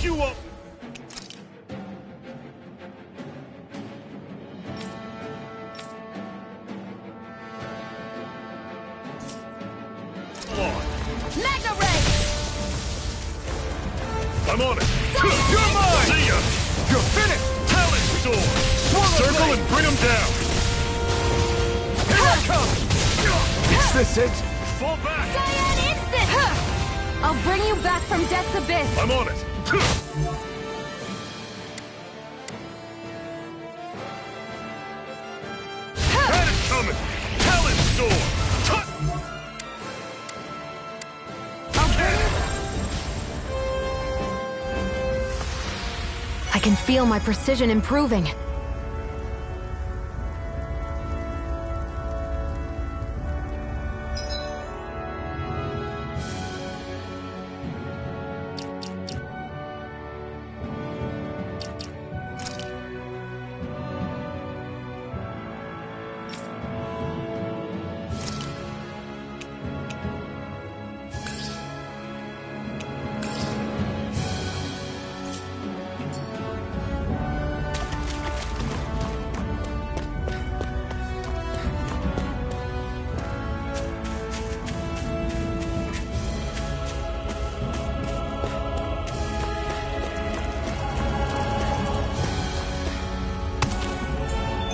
you up! Mega Ray! I'm on it! You're mine! See ya! You're finished! Talent Storm! Circle and bring him down! Here I come! Is this it? Fall back! Cyan Instant! I'll bring you back from Death's Abyss! I'm on it! Had it coming! Talent Storm! I can feel my precision improving.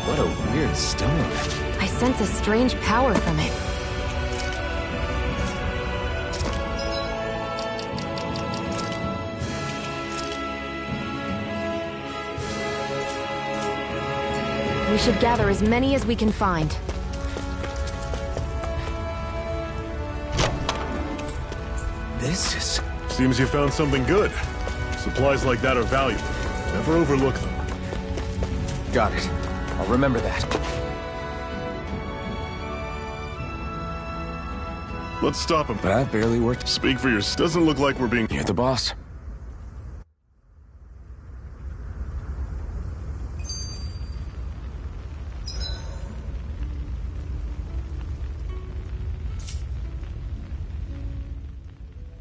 What a weird stone. I sense a strange power from it. We should gather as many as we can find. This is... Seems you found something good. Supplies like that are valuable. Never overlook them. Got it. I'll remember that. Let's stop him. That barely worked. Speak for yourself. Doesn't look like we're being... You're the boss.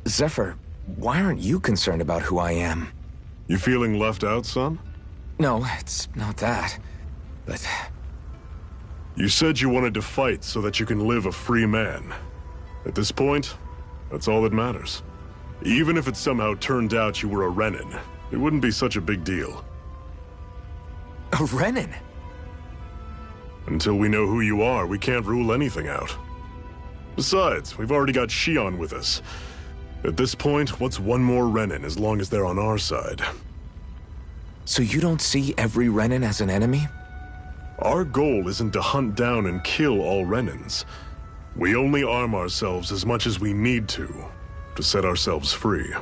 Zephyr, why aren't you concerned about who I am? You feeling left out, son? No, it's not that. But... You said you wanted to fight so that you can live a free man. At this point, that's all that matters. Even if it somehow turned out you were a Renin, it wouldn't be such a big deal. a Renin? Until we know who you are, we can't rule anything out. Besides, we've already got Shion with us. At this point, what's one more Renin as long as they're on our side? So you don't see every Renin as an enemy? Our goal isn't to hunt down and kill all Renins. We only arm ourselves as much as we need to set ourselves free.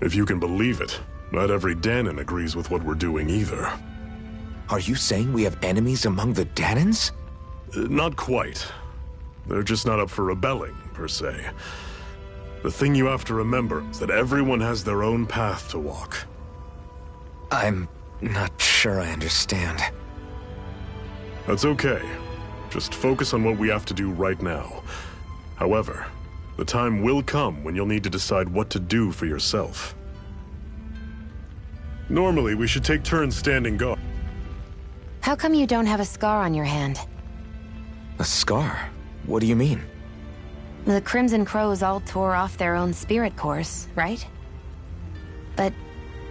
If you can believe it, not every Danon agrees with what we're doing either. Are you saying we have enemies among the Danons? Not quite. They're just not up for rebelling, per se. The thing you have to remember is that everyone has their own path to walk. I'm not sure I understand. That's okay. Just focus on what we have to do right now. However, the time will come when you'll need to decide what to do for yourself. Normally, we should take turns standing guard. How come you don't have a scar on your hand? A scar? What do you mean? The Crimson Crows all tore off their own spirit cores, right? But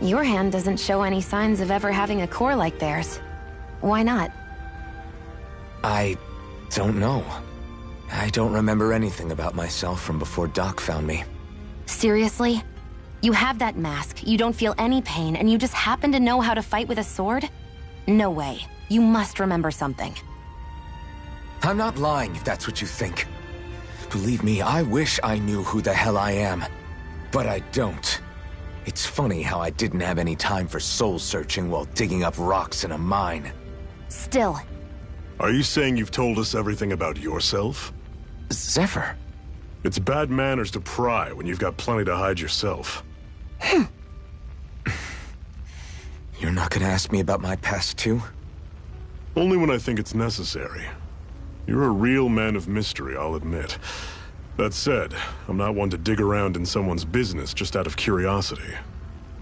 your hand doesn't show any signs of ever having a core like theirs. Why not? I don't know. I don't remember anything about myself from before Doc found me. Seriously? You have that mask, you don't feel any pain, and you just happen to know how to fight with a sword? No way. You must remember something. I'm not lying if that's what you think. Believe me, I wish I knew who the hell I am. But I don't. It's funny how I didn't have any time for soul searching while digging up rocks in a mine. Still. Are you saying you've told us everything about yourself? Zephyr. It's bad manners to pry when you've got plenty to hide yourself. You're not gonna ask me about my past too? Only when I think it's necessary. You're a real man of mystery, I'll admit. That said, I'm not one to dig around in someone's business just out of curiosity.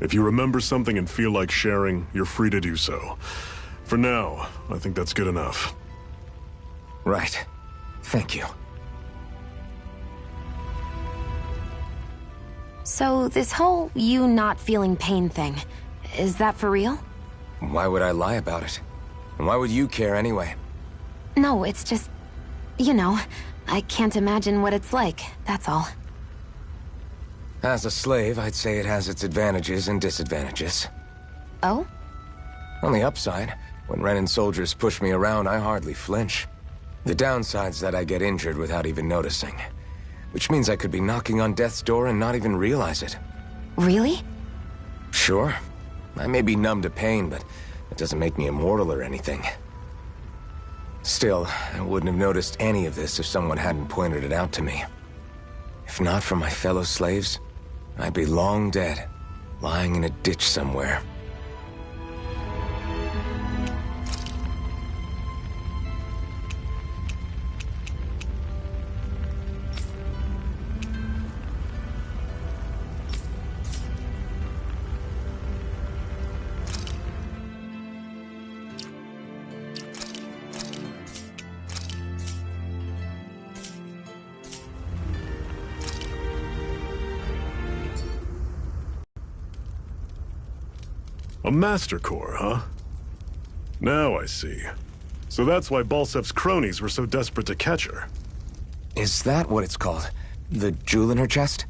If you remember something and feel like sharing, you're free to do so. For now, I think that's good enough. Right. Thank you. So, this whole you not feeling pain thing, is that for real? Why would I lie about it? And why would you care anyway? No, it's just... you know, I can't imagine what it's like, that's all. As a slave, I'd say it has its advantages and disadvantages. Oh? On the upside, when Renan soldiers push me around, I hardly flinch. The downside's that I get injured without even noticing. Which means I could be knocking on death's door and not even realize it. Really? Sure. I may be numb to pain, but it doesn't make me immortal or anything. Still, I wouldn't have noticed any of this if someone hadn't pointed it out to me. If not for my fellow slaves, I'd be long dead, lying in a ditch somewhere. A Master Core, huh? Now I see. So that's why Balsef's cronies were so desperate to catch her. Is that what it's called? The jewel in her chest?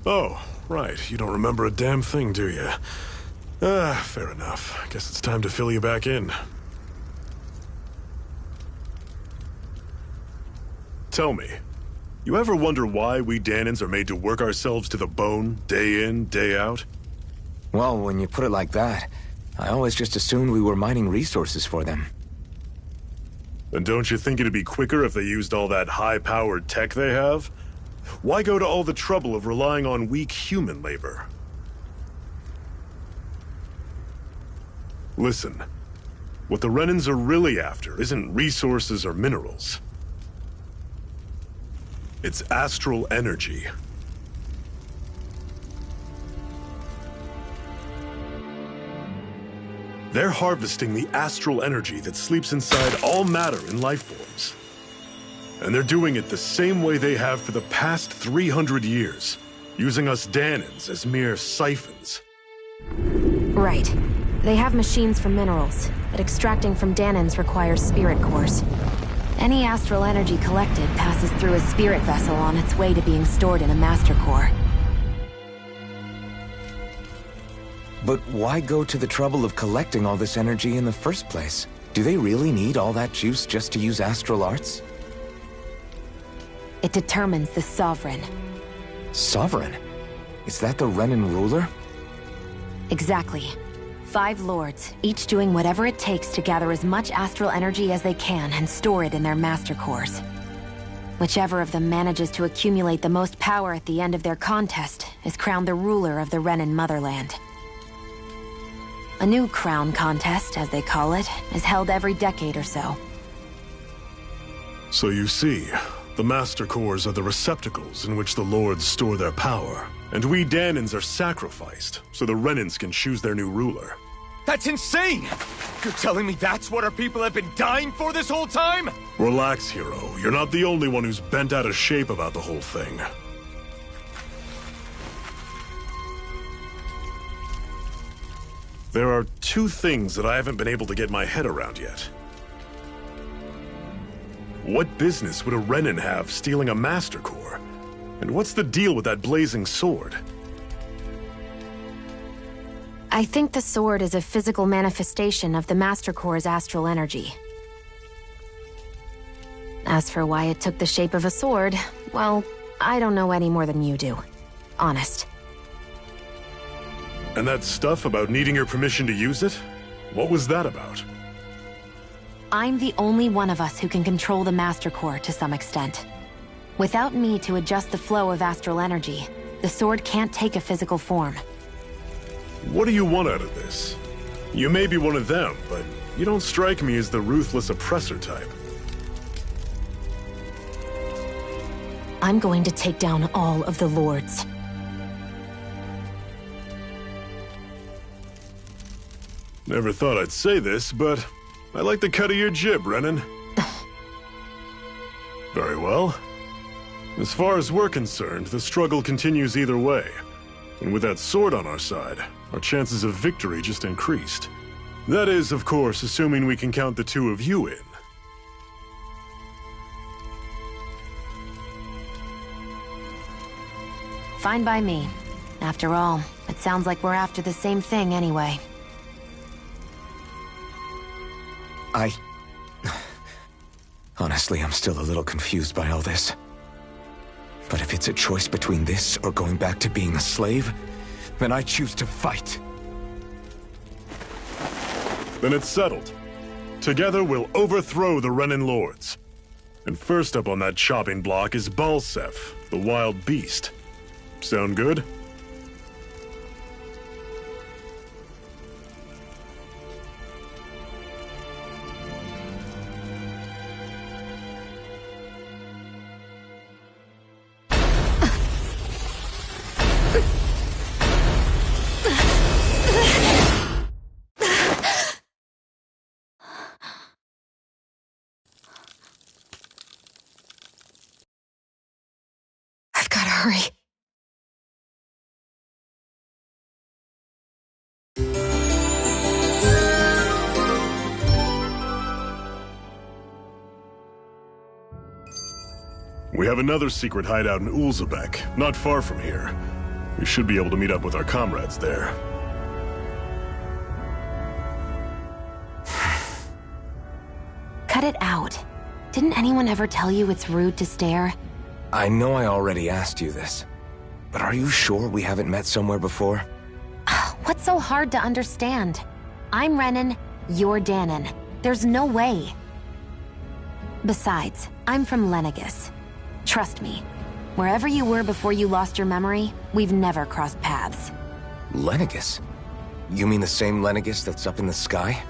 Oh, right. You don't remember a damn thing, do you? Fair enough. Guess it's time to fill you back in. Tell me, you ever wonder why we Dahnans are made to work ourselves to the bone, day in, day out? Well, when you put it like that, I always just assumed we were mining resources for them. Then don't you think it'd be quicker if they used all that high-powered tech they have? Why go to all the trouble of relying on weak human labor? Listen, what the Renans are really after isn't resources or minerals. It's astral energy. They're harvesting the astral energy that sleeps inside all matter in life forms. And they're doing it the same way they have for the past 300 years, using us Dahnans as mere siphons. Right. They have machines for minerals, but extracting from Dahnans requires spirit cores. Any astral energy collected passes through a spirit vessel on its way to being stored in a master core. But why go to the trouble of collecting all this energy in the first place? Do they really need all that juice just to use astral arts? It determines the Sovereign. Sovereign? Is that the Renan ruler? Exactly. 5 lords, each doing whatever it takes to gather as much astral energy as they can and store it in their master cores. Whichever of them manages to accumulate the most power at the end of their contest is crowned the ruler of the Renan motherland. A new crown contest, as they call it, is held every decade or so. So you see, the Master Cores are the receptacles in which the Lords store their power. And we Dahnans are sacrificed, so the Renans can choose their new ruler. That's insane! You're telling me that's what our people have been dying for this whole time? Relax, hero. You're not the only one who's bent out of shape about the whole thing. There are 2 things that I haven't been able to get my head around yet. What business would a Renan have stealing a Master Core? And what's the deal with that blazing sword? I think the sword is a physical manifestation of the Master Core's astral energy. As for why it took the shape of a sword, well, I don't know any more than you do. Honest. And that stuff about needing your permission to use it? What was that about? I'm the only one of us who can control the Master Core to some extent. Without me to adjust the flow of astral energy, the sword can't take a physical form. What do you want out of this? You may be one of them, but you don't strike me as the ruthless oppressor type. I'm going to take down all of the lords. Never thought I'd say this, but I like the cut of your jib, Renan. Very well. As far as we're concerned, the struggle continues either way. And with that sword on our side, our chances of victory just increased. That is, of course, assuming we can count the two of you in. Fine by me. After all, it sounds like we're after the same thing anyway. Honestly, I'm still a little confused by all this. But if it's a choice between this or going back to being a slave, then I choose to fight. Then it's settled. Together we'll overthrow the Renan Lords. And first up on that chopping block is Balseph, the wild beast. Sound good? I've gotta hurry. We have another secret hideout in Ulzebek, not far from here. We should be able to meet up with our comrades there. Cut it out. Didn't anyone ever tell you it's rude to stare? I know I already asked you this, but are you sure we haven't met somewhere before? What's so hard to understand? I'm Renan, you're Danon. There's no way. Besides, I'm from Lenegis. Trust me, wherever you were before you lost your memory, we've never crossed paths. Lenegis? You mean the same Lenegis that's up in the sky?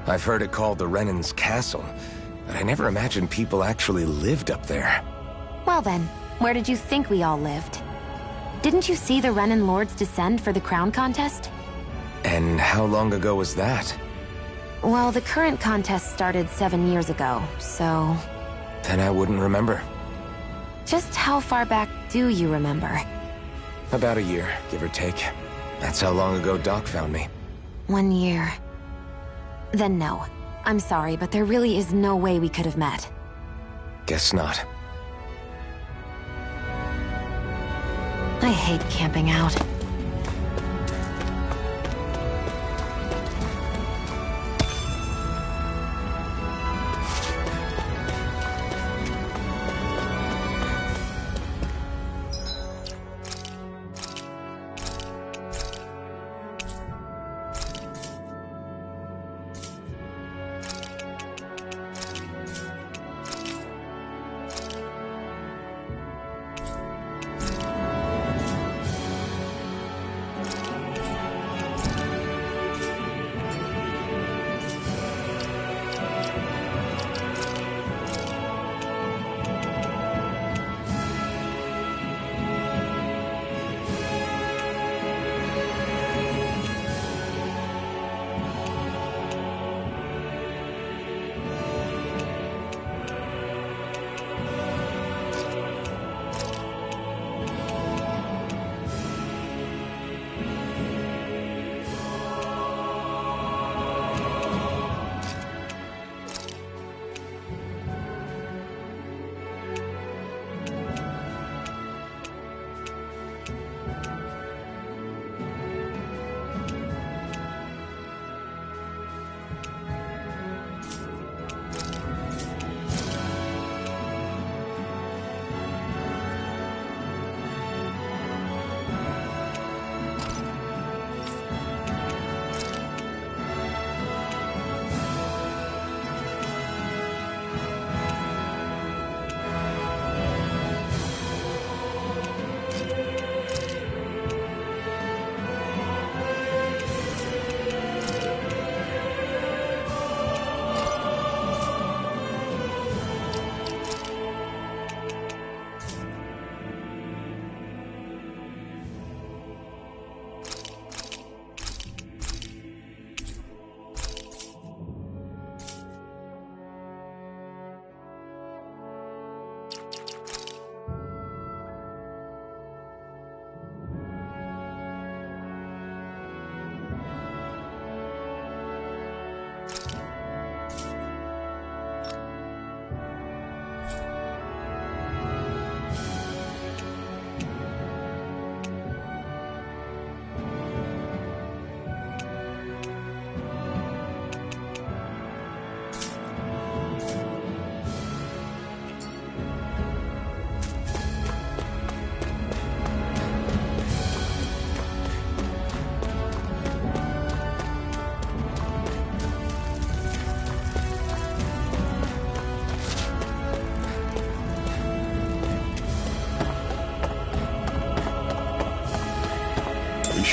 I've heard it called the Renan's Castle, but I never imagined people actually lived up there. Well then, where did you think we all lived? Didn't you see the Renan Lords descend for the crown contest? And how long ago was that? Well, the current contest started 7 years ago, so... Then I wouldn't remember. Just how far back do you remember? About a year, give or take. That's how long ago Doc found me. 1 year. Then no. I'm sorry, but there really is no way we could have met. Guess not. I hate camping out.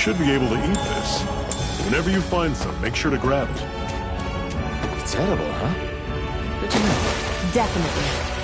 should be able to eat this. Whenever you find some, make sure to grab it. It's edible, huh? Good to know. Definitely.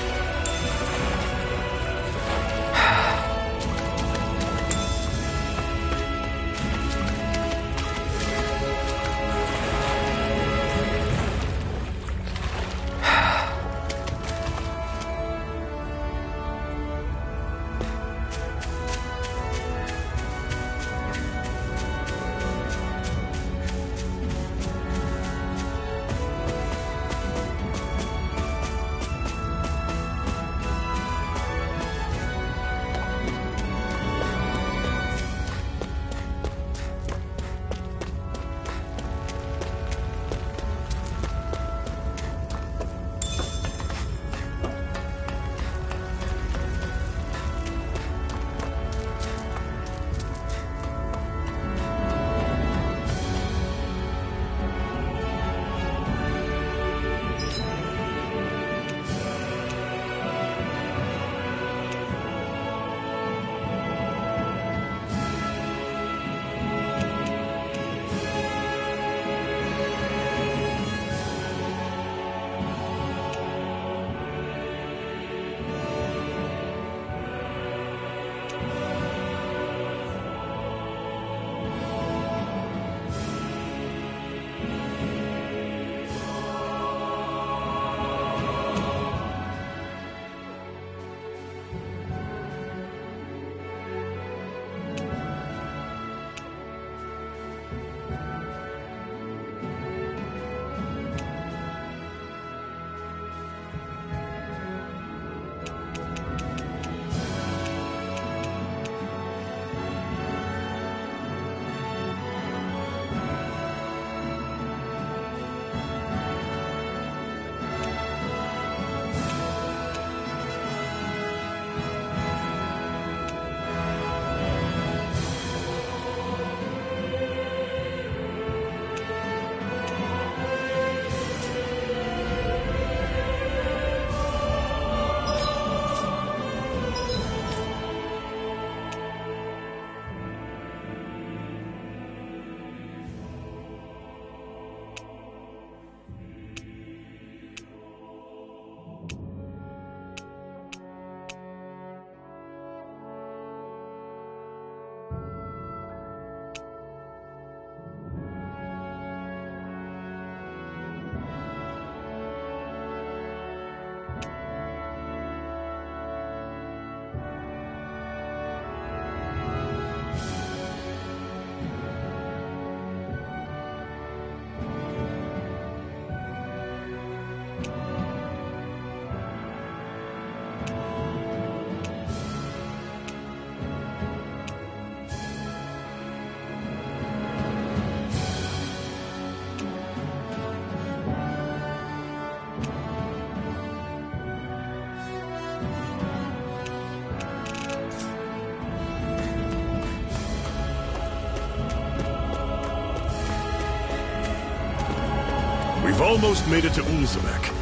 We've almost made it to Ulzamek.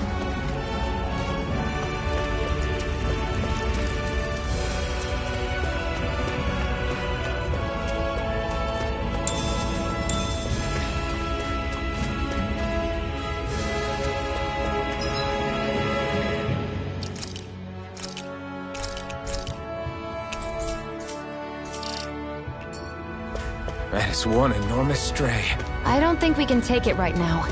That is one enormous stray. I don't think we can take it right now.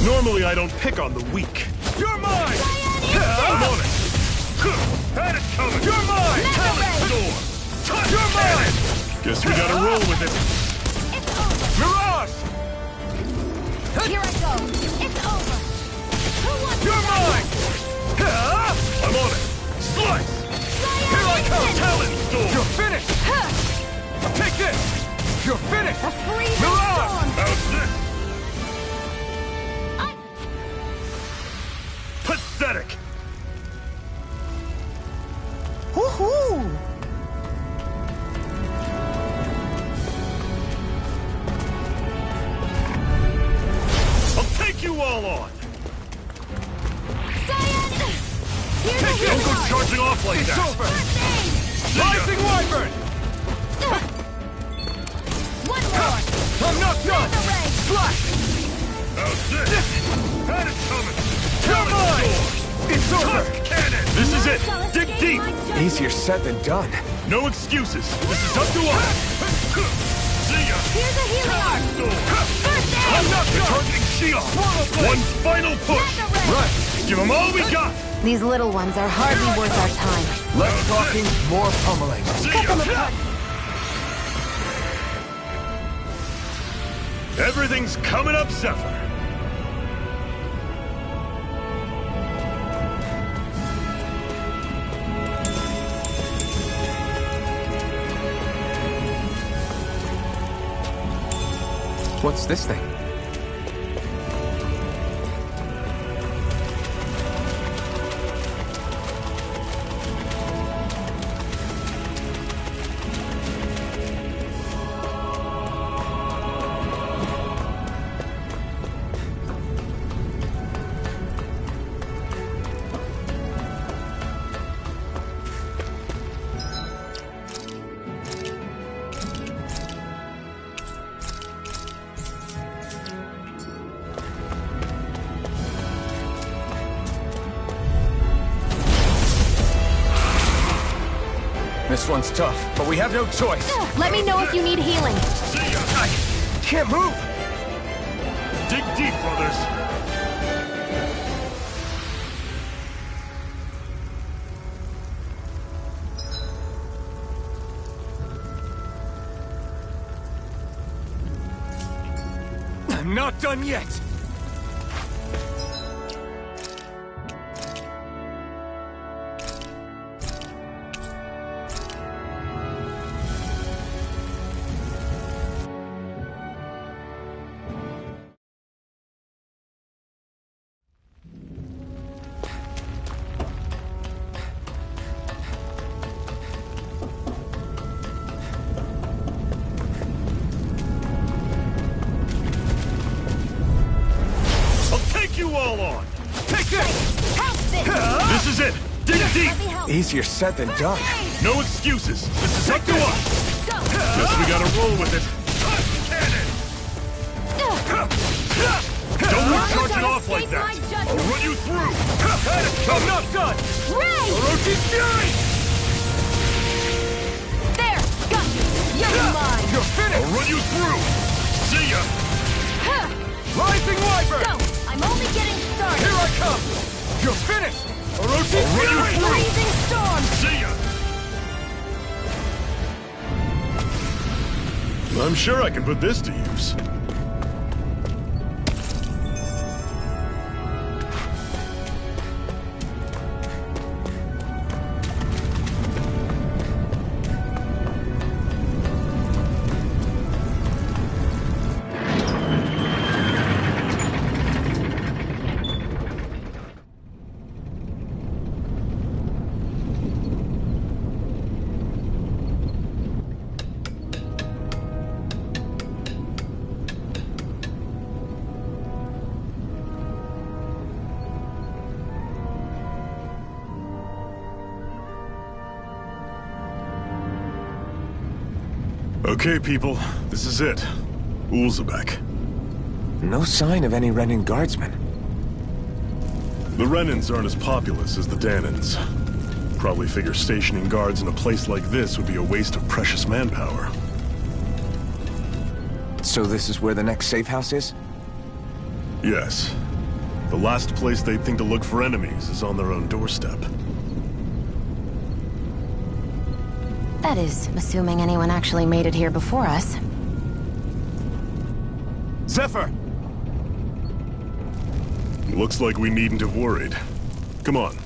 Normally I don't pick on the weak. You're mine! I'm on it! Had it coming! You're mine! Talent door! You're mine! Guess we gotta roll with it. It's over! Mirage! Here I go! It's over! Who wants You're to mine! I'm on it. Slice! Here I come! Talent door! You're finished! Take this! You're finished! A freezing Mirage! storm! How's this? Pathetic! all on! Cyan! Here's a Don't go healer! charging off like It's that! over! Rising Wyvern! One more! I'm not done! The ray! Slash! How's this? Had it coming! You're mine! It's over! Tusk cannon! This is it! Shall Dig escape deep! my judgment. Easier said than done. No excuses! This is up to us! See ya! Here's a healing arm! First aid! I'm not targeting Shion! One final push! Let the ray! Right! Give them all we got! These little ones are hardly worth our time. Less talking, more pummeling. See Cut them ya! apart! Everything's coming up, Zephyr! What's this thing? This one's tough, but we have no choice. Let me know if you need healing. See ya! I can't move! Dig deep, brothers! I'm not done yet! You all on! Take this! Help this! This is it! Dig deep! Let me help. Easier said than done. No excuses! This is up to us! Go! Guess we gotta roll with it. Don't go charging off like that! I'll run you through! I'm not done! Ray! Orochi's Fury! There! Got you! You're mine! You're I'll finished! run you through! See ya! Huh. Rising Wyvern! Go! I'm only getting started! Here I come! You're finished! Orochi's I'll run you Fury! through! Freezing storm! See ya! I'm sure I can put this to use. Okay, people, this is it. Ulzebek. No sign of any Renin guardsmen. The Renins aren't as populous as the Danins. Probably figure stationing guards in a place like this would be a waste of precious manpower. So this is where the next safe house is? Yes. The last place they'd think to look for enemies is on their own doorstep. That is, assuming anyone actually made it here before us. Zephyr! Looks like we needn't have worried. Come on.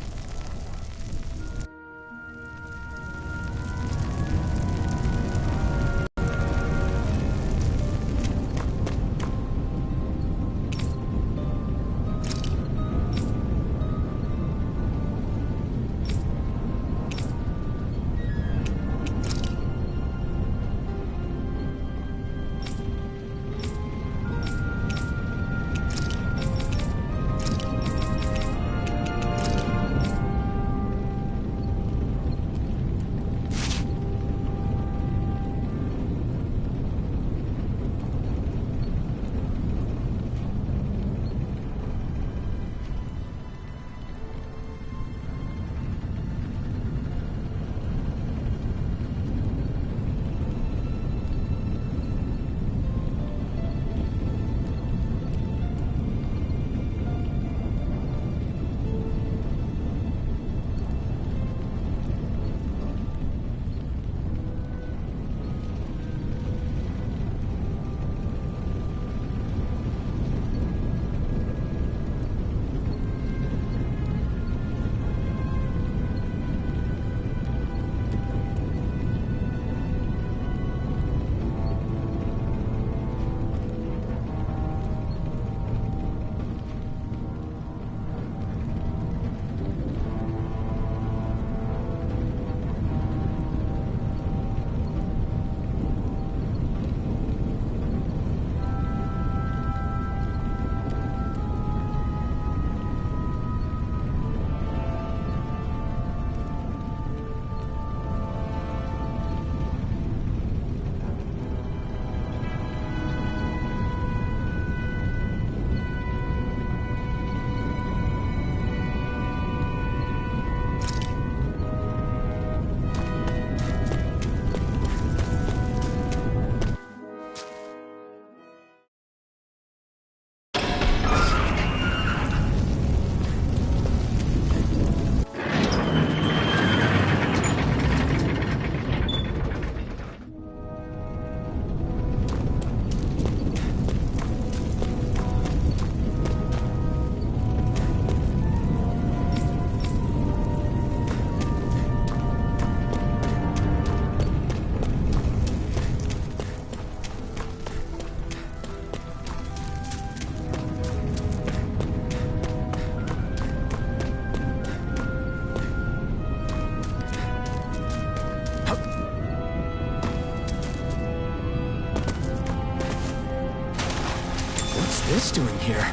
this doing here?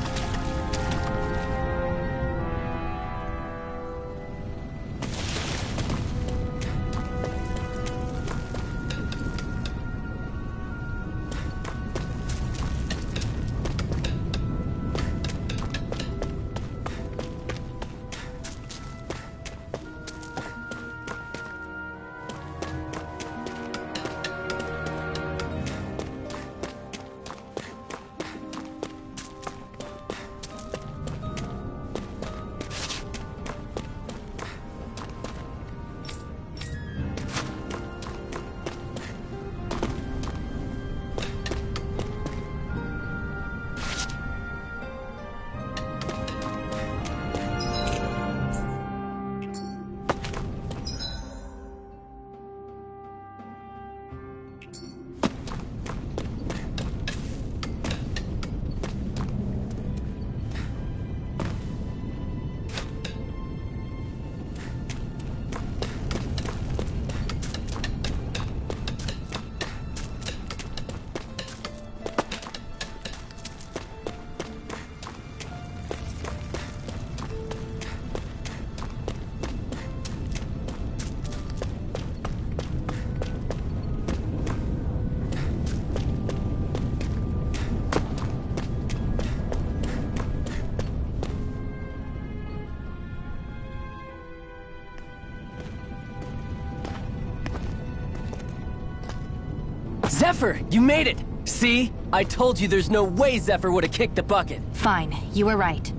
Zephyr, you made it! See? I told you there's no way Zephyr would have kicked the bucket. Fine, you were right.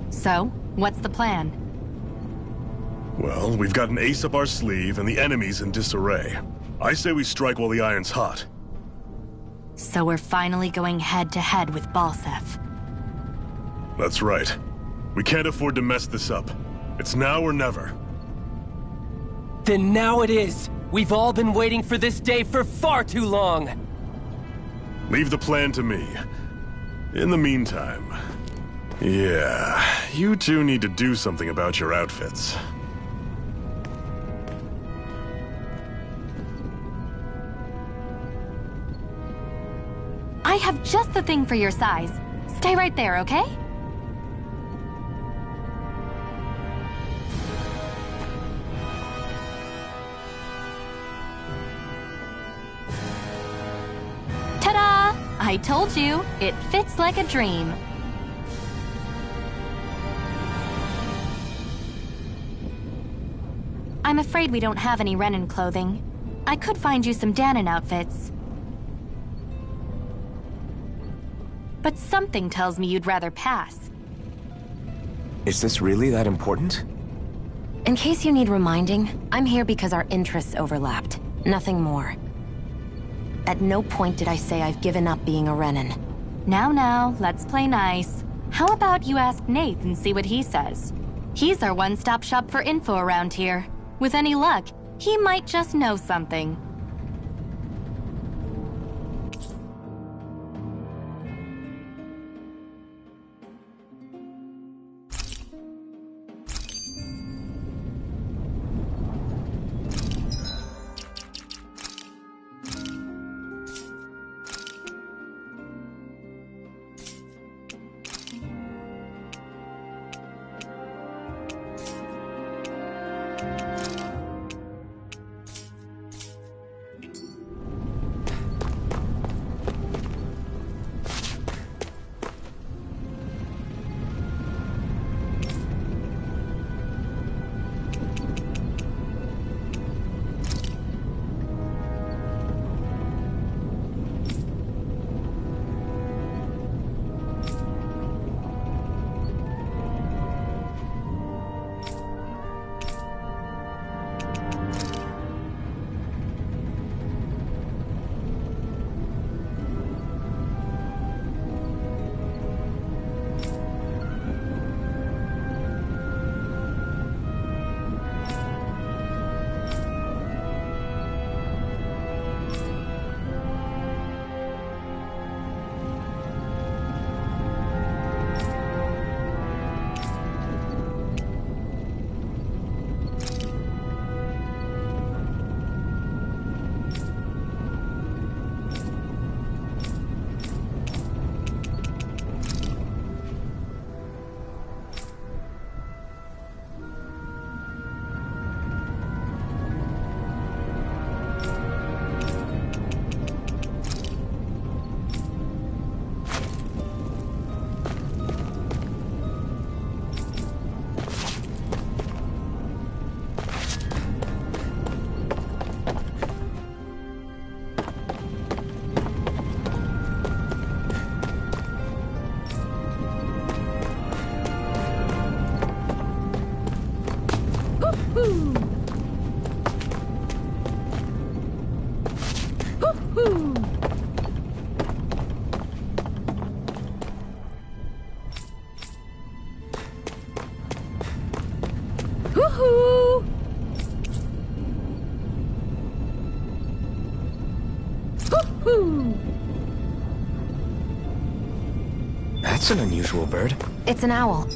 So, what's the plan? Well, we've got an ace up our sleeve and the enemy's in disarray. I say we strike while the iron's hot. So we're finally going head-to-head with Balseph. That's right. We can't afford to mess this up. It's now or never. Then now it is! We've all been waiting for this day for far too long! Leave the plan to me. In the meantime... yeah, you two need to do something about your outfits. I have just the thing for your size. Stay right there, okay? Ta-da! I told you, it fits like a dream. I'm afraid we don't have any Renan clothing. I could find you some Dahnan outfits. But something tells me you'd rather pass. Is this really that important? In case you need reminding, I'm here because our interests overlapped. Nothing more. At no point did I say I've given up being a Renan. Now, let's play nice. How about you ask Nath and see what he says? He's our one-stop shop for info around here. With any luck, he might just know something. That's an unusual bird. It's an owl.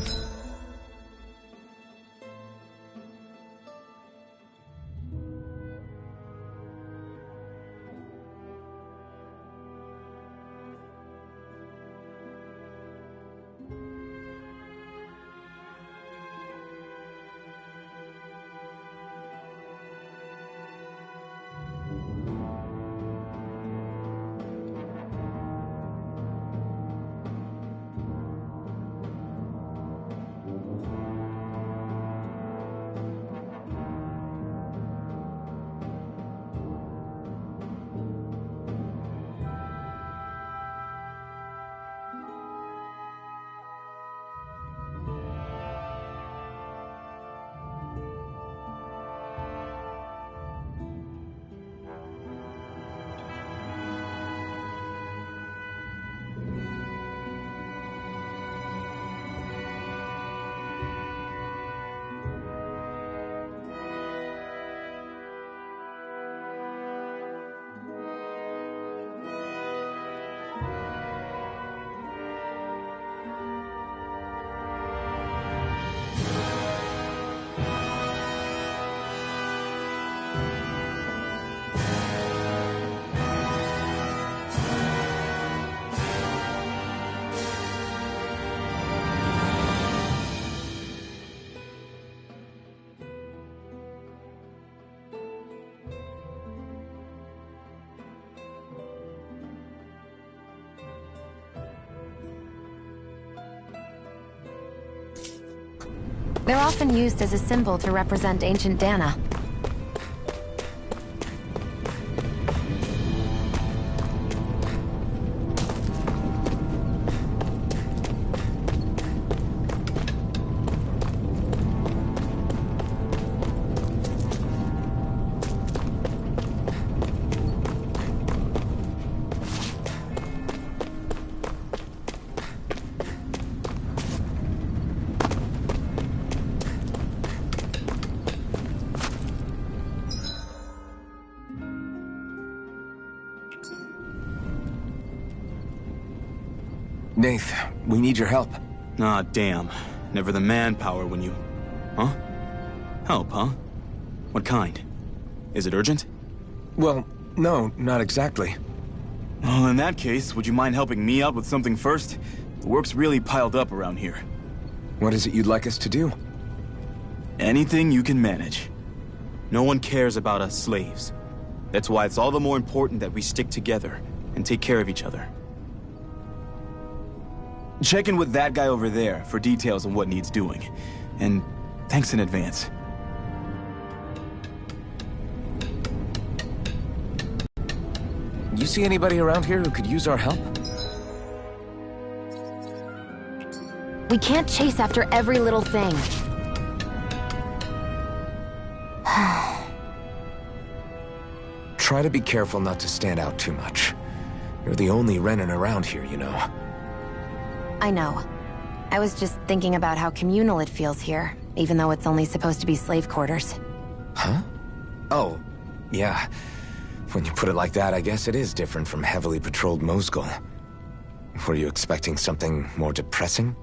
They're often used as a symbol to represent ancient Dana. Nath, we need your help. Ah, damn. Never the manpower when you... Huh? Help, huh? What kind? Is it urgent? Well, no, not exactly. Well, in that case, would you mind helping me out with something first? The work's really piled up around here. What is it you'd like us to do? Anything you can manage. No one cares about us slaves. That's why it's all the more important that we stick together and take care of each other. Check in with that guy over there for details on what needs doing. And thanks in advance. You see anybody around here who could use our help? We can't chase after every little thing. Try to be careful not to stand out too much. You're the only Renan around here, you know. I know. I was just thinking about how communal it feels here, even though it's only supposed to be slave quarters. Huh? Oh, yeah. When you put it like that, I guess it is different from heavily patrolled Mosgul. Were you expecting something more depressing?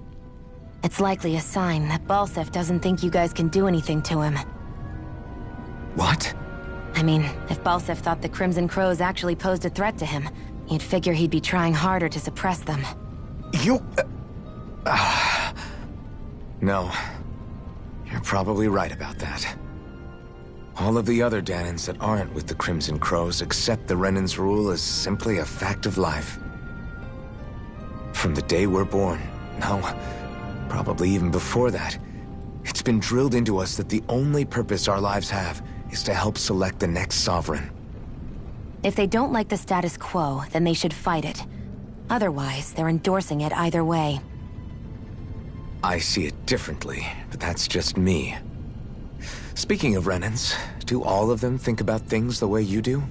It's likely a sign that Balseph doesn't think you guys can do anything to him. What? I mean, if Balseph thought the Crimson Crows actually posed a threat to him, you'd figure he'd be trying harder to suppress them. You... No. You're probably right about that. All of the other Danans that aren't with the Crimson Crows accept the Renan's rule as simply a fact of life. From the day we're born, no, probably even before that, it's been drilled into us that the only purpose our lives have is to help select the next sovereign. If they don't like the status quo, then they should fight it. Otherwise, they're endorsing it either way. I see it differently, but that's just me. Speaking of Renans, do all of them think about things the way you do?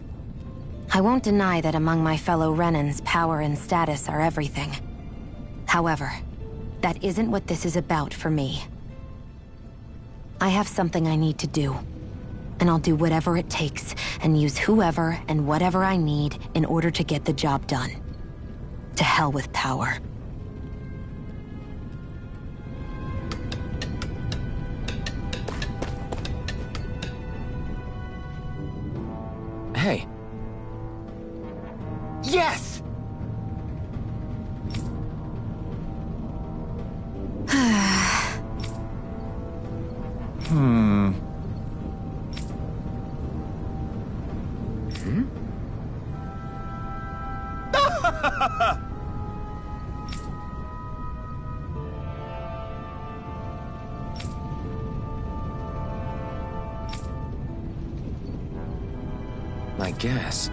I won't deny that among my fellow Renans, power and status are everything. However, that isn't what this is about for me. I have something I need to do. And I'll do whatever it takes, and use whoever and whatever I need in order to get the job done. To hell with power. I guess.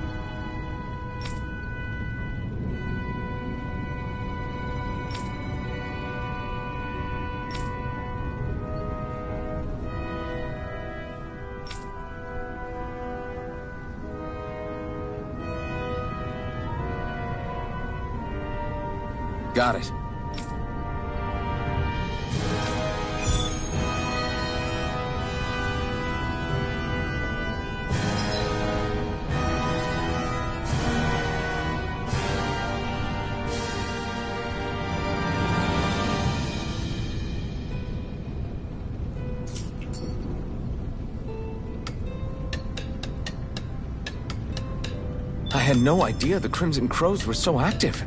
Got it. I had no idea the Crimson Crows were so active.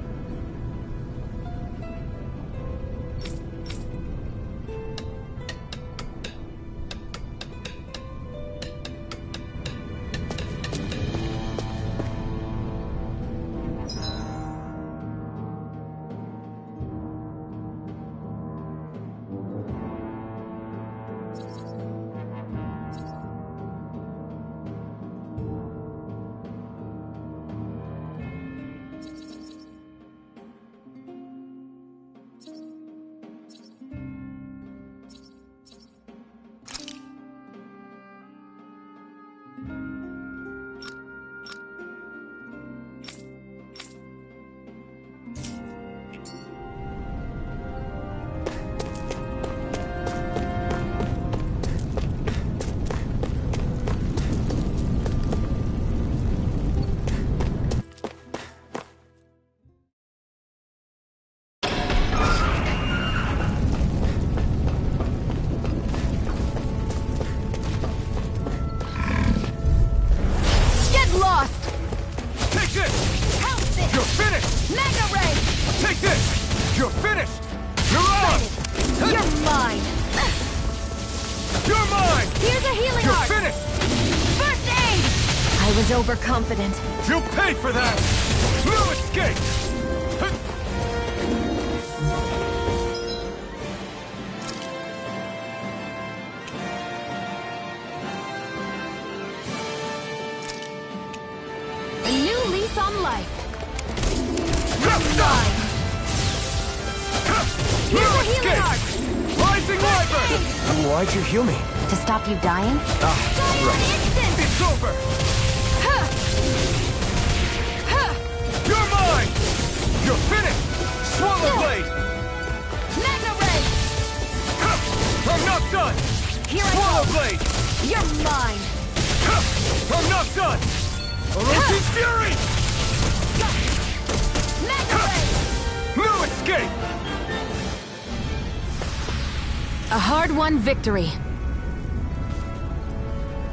Overconfident. You'll pay for that! No escape! A new lease on life. No escape! Rising Wyvern! Why'd you heal me? To stop you dying? Right. It's over! You're mine! You're finished! Swallow Blade! Magna Ray! I'm not done! Here Swallow I go! Blade! You're mine! I'm not done! Orochi's Fury! Magna Ray! No escape! A hard-won victory.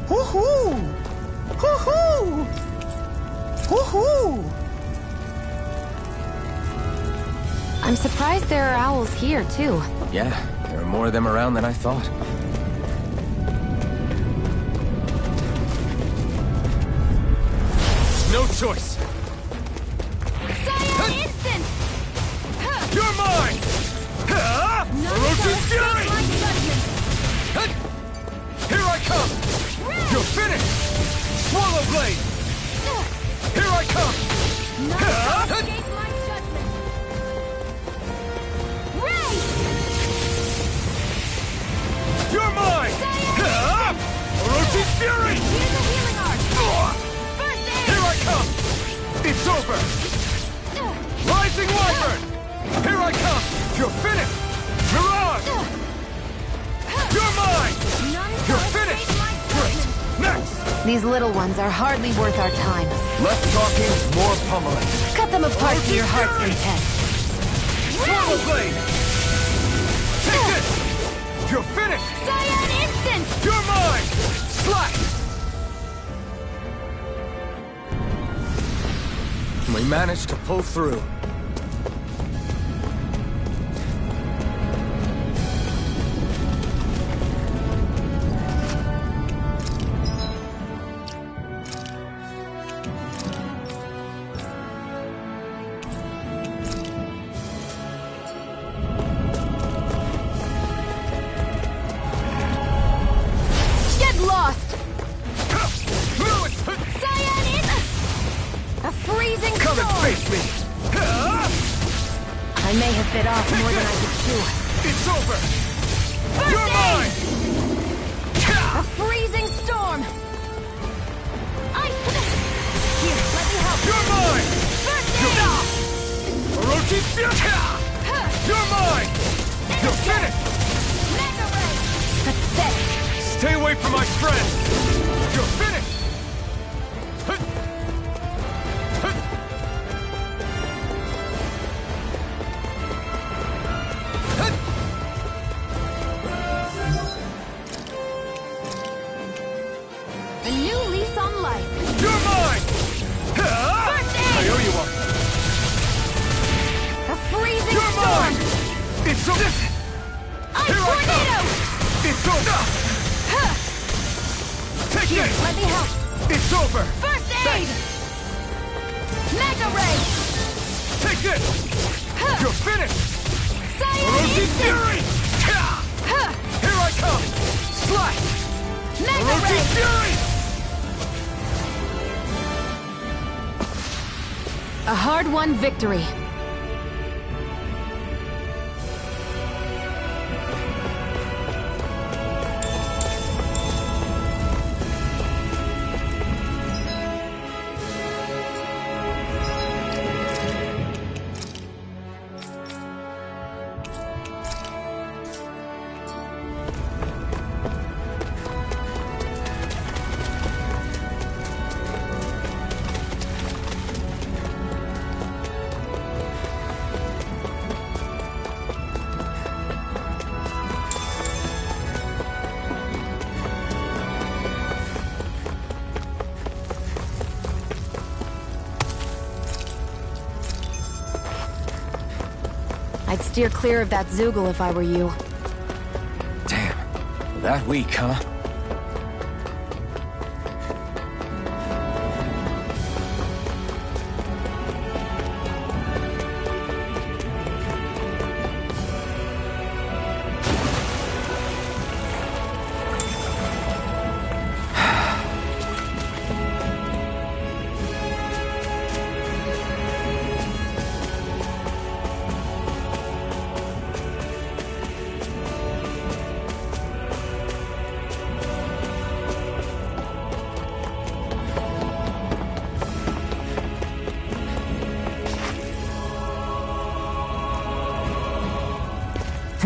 Woohoo! Woohoo! Woohoo! I'm surprised there are owls here, too. Yeah, there are more of them around than I thought. No choice! Saiyan Instant! You're mine! Orochi's Fury! Here I come! You're finished! Swallow Blade! Here I come! Escape my judgment! Ray! You're mine! Orochi's Fury! Here's a healing art! First aid! Here I come! It's over! Rising Wyvern! Here I come! You're finished! Mirage! You're mine! None You're shall finished! escape my Great! judgment! Next! These little ones are hardly worth our time. Less talking, more pummeling. Cut them apart to your heart's Fury! content. Swallow Blade! Take this! You're finished! Saiyan Instant! You're mine! Slash! We managed to pull through. bit off more than I could chew. It's over! You're mine! A freezing storm! Here, let me help. You're mine! First aid! Orochi Fury! You're mine! You're finished! Mega Ray! Pathetic! Stay away from my friend! You're finished! A new lease on life. You're mine! First aid! I owe you one! A freezing You're storm! mine! It's over! Ice Here I tornado! come! It's over! Take Here, this! let me help. It's over! First aid! Mega Ray! Take this! You're finished! Saiyan Orochi Fury! Here I come! Slash! Mega Orochi Ray! Fury! A hard-won victory. I'd steer clear of that Zoogle if I were you. Damn. That weak, huh?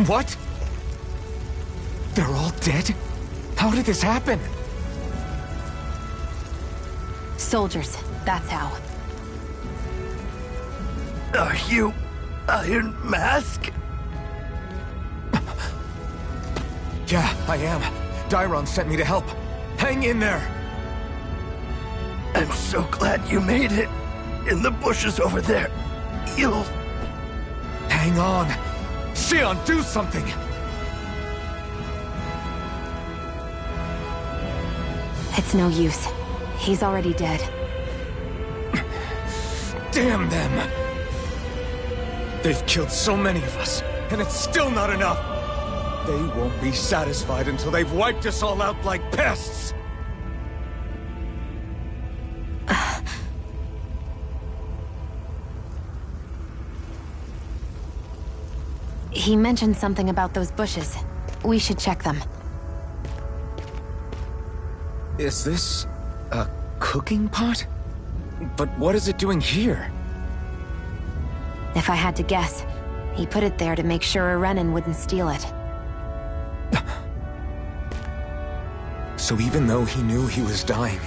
What? They're all dead? How did this happen? Soldiers, that's how. Are you Iron Mask? Yeah, I am. Dairon sent me to help. Hang in there! I'm so glad you made it. In the bushes over there. You'll... Hang on! Xion, do something! It's no use. He's already dead. Damn them! They've killed so many of us, and it's still not enough! They won't be satisfied until they've wiped us all out like pests! He mentioned something about those bushes. We should check them. Is this... a cooking pot? But what is it doing here? If I had to guess, he put it there to make sure a Renan wouldn't steal it. So even though he knew he was dying,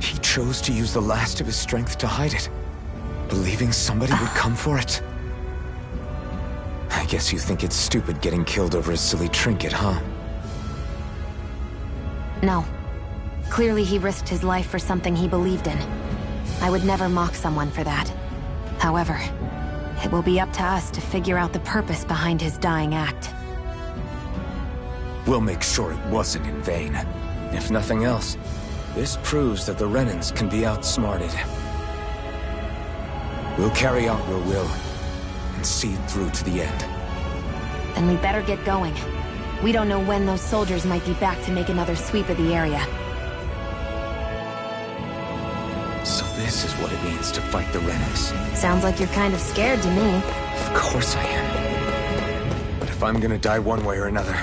he chose to use the last of his strength to hide it, believing somebody would come for it? I guess you think it's stupid getting killed over a silly trinket, huh? No. Clearly he risked his life for something he believed in. I would never mock someone for that. However, it will be up to us to figure out the purpose behind his dying act. We'll make sure it wasn't in vain. If nothing else, this proves that the Renans can be outsmarted. We'll carry out your will, and see it through to the end. Then we better get going. We don't know when those soldiers might be back to make another sweep of the area. So this is what it means to fight the Renans. Sounds like you're kind of scared to me. Of course I am. If I'm gonna die one way or another,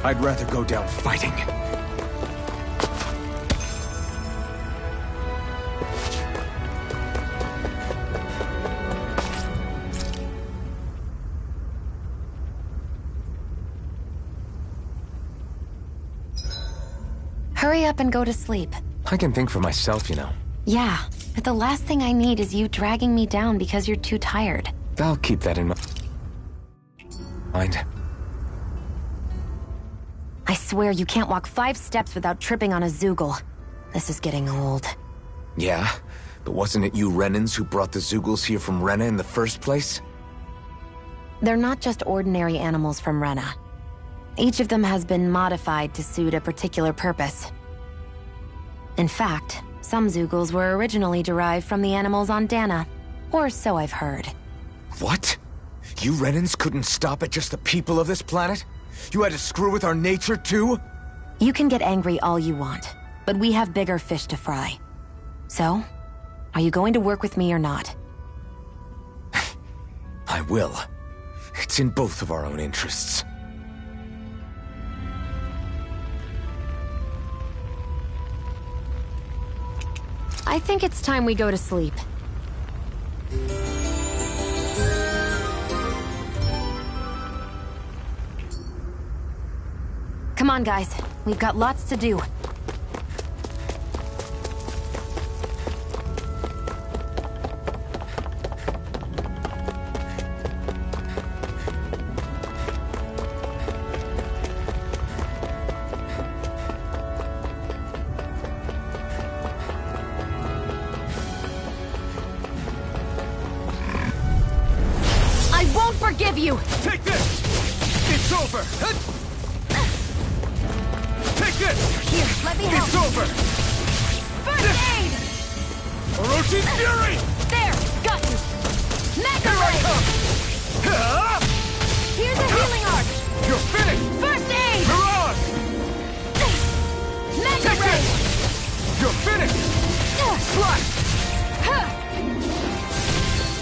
I'd rather go down fighting. Hurry up and go to sleep. I can think for myself, you know. Yeah, but the last thing I need is you dragging me down because you're too tired. I'll keep that in mind. I swear you can't walk 5 steps without tripping on a Zoogle. This is getting old. Yeah? But wasn't it you Renans who brought the Zoogles here from Rena in the first place? They're not just ordinary animals from Rena. Each of them has been modified to suit a particular purpose. In fact, some Zoogles were originally derived from the animals on Dana. Or so I've heard. What? You Renans couldn't stop at just the people of this planet? You had to screw with our nature too? You can get angry all you want, but we have bigger fish to fry. So, are you going to work with me or not? I will. It's in both of our own interests. I think it's time we go to sleep. Come on, guys. We've got lots to do. I won't forgive you! Take this! It's over! Take this! Here, let me help. It's over! First aid! Orochi's Fury! There! Got you! Mega Here I Ray! come! Ah! Here's a healing arc! You're finished! First aid! Mirage! Mega Take Ray! this! You're finished! Slash!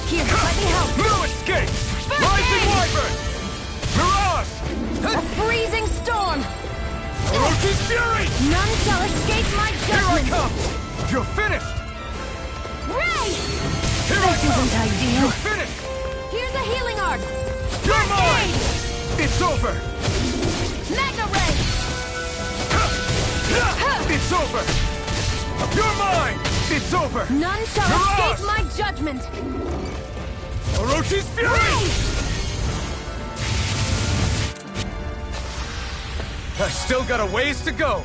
Here, let me help! No escape! First Rising aid! Wyvern! Mirage! A freezing storm! Orochi's Fury! None shall escape my Here I judgment! come! You're finished! Ray! Here I This come! isn't ideal. You're finished! Here's a healing arc! You're First mine! aid! It's over! Mega Ray! It's over! You're mine! It's over! None shall Mirage! escape my judgment! Orochi's Fury! Ray! I still got a ways to go!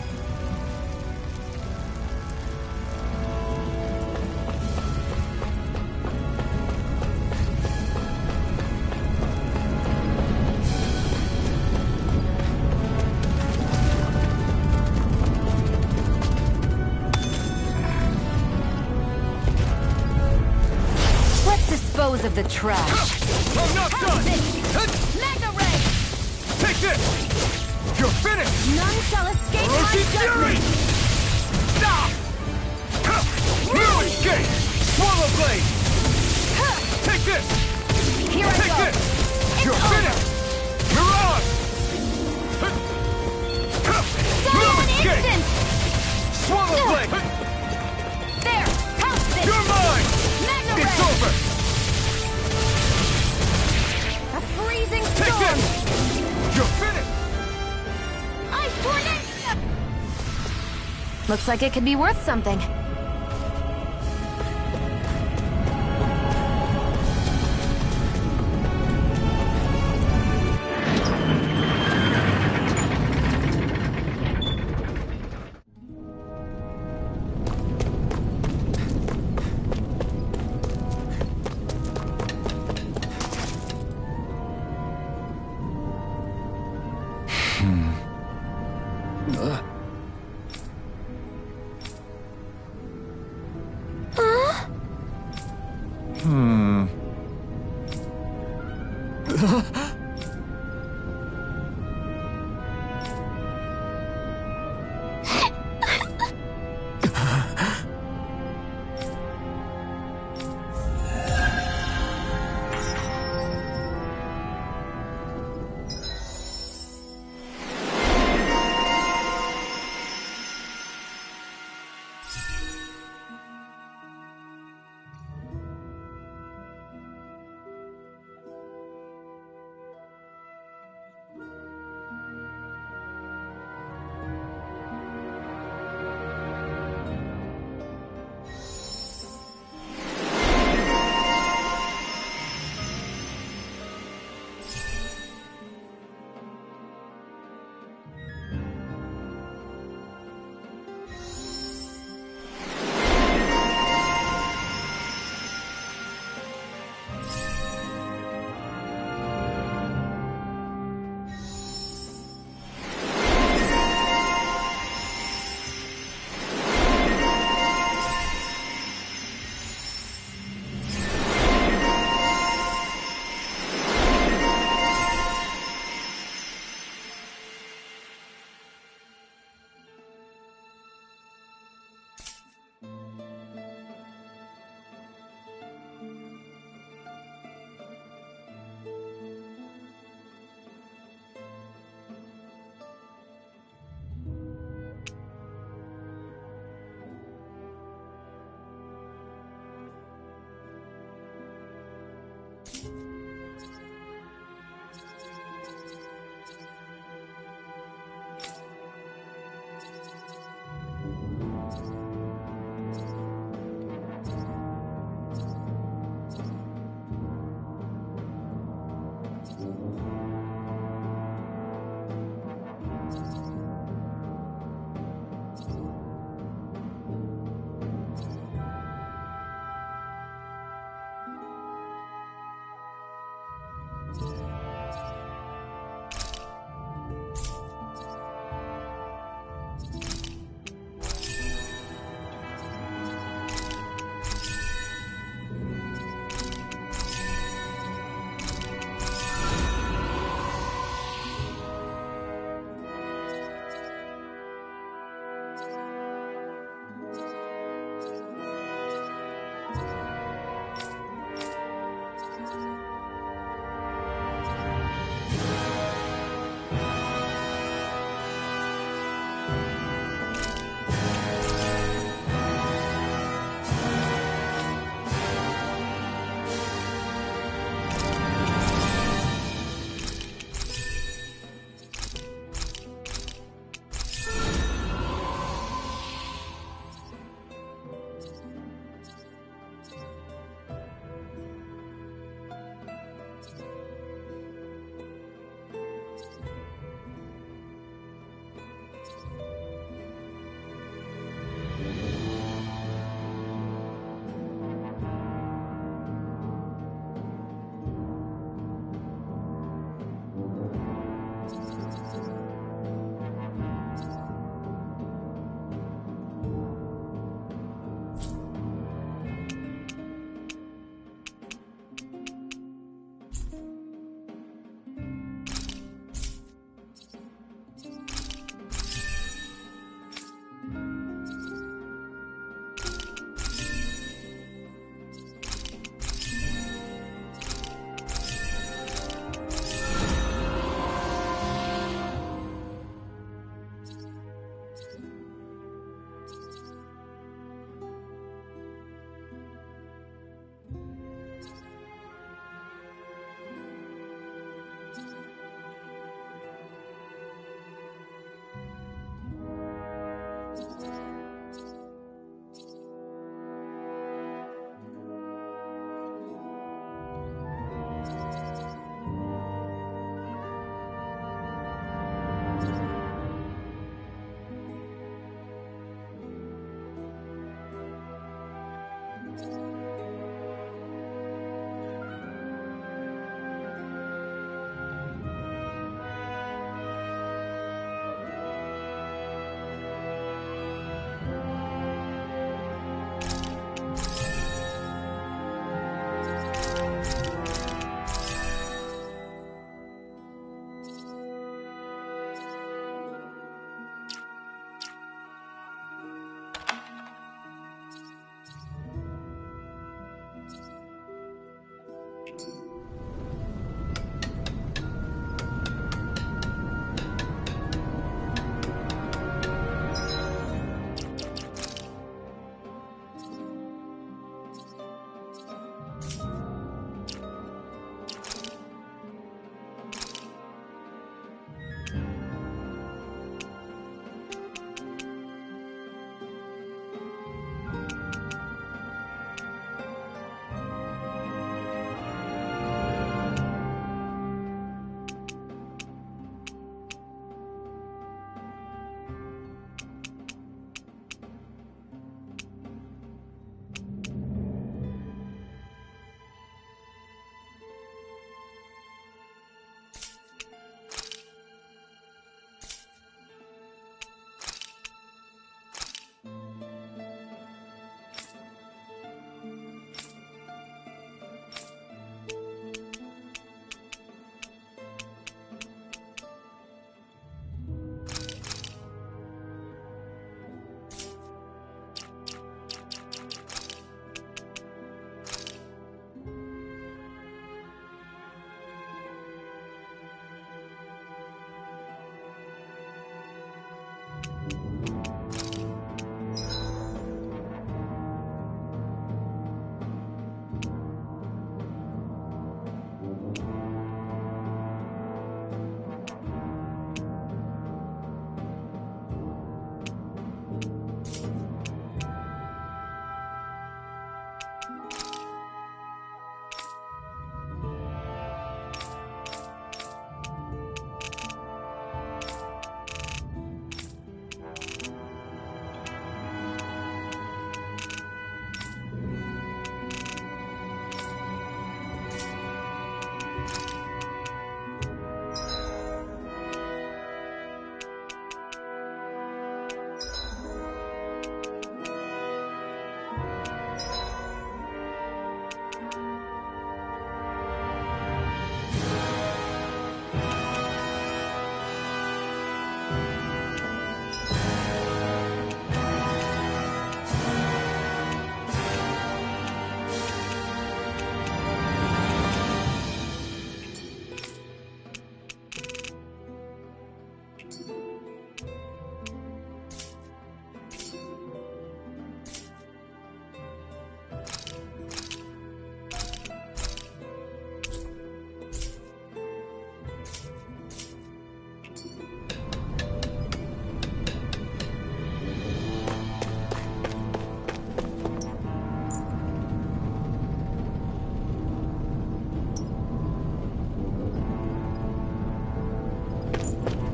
Let's dispose of the trash. I'm not done! Mega Ray! Take this! You're finished! None shall escape my Orochi's Fury! judgment! Stop! No escape! Swallow Blade! Take this! Here I Take go! this! You're over. finished! Mirage! So No an escape! instant! Swallow Blade! There! House this! You're mine! Mega It's Ray! over! A freezing Take storm! this! You're finished! Ice tornado! Looks like it could be worth something.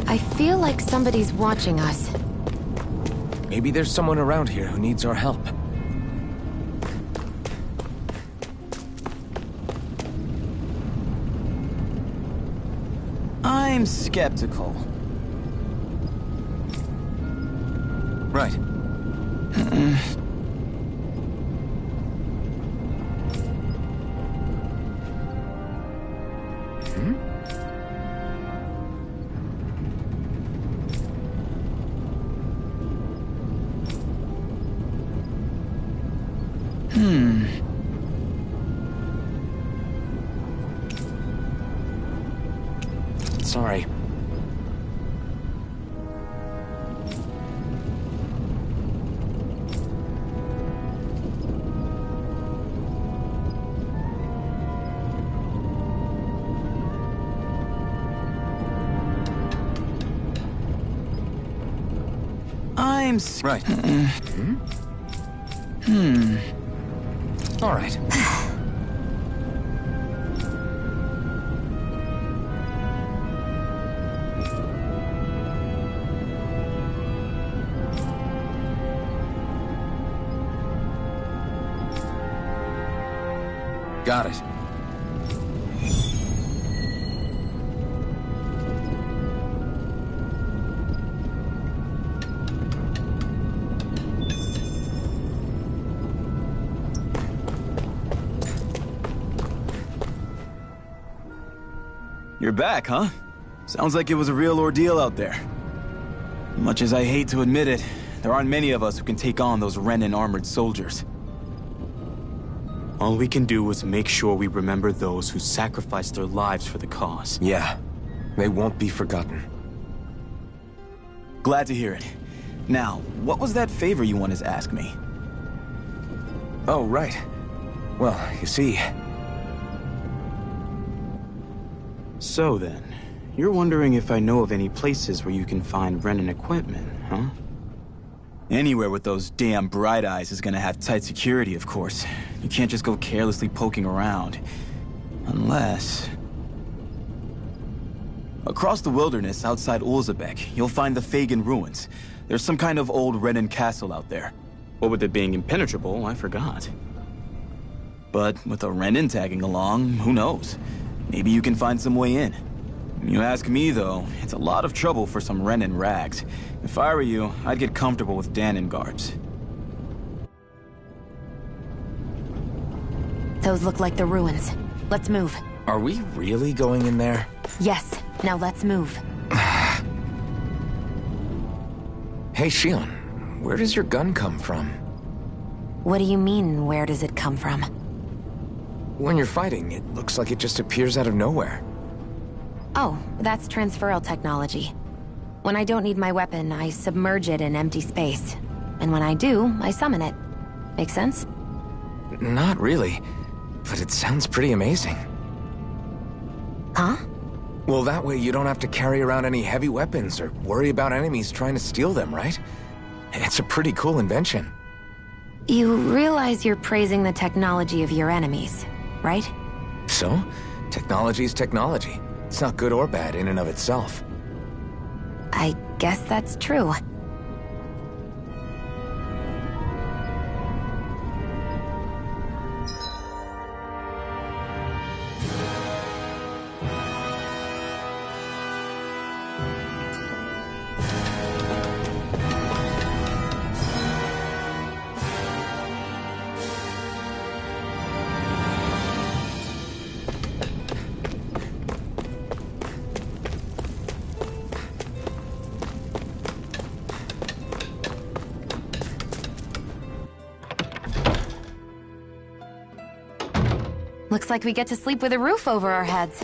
I feel like somebody's watching us. Maybe there's someone around here who needs our help. I'm skeptical. Right. Sorry. Right. All right. Got it. You're back, huh? Sounds like it was a real ordeal out there. Much as I hate to admit it, there aren't many of us who can take on those Renan armored soldiers. All we can do is make sure we remember those who sacrificed their lives for the cause. Yeah, they won't be forgotten. Glad to hear it. Now, what was that favor you wanted to ask me? Oh, right. Well, you see... So then, you're wondering if I know of any places where you can find Renan equipment, huh? Anywhere with those damn bright eyes is gonna have tight security, of course. You can't just go carelessly poking around. Unless... Across the wilderness outside Ulzebek, you'll find the Fagan ruins. There's some kind of old Renan castle out there. What with it being impenetrable, I forgot. But with a Renan tagging along, who knows? Maybe you can find some way in. You ask me, though, it's a lot of trouble for some Renan rags. If I were you, I'd get comfortable with Danon guards. Those look like the ruins. Let's move. Are we really going in there? Yes. Now let's move. Hey, Shionne, where does your gun come from? What do you mean, where does it come from? When you're fighting, it looks like it just appears out of nowhere. Oh, that's transferal technology. When I don't need my weapon, I submerge it in empty space. And when I do, I summon it. Make sense? Not really, but it sounds pretty amazing. Huh? Well, that way you don't have to carry around any heavy weapons or worry about enemies trying to steal them, right? It's a pretty cool invention. You realize you're praising the technology of your enemies, right? So, technology's technology. It's not good or bad in and of itself. I guess that's true. Looks like we get to sleep with a roof over our heads.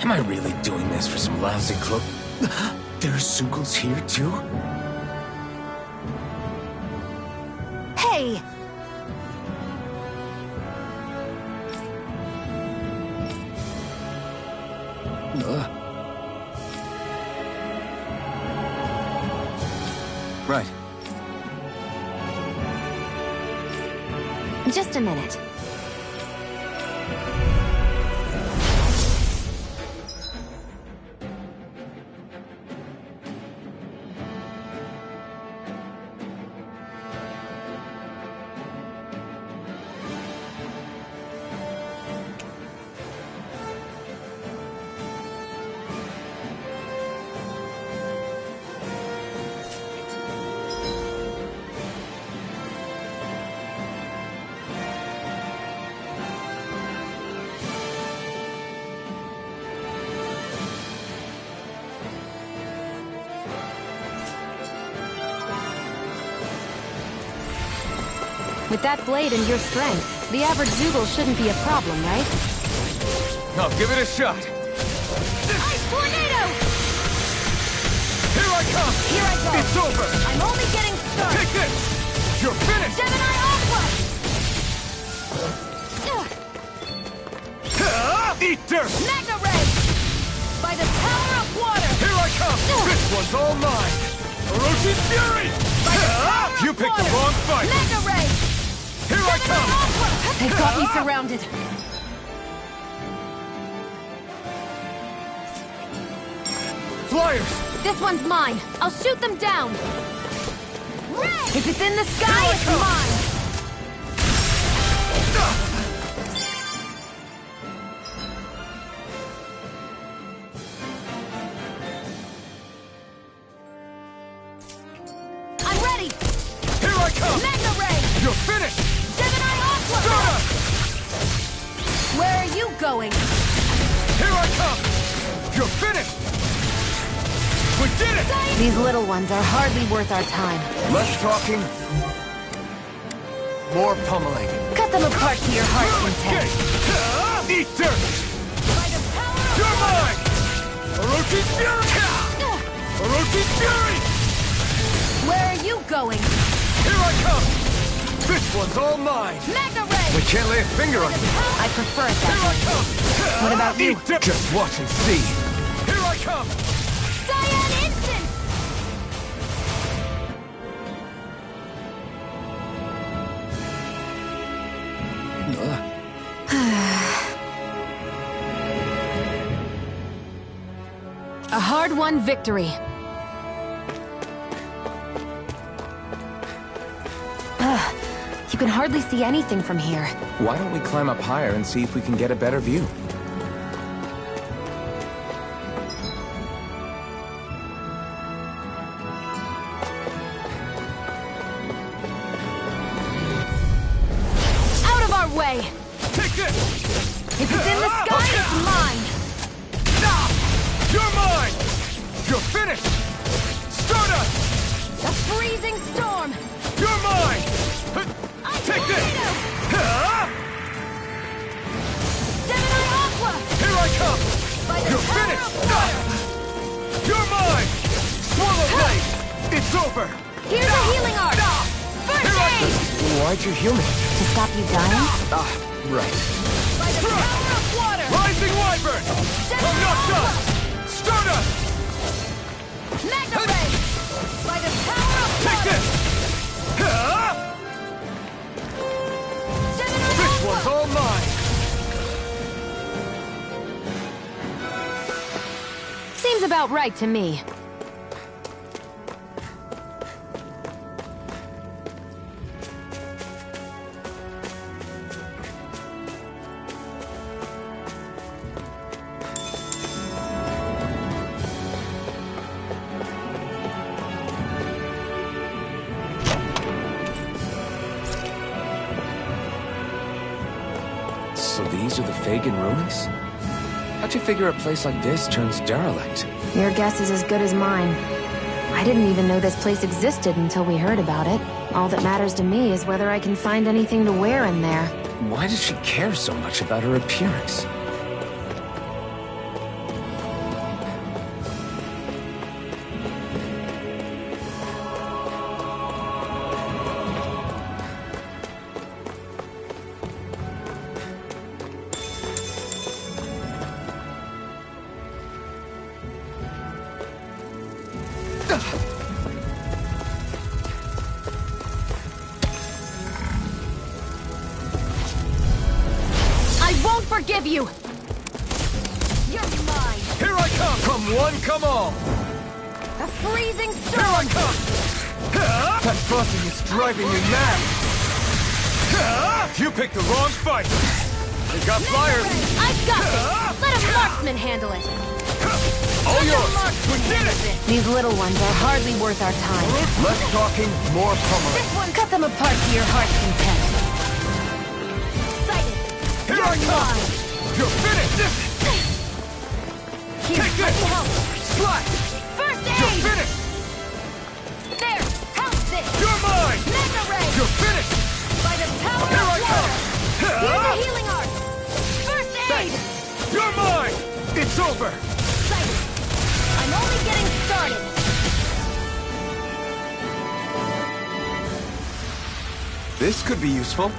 Am I really doing this for some lousy cloak? There are Sugals here, too? Hey! Right. Just a minute. With that blade and your strength, the average Zoogle shouldn't be a problem, right? I'll give it a shot. Ice Tornado! Here I come! Here I go! It's over! I'm only getting started! Take this! You're finished! Gemini Aqua! Eat dirt! Magna Ray! By the power of water! Here I come! This one's all mine! Orochi Fury! You picked the wrong fight! Magna Ray! Here I come! They've got me surrounded. Flyers! This one's mine. I'll shoot them down. Ray! If it's in the sky, Here I it's come. mine. I'm ready. Here I come! Magna Ray! You're finished! Gemini Aqua! Stardust! Where are you going? Here I come! You're finished! We did it! These little ones are hardly worth our time. Less talking. More pummeling. Cut them apart to your heart's Okay. content. Eat dirt! By the power of You're mine! Orochi Fury! Orochi Fury! Where are you going? Here I come! This one's all mine! Magna Ray! We can't lay a finger on you! I prefer it Here that I way. come! What about you? Eat dirt! Just watch and see! Here I come! Cyan Instant! A hard-won victory. You can hardly see anything from here. Why don't we climb up higher and see if we can get a better view? Out of our way! Take this! If it's in the sky, it's mine! You're mine! You're finished! Stardust! A freezing storm! You're mine! Take this! Gemini Aqua! Here I come! By the You're power finished! of water! You're mine! Swallow Blade! It's over! Here's a healing art! First Here I aid! Why'd you heal me? To stop you dying? Right. By the power of water! Rising Wyvern! I'm not done! Stardust! Magna Ray! By the power of Take water! this! Gemini This Aqua! one's all mine! Seems about right to me. So these are the Fagin ruins? How'd you figure a place like this turns derelict? Your guess is as good as mine. I didn't even know this place existed until we heard about it. All that matters to me is whether I can find anything to wear in there. Why does she care so much about her appearance? I won't forgive you! You're mine! Here I come! Come one, come all! A freezing Here I storm! come! That buzzing is driving me mad! You picked the wrong fight! They got flyers! I've got this! Let a marksman handle it! All Let yours! a marksman We did handle it! this. These little ones are hardly worth our time. Less talking, more pummeling. This one, cut them apart to your heart's content. Sighted! Here I come! You're finished! Here, Take let this! me help! Slash! First You're aid! finished! There! Help this! You're mine! Mega ray! You're finished! By the power Here of I come! water! Here's a healing art! First aid! Thanks! You're mine! It's over! Sighted! I'm only getting started! This could be useful.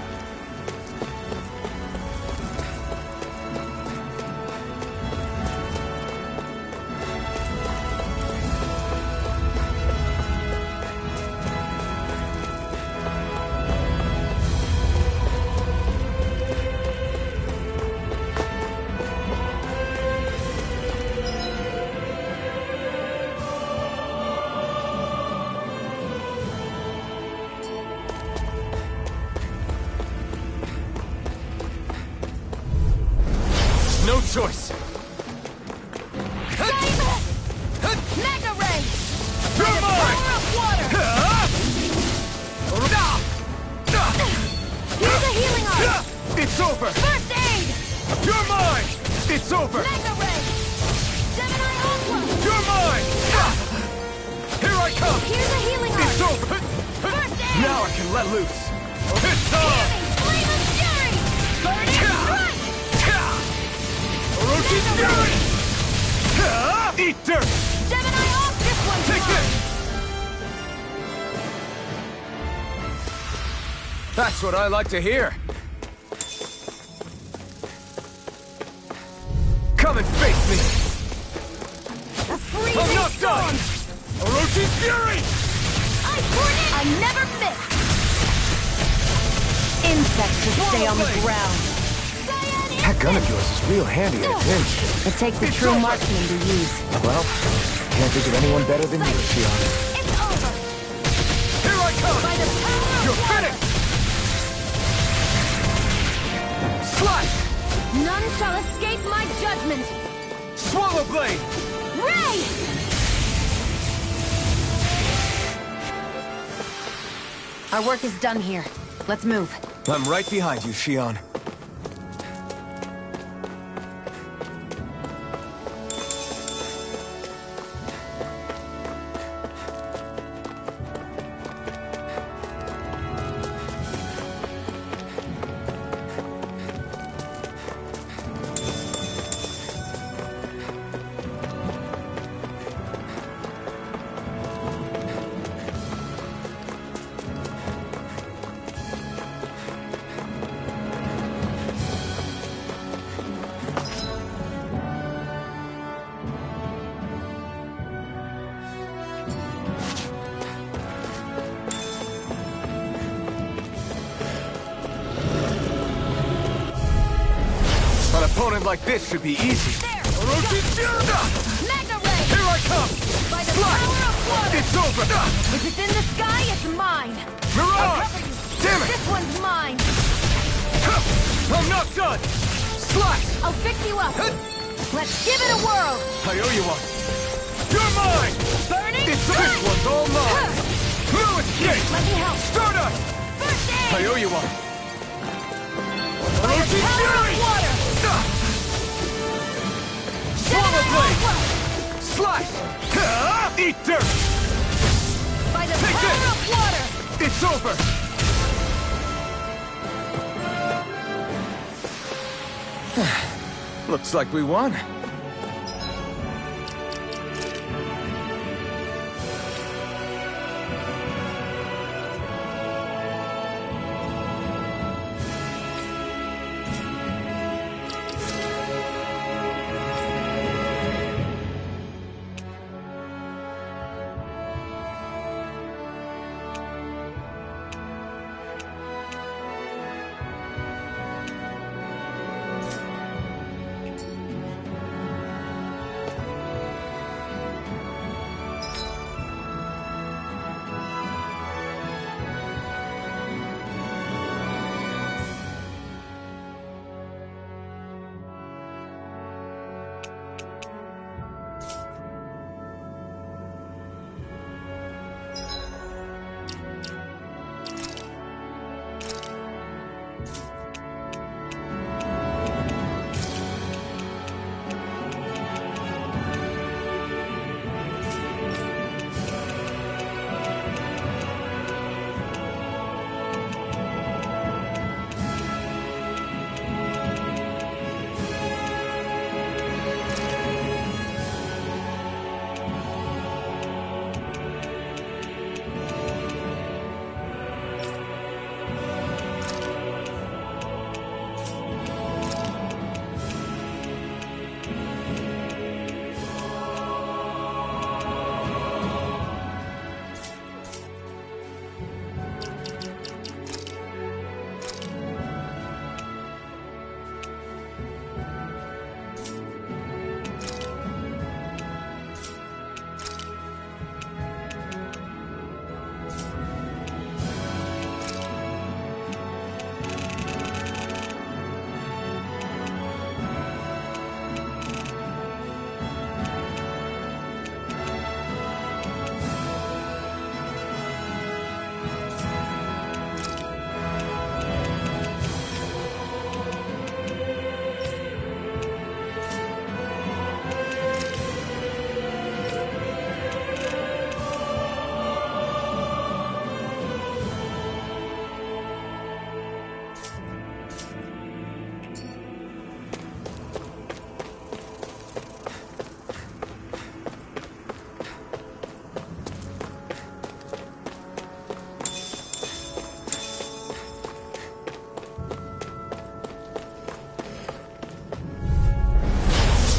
No choice. Mega ray! You're mine! Power of water! Here's a healing art! It's over! First aid! You're mine! It's over! Mega ray! Gemini Aqua! You're mine! Here I come! Here's a healing It's art! over! First aid! Now I can let loose! It's time! Flame of Fury! Burning Strike! Orochi Fury! Eat dirt! Gemini off! This one's Take mine! this! That's what I like to hear! Come and face me! A freezing I'm not storm! done! Orochi Fury! I never miss! Insects should stay on the ground. That gun of yours is real handy at a pinch. It takes a It's true over. marksman to use. Well, can't think of anyone better than you, Shion. It's over! Here I come! By the power of You're water! finished! Slash! None shall escape my judgment! Swallow Blade! Ray! Our work is done here. Let's move. I'm right behind you, Shion. An opponent like this should be easy. There! Orochi Fury! Mega Ray! Here I come! By the Slash! power of water! It's over! If it's in the sky, it's mine! Mirage! Damn it! This one's mine! I'm not done! Slash! I'll fix you up! Let's give it a whirl! I owe you one. You're mine! Burning This Strike! one's all mine! No escape! Let me help! Stardust! First aid! I owe you one. By the Orochi power Fury! of water! Swallow Gemini Blade! Aqua! Slash! Eat dirt! By the Take power this! of water! It's over! Looks like we won.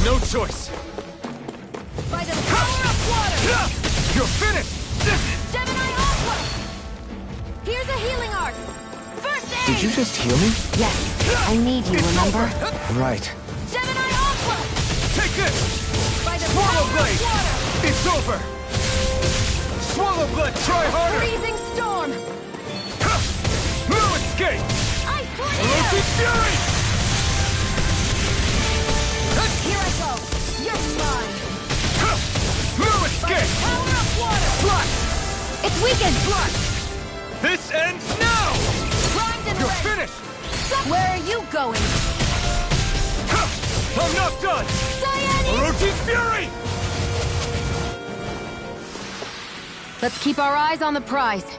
No choice. By the power of water! You're finished! Gemini Aqua! Here's a healing art! First aid! Did you just heal me? Yes, I need you, remember? Right. Gemini Aqua! Take this! By the Swallow power Blade! of water! It's over! Swallow Blade, try harder! Freezing storm! No escape! Ice tornado! Orochi Fury! Here I go! You're mine! No By the escape! power of water! Flash! It's weakened! Flash! This ends now! Primed and You're ready! finished! Where are you going? I'm not done! Cyan Orochi Fury! Let's keep our eyes on the prize.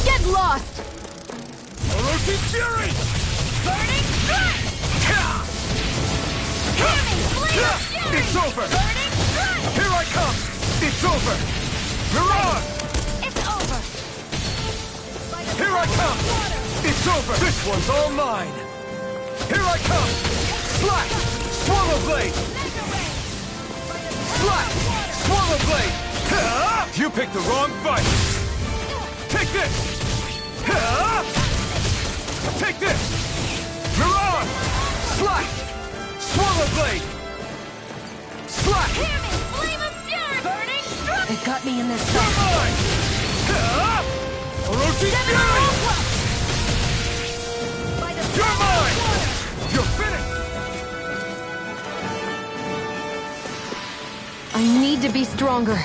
Get lost! Orochi Fury! burning strike! Heavy flame of fury! It's over! Burning strike! Here I come! It's over! Mirage! It's over! By the Here I power come! of water! It's over! This one's all mine! Here I come! Slash! Swallow Blade! Measure Ray! By the Slash! power of water! Swallow Blade! You picked the wrong fight! Take this! Take this! Mirage! Slash! Swallow Blade! Slash! Hear me! Flame of fury! Burning strike! It got me in this You're stuff. mine! Orochi Fury! By the You're power of mine! water! You're finished! I need to be stronger.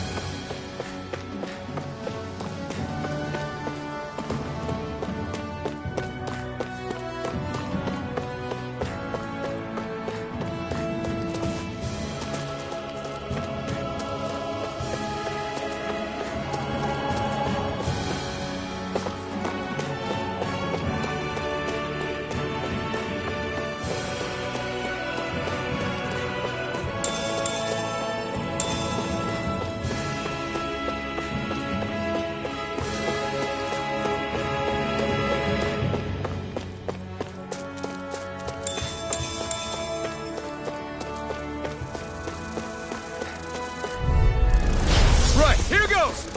Right, here goes!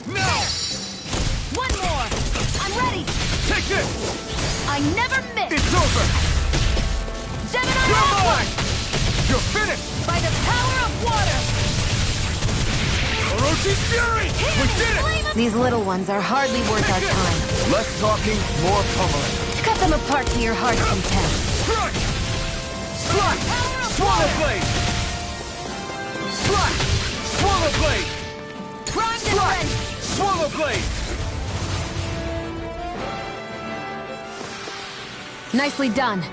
Now! One more! I'm ready! Take this! I never miss! It's over! Gemini You're Aqua! mine! You're finished! By the power of water! Orochi Fury! We did it! Flame of These little ones are hardly worth our time. Less talking, more pummeling. Cut them apart to your heart's content. Strike! Slash! Swallow Blade! Slash! Swallow Blade! primed and Slash! ready! Swallow Blade! Nicely done.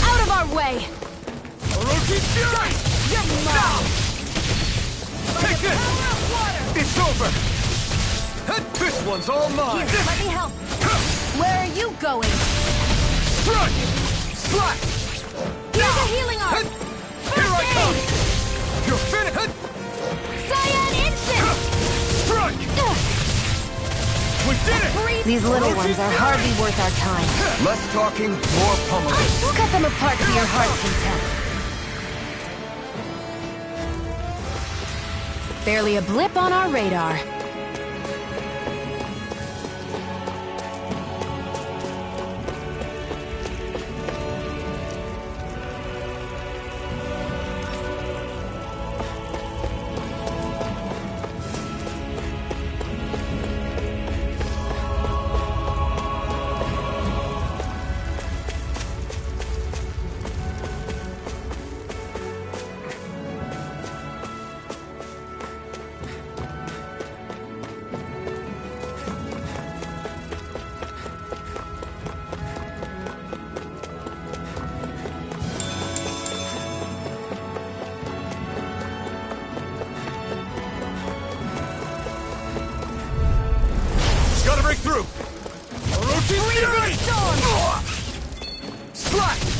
Out of our way! Orochi Fury! You're mine! Take this! Power of water! It's over! This one's all mine! Here, let me help! Where are you going? Strike! Slash! Here's a healing art! Here I First come! aid! You're finished! Cyan instant! Strike! We did it! Breathe! These little ones are hardly worth our time. Less talking, more pummeling. Cut them apart to your heart's content. Barely a blip on our radar.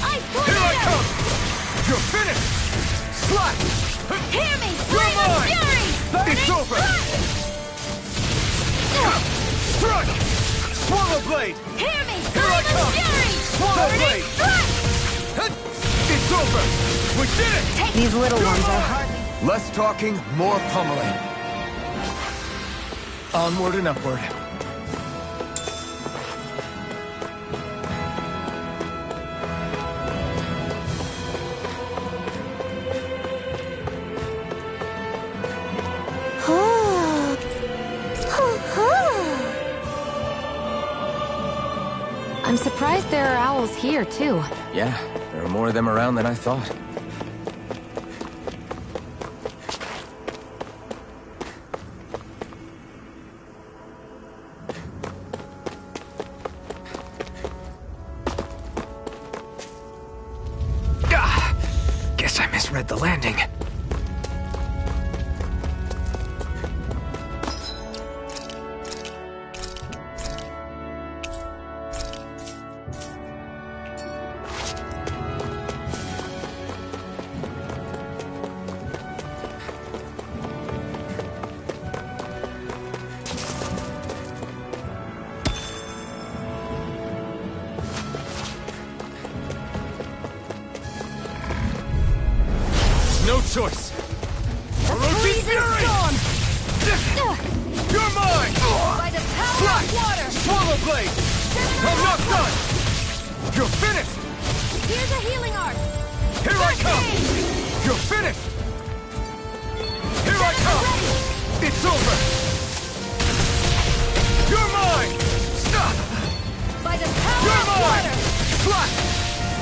Ice Here I tornado! come! You're finished! Slash! Hear me! You're Flame of mine! fury! It's Burning over! thrust! Strike! Swallow blade! Hear me! Here I Flame of come! fury! Swallow Burning blade! thrust! It's over! We did it! These little You're ones are mine! hardly... Less talking, more pummeling. Onward and upward. I'm surprised there are owls here, too. Yeah, there are more of them around than I thought. Guess I misread the landing. No choice! Orochi Freezing Fury! storm! You're mine! By the power Slash! of water! Swallow blade! I'm not done! You're finished! Here's a healing arc! Here I First come! aid! You're finished! Here I come! It's over! You're mine! Stop! By the power You're of mine! water! Slash!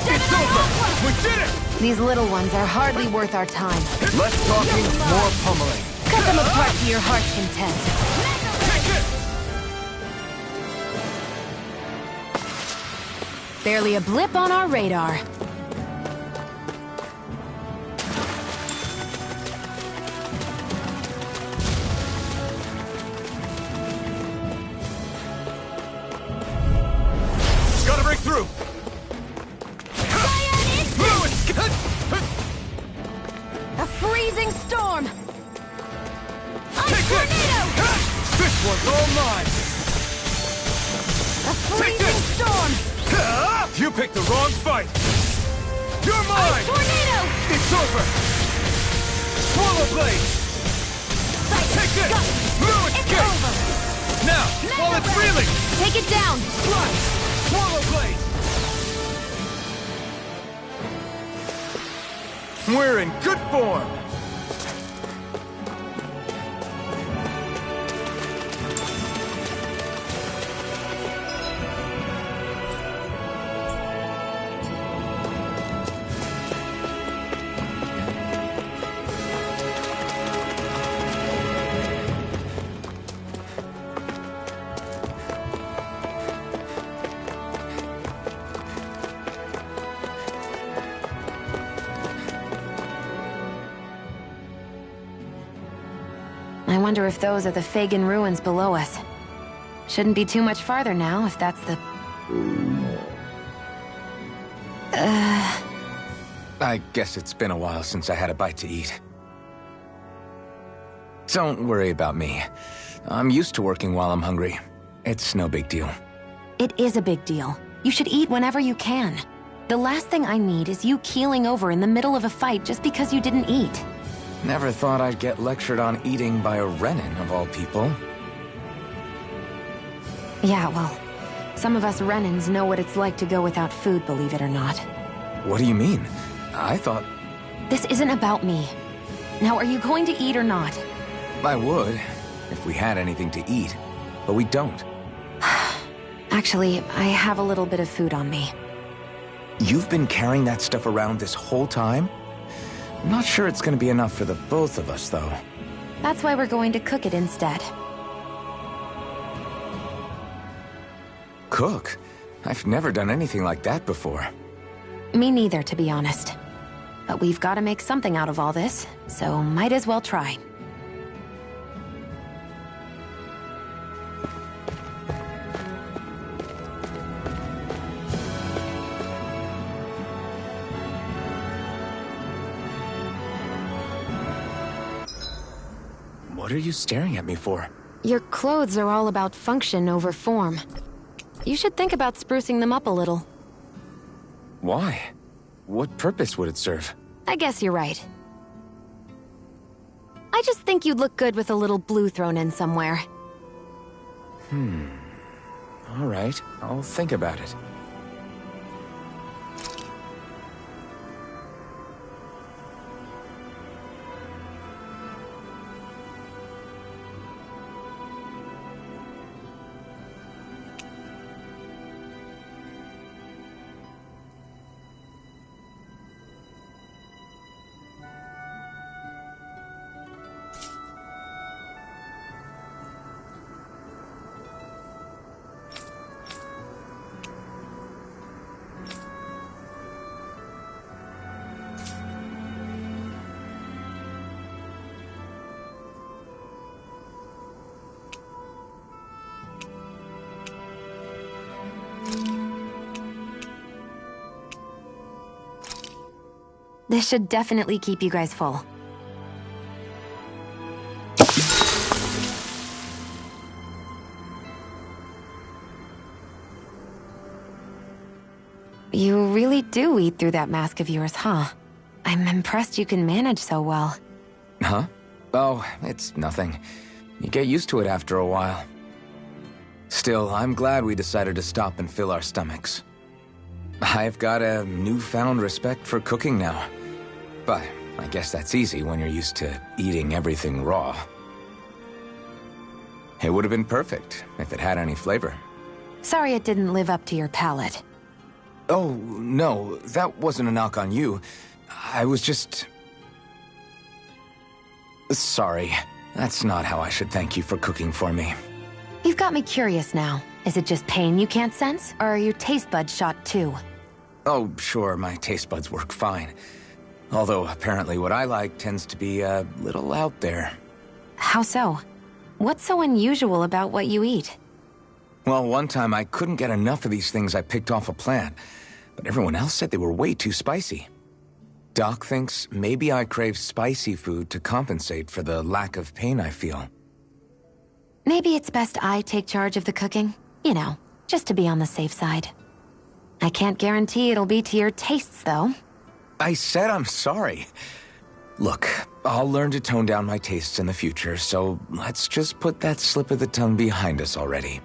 It's Gemini over! Aqua! We did it! These little ones are hardly worth our time. Less talking, more pummeling. Cut them apart to your heart's content. Take it! Barely a blip on our radar. Gotta break through! A freezing storm! Ice Take tornado! this! This one's all mine! A Take freezing this! storm! You picked the wrong fight! You're mine! Ice tornado! It's over! Swallow blade! Take this! Blue It's escape! over! Now, while it's Mega reeling! Take it down! Slash! Swallow blade! We're in good form! I wonder if those are the Fagin ruins below us. Shouldn't be too much farther now, if that's the... I guess it's been a while since I had a bite to eat. Don't worry about me. I'm used to working while I'm hungry. It's no big deal. It is a big deal. You should eat whenever you can. The last thing I need is you keeling over in the middle of a fight just because you didn't eat. Never thought I'd get lectured on eating by a Renin, of all people. Yeah, well, some of us Renins know what it's like to go without food, believe it or not. What do you mean? I thought... This isn't about me. Now, are you going to eat or not? I would, if we had anything to eat. But we don't. Actually, I have a little bit of food on me. You've been carrying that stuff around this whole time? Not sure it's gonna be enough for the both of us, though. That's why we're going to cook it instead. Cook? I've never done anything like that before. Me neither, to be honest. But we've got to make something out of all this, so might as well try. What are you staring at me for? Your clothes are all about function over form. You should think about sprucing them up a little. Why? What purpose would it serve? I guess you're right. I just think you'd look good with a little blue thrown in somewhere. All right, I'll think about it. This should definitely keep you guys full. You really do eat through that mask of yours, huh? I'm impressed you can manage so well. Huh? Oh, it's nothing. You get used to it after a while. Still, I'm glad we decided to stop and fill our stomachs. I've got a newfound respect for cooking now. But I guess that's easy when you're used to eating everything raw. It would have been perfect if it had any flavor. Sorry it didn't live up to your palate. Oh, no, that wasn't a knock on you. I was just... Sorry. That's not how I should thank you for cooking for me. You've got me curious now. Is it just pain you can't sense, or are your taste buds shot too? Oh, sure, my taste buds work fine. Although, apparently what I like tends to be a little out there. How so? What's so unusual about what you eat? Well, one time I couldn't get enough of these things I picked off a plant, but everyone else said they were way too spicy. Doc thinks maybe I crave spicy food to compensate for the lack of pain I feel. Maybe it's best I take charge of the cooking. You know, just to be on the safe side. I can't guarantee it'll be to your tastes, though. I said I'm sorry. Look, I'll learn to tone down my tastes in the future, so let's just put that slip of the tongue behind us already.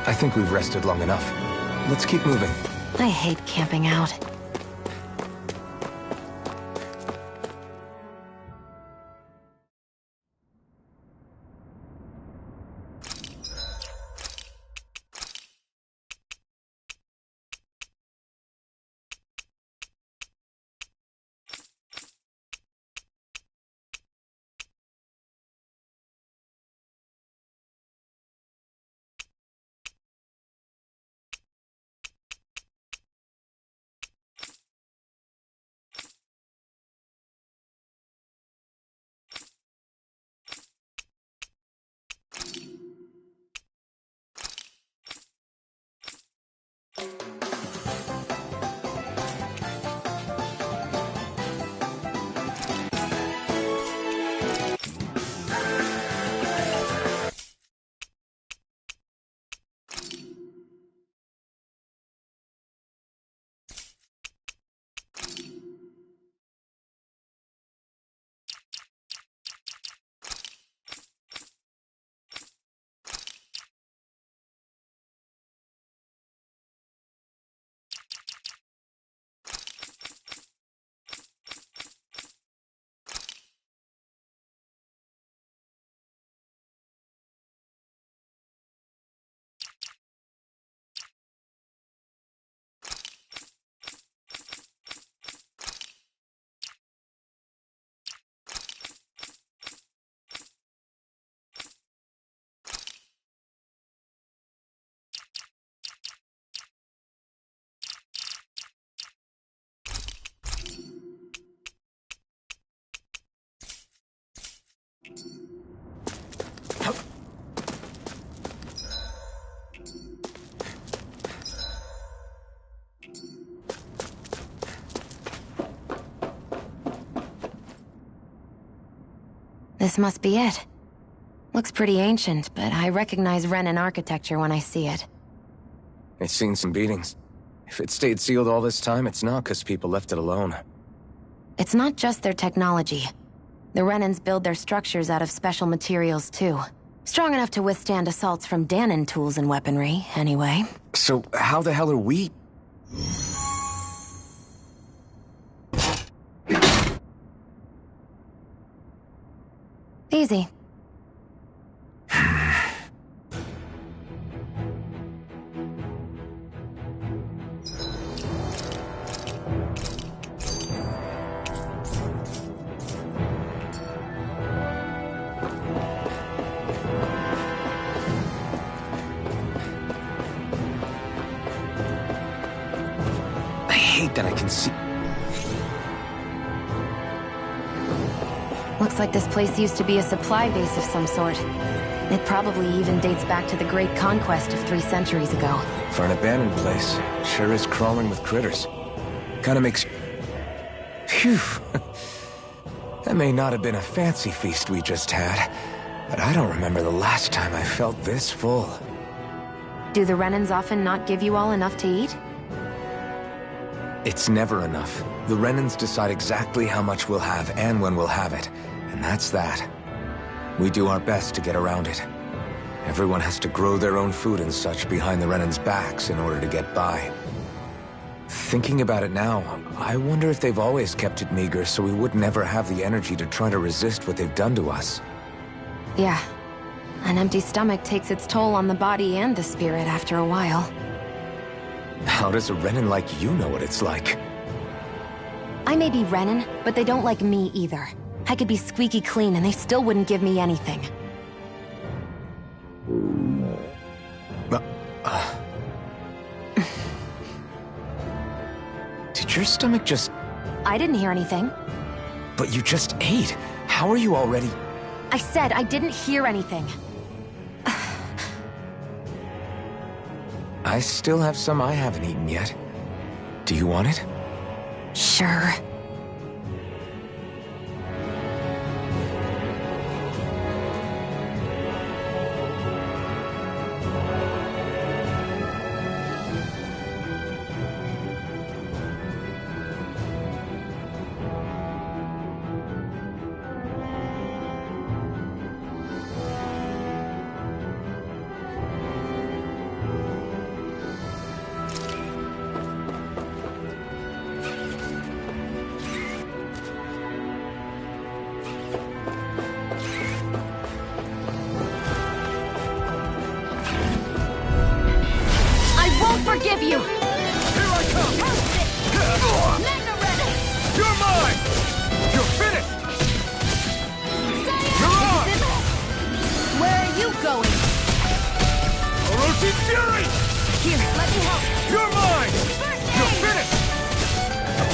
I think we've rested long enough. Let's keep moving. I hate camping out. This must be it. Looks pretty ancient, but I recognize Renan architecture when I see it. It's seen some beatings. If it stayed sealed all this time, it's not because people left it alone. It's not just their technology. The Renans build their structures out of special materials, too. Strong enough to withstand assaults from Dahnan tools and weaponry, anyway. So how the hell are we... Easy. I hate that I can see... Looks like this place used to be a supply base of some sort. It probably even dates back to the Great Conquest of 3 centuries ago. For an abandoned place, sure is crawling with critters. Kinda makes... Phew! That may not have been a fancy feast we just had, but I don't remember the last time I felt this full. Do the Renans often not give you all enough to eat? It's never enough. The Renans decide exactly how much we'll have and when we'll have it. And that's that. We do our best to get around it. Everyone has to grow their own food and such behind the Renans' backs in order to get by. Thinking about it now, I wonder if they've always kept it meager so we would never have the energy to try to resist what they've done to us. Yeah. An empty stomach takes its toll on the body and the spirit after a while. How does a Renan like you know what it's like? I may be Renan, but they don't like me either. I could be squeaky clean and they still wouldn't give me anything. Did your stomach just... I didn't hear anything. But you just ate. How are you already... I said I didn't hear anything. I still have some I haven't eaten yet. Do you want it? Sure. Forgive you! Here I come! You're mine! You're finished! You're on! Where are you going? Orochi Fury! Here, let me help. You're mine! You're finished!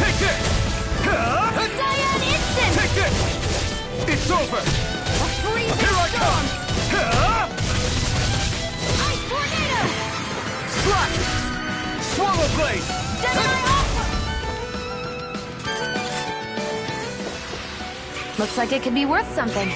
Take this! Cyan Instant! Take this! It's over! A freezing Here I storm! come! Ice tornado! Slap! Swallow Blade! Gemini Aqua! Looks like it could be worth something.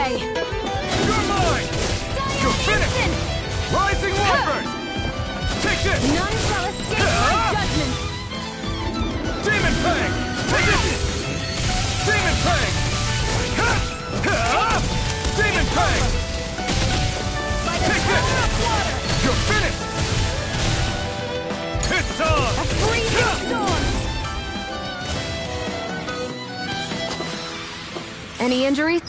way! You're mine! You're finished! Rising Wyvern! Take this! None shall escape my judgment! Demon Fang! Take this! Demon Fang! Demon Fang! By the Take power this! of water! You're finished! It's on! A freezing storm! Any injuries?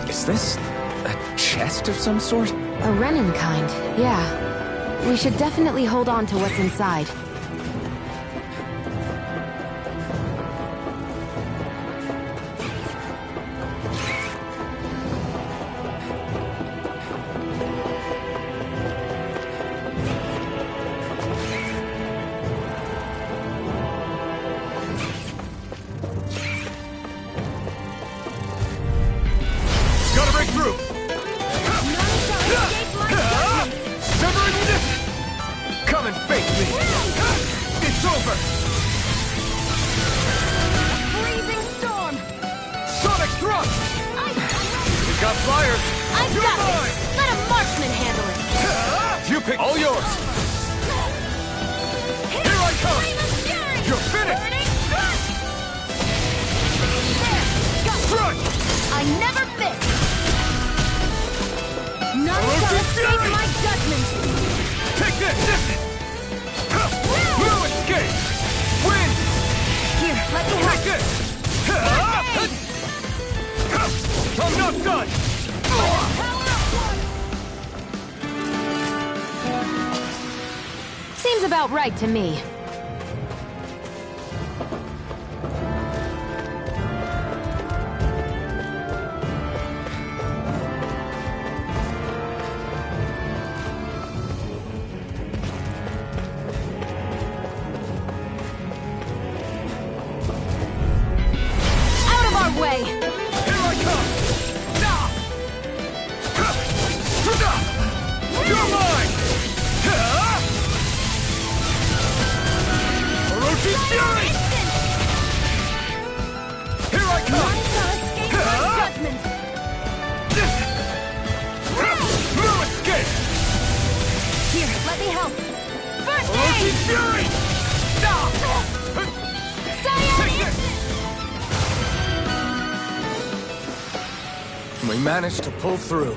Is this a chest of some sort? A Renin kind, yeah. We should definitely hold on to what's inside. Gotta break through! None shall escape my judgment! Severing this! Come and face me! It's over! Freezing storm! Sonic thrust! We got flyers! I've You're got mine! this! Let a marksman handle it! You pick all yours! Here I come! Flame of fury! You're finished! Burning thrust! There! Got it! Thrust! I never miss! None Hello, shall Deep escape Fury! my judgment! Take this! No escape! Win! Here, let me help! Take this! I'm not done! Seems about right to me. Out of our way! Here I come! You're mine! Orochi Fury! Instant! Here I come! None shall escape my judgment! No escape! Here, let me help! First Orochi aid! Fury! Cyan Take this! We managed to pull through.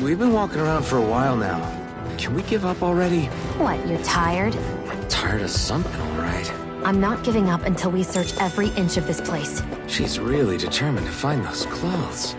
We've been walking around for a while now. Can we give up already? What, you're tired? Tired of something, all right. I'm not giving up until we search every inch of this place. She's really determined to find those clothes.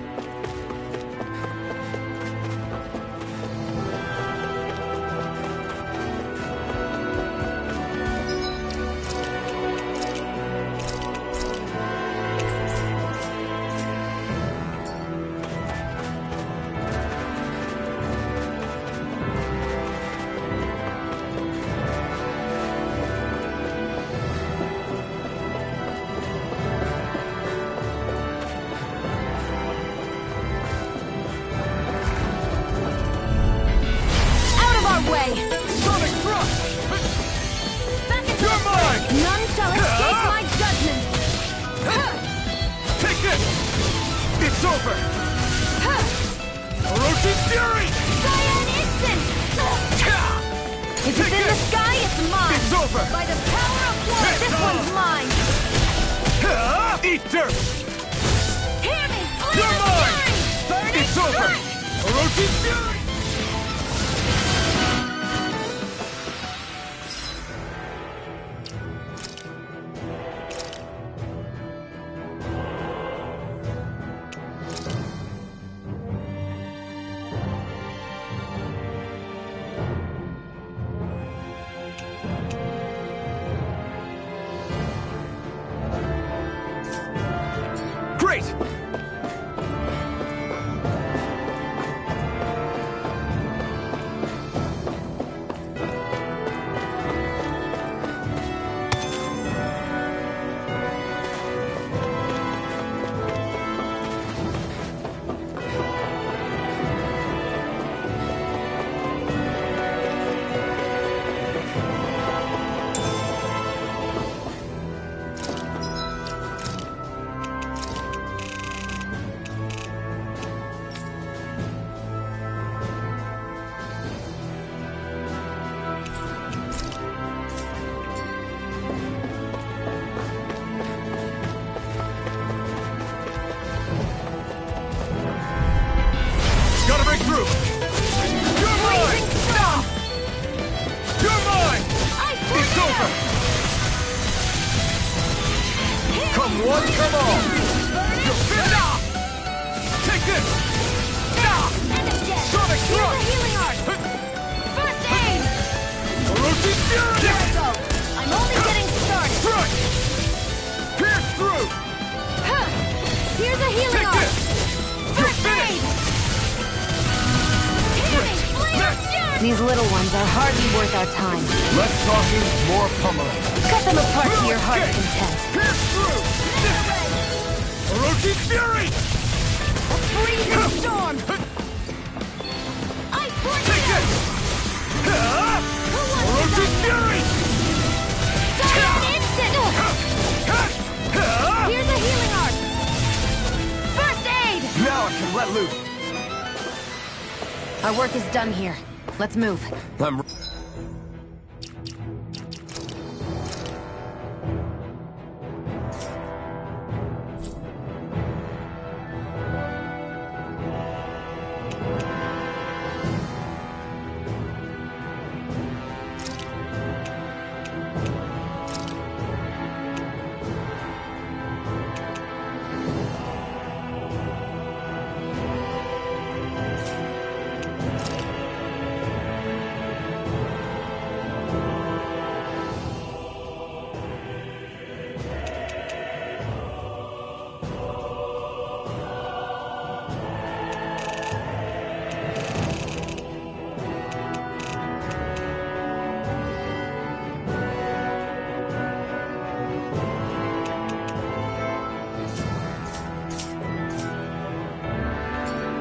Out of our way! Sonic thrust! Back into You're mine! None shall escape my judgment! Take this! It's over! Orochi Fury! Cyan Instant! over! By the power of one, this one's mine! Eat dirt! Hear me! You're mine! Burning It's over! strike! Orochi Fury! Great! Gotta break through! You're mine! Stop! You're mine! It's over! Come one, come all! You're finished! Take this! And again! Sonic Here's thrust! a healing art! First aid! Orochi Fury! There we go! I'm only getting started! Strike! Pierce through! Huh. Here's a healing Take art! this! You're First aid! finished! Hear me! Flame of fury! These little ones are hardly worth our time. Less talking, more pummeling. Cut them apart to your heart's content. Pierce through! Orochi Fury! A freezing storm! Ice Take tornado! this! Who wants Orochi to Fury! die? Instant! Here's a healing art! First aid! Now I can let loose. Our work is done here. Let's move. I'm...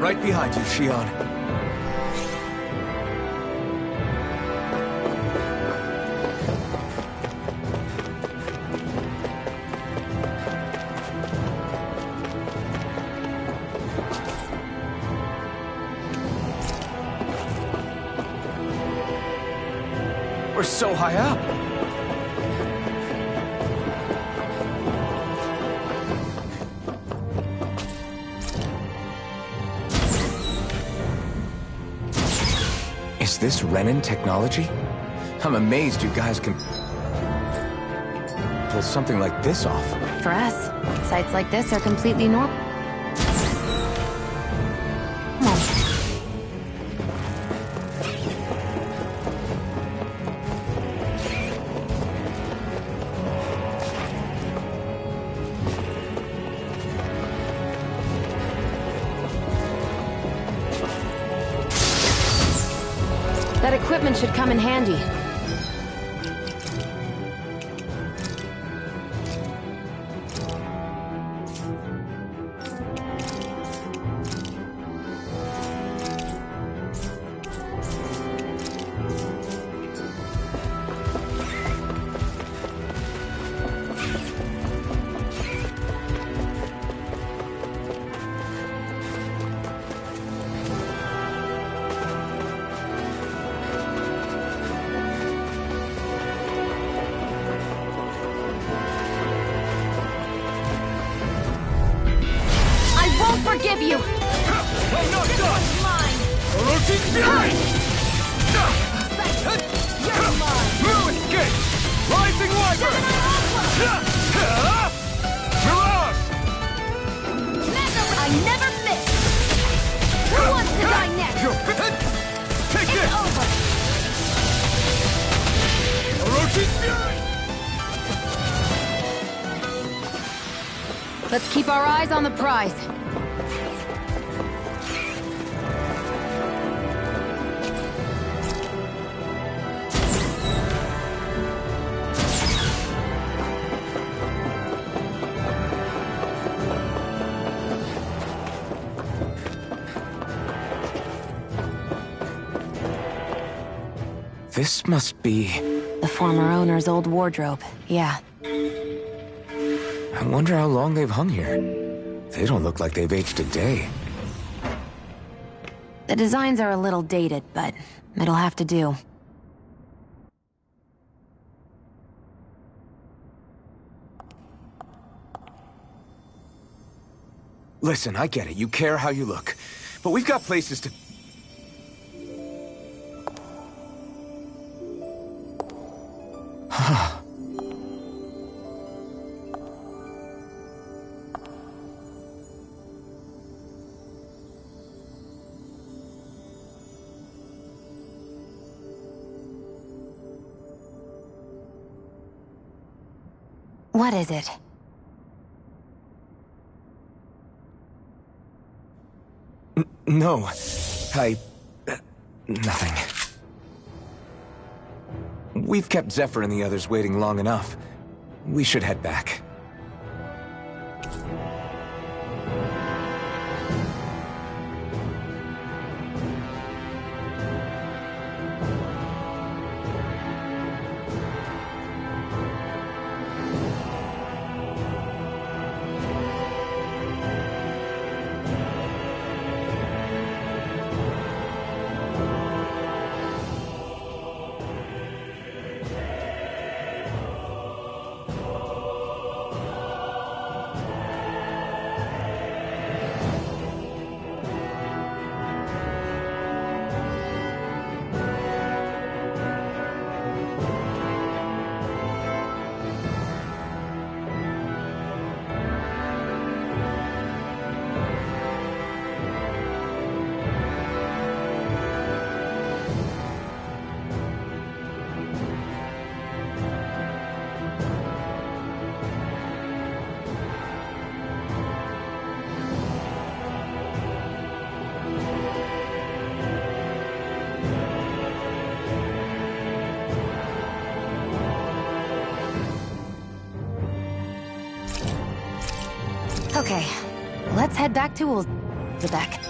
Right behind you, Shion. We're so high up. Is this Renin technology? I'm amazed you guys can pull something like this off. For us, sites like this are completely normal. That equipment should come in handy. Fury! You're mine! Ruin's Gate! Rising Wyvern! Mirage! I never miss! Who wants to die next? You're Take It's this! over! Orochi's Fury! Let's keep our eyes on the prize. This must be... The former owner's old wardrobe, yeah. I wonder how long they've hung here. They don't look like they've aged a day. The designs are a little dated, but it'll have to do. Listen, I get it. You care how you look. But we've got places to... What is it? No. Nothing. We've kept Zephyr and the others waiting long enough. We should head back. Okay, let's head back to Ulzebek.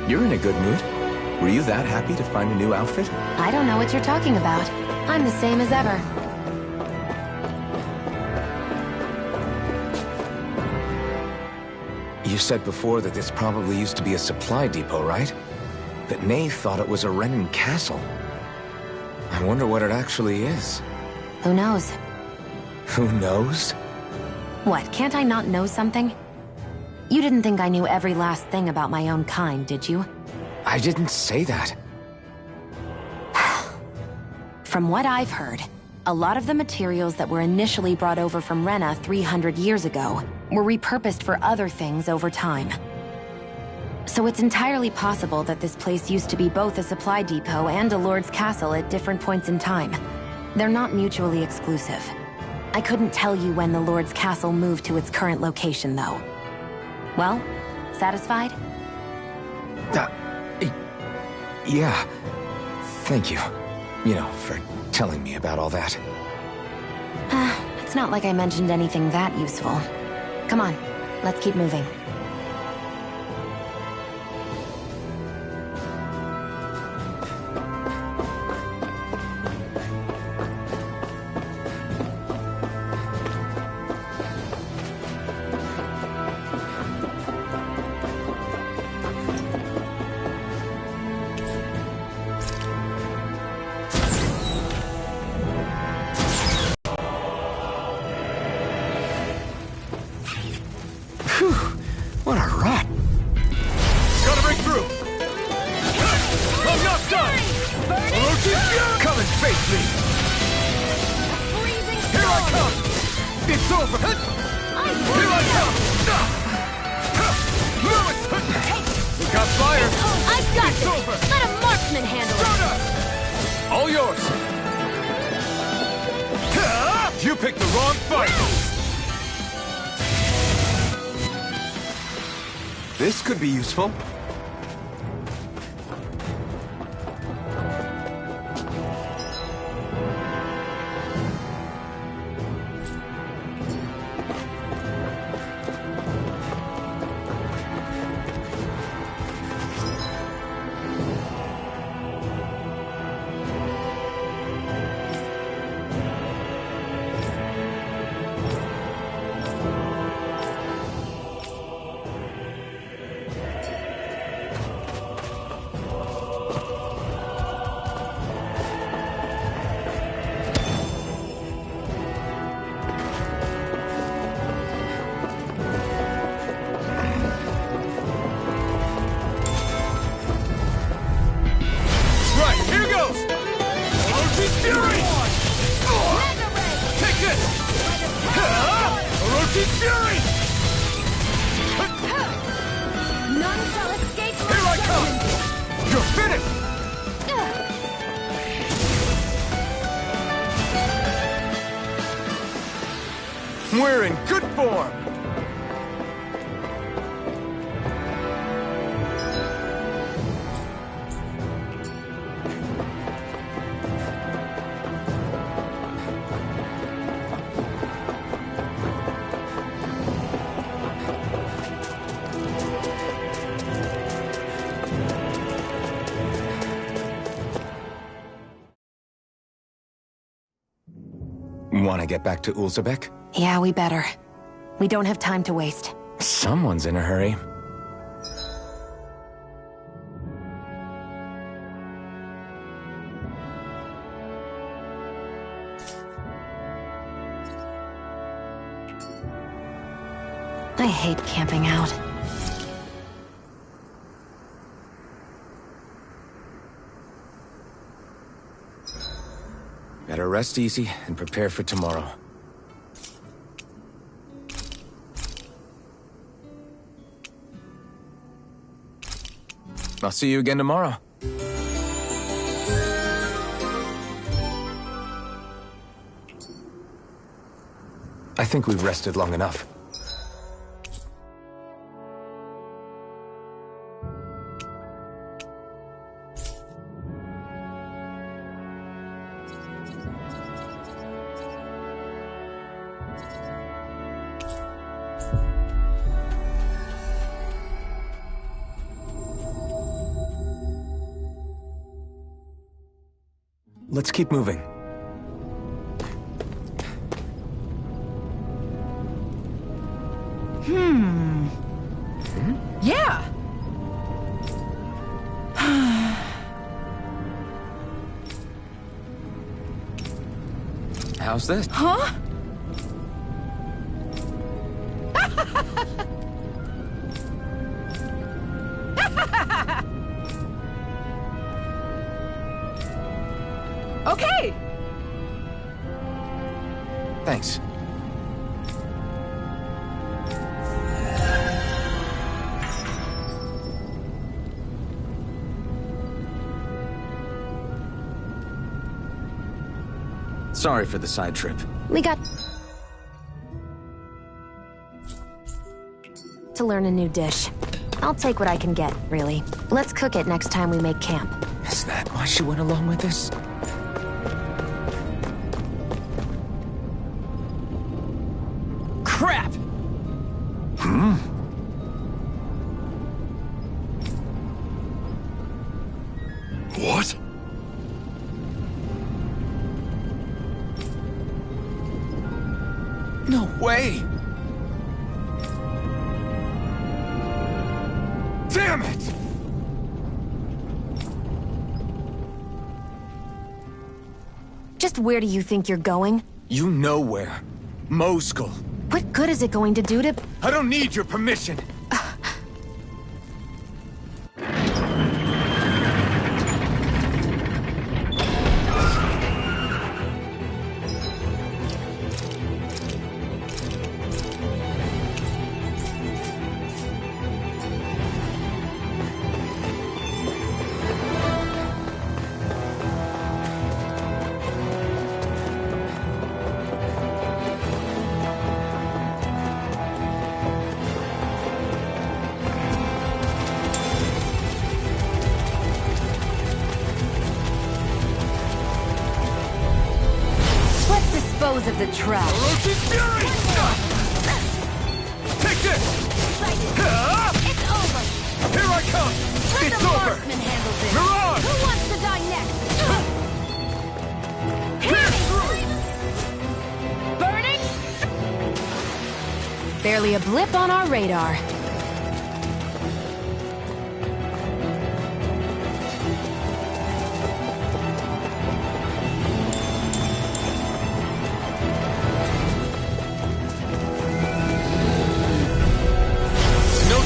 You're in a good mood. Were you that happy to find a new outfit? I don't know what you're talking about. I'm the same as ever. You said before that this probably used to be a supply depot, right? But Nave thought it was a Renan castle. I wonder what it actually is. Who knows? Who knows? What, can't I not know something? You didn't think I knew every last thing about my own kind, did you? I didn't say that. From what I've heard, a lot of the materials that were initially brought over from Rena 300 years ago were repurposed for other things over time. So it's entirely possible that this place used to be both a supply depot and a lord's castle at different points in time. They're not mutually exclusive. I couldn't tell you when the lord's castle moved to its current location, though. Well, satisfied? Yeah. Thank you. You know, for telling me about all that. It's not like I mentioned anything that useful. Come on, let's keep moving. What a rot! Gotta break through! I'm not done! Orochi's come and face me! Freezing Here I storm. come! It's over! Here I come! Move it! Look out, fire! I've got It's this. over. Let a marksman handle it. Jonah! All yours! You picked the wrong fight! This could be useful. Right, here goes! Orochi's Fury! Mega Ray. Take this! Orochi's Fury! None shall escape my Here I come! judgment. You're finished! We're in good form! Want to get back to Ulzebek? Yeah, we better. We don't have time to waste. Someone's in a hurry. I hate camping out. Better rest easy and prepare for tomorrow. I'll see you again tomorrow. I think we've rested long enough. Let's keep moving. Yeah! How's this? Huh? Okay! Thanks. Sorry for the side trip. We got to learn a new dish. I'll take what I can get, really. Let's cook it next time we make camp. Is that why she went along with this? Crap! What? No way! Damn it! Just where do you think you're going? You know where. Moskull. What good is it going to do to... I don't need your permission. Dispose of the trash. Orochi's fury! Take this! It's over! Here I come! Let It's the over! marksman handle this! Mirage! Who wants to die next? Burning! Barely a blip on our radar.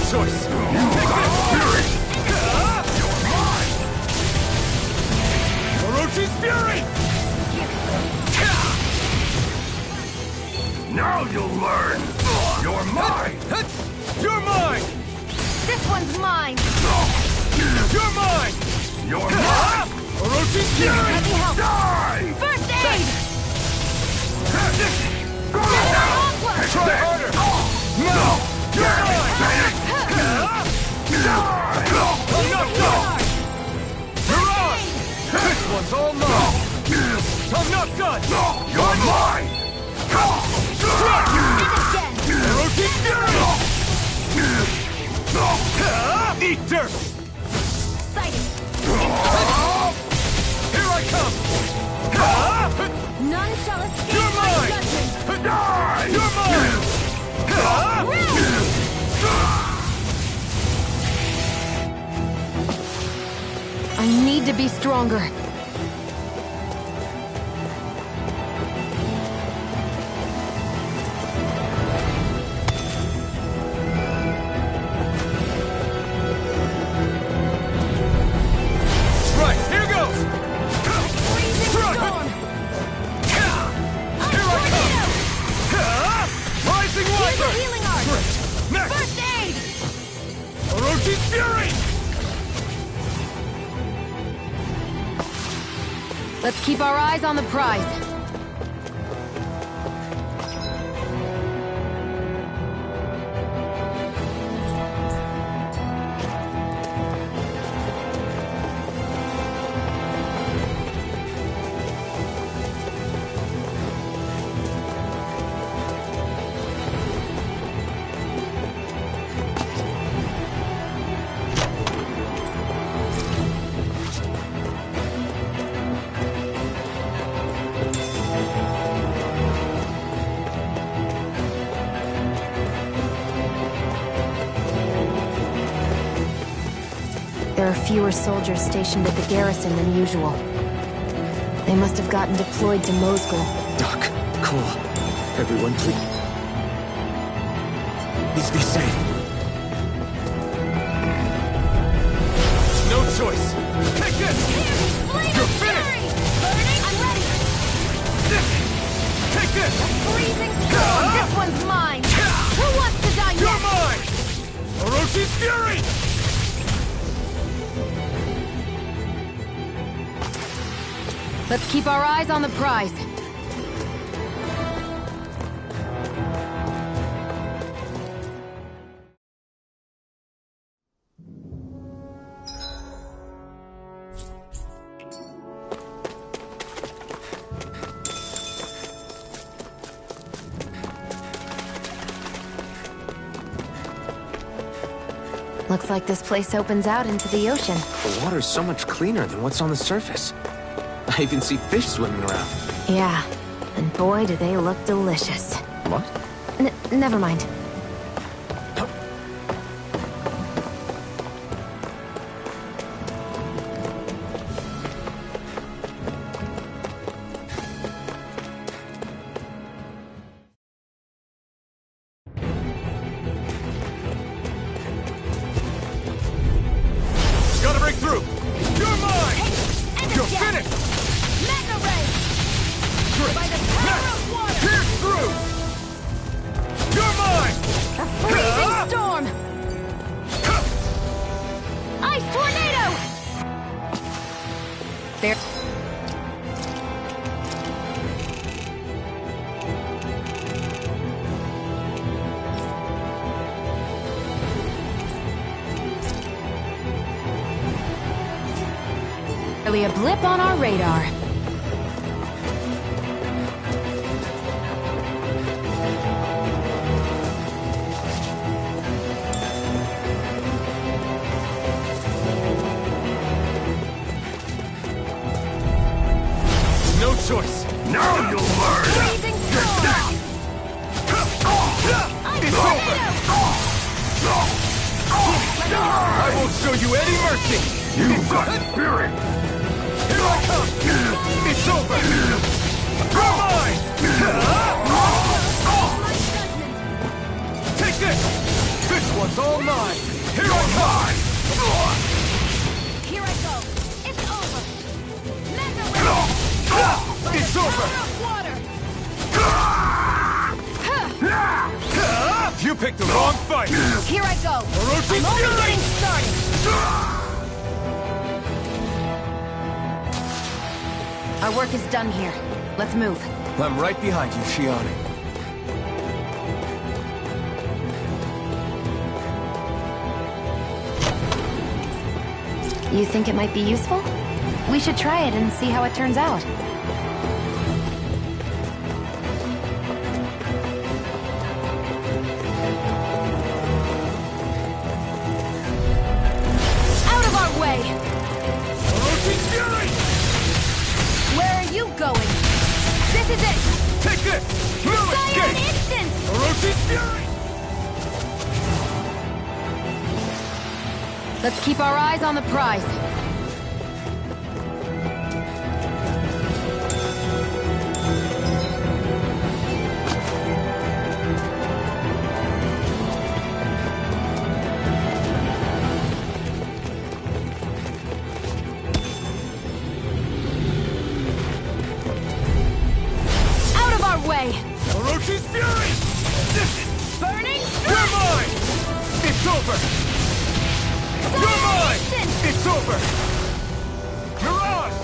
Choice. Take this! You're mine! Orochi's fury! Now you'll learn! You're mine! You're mine! This one's mine! You're mine! You're mine! Orochi's fury! Let me help! Die! First aid! Try harder! No! You're mine! I'm not done! Mirage! This one's all mine! I'm not done! You're mine! Orochi's fury! Eat dirt! Sighting! Here I come! None shall escape You're my mine! judgment! You're mine! I need to be stronger. Right, here goes! Freezing storm! Here I come! Rising Here's a Wyvern! healing art! Next! First aid! Orochi's fury! Let's keep our eyes on the prize. There are fewer soldiers stationed at the garrison than usual. They must have gotten deployed to Moskull. Doc, Cole, everyone please. Please be safe. No choice! Take this! You're finished! Burning! I'm ready! Take this! Freezing storm! This one's mine! Who wants to die You're next? mine! Orochi's fury! Let's keep our eyes on the prize. Looks like this place opens out into the ocean. The water's so much cleaner than what's on the surface. I even see fish swimming around. Yeah, and boy do they look delicious. What? Never mind. Gotta break through! You're mine! You're finished! Mega Ray! By the power of water! Pierce through! You're mine! A freezing storm! Ice tornado! There. Barely a blip on our radar. No choice! Now you'll learn! Freezing storm! Ice tornado! I won't show you any mercy! You've got spirit! Here I come! It's over! You're mine! Take this! This one's all mine! Here I come! Here I go! It's over! Mega Ray! It's over! Power of water! You picked the wrong fight! Here I go! Orochi I'm only Fury! getting started! Our work is done here. Let's move. I'm right behind you, Shione. You think it might be useful? We should try it and see how it turns out. Out of our way! Orochi Fury! Where are you going? This is it! Take this! No Die in an escape! instant! Orochi Fury! Let's keep our eyes on the prize. Out of our way! Orochi's Fury! Burning You're strike! mine! It's over! You're mine! Instant! It's over! Mirage!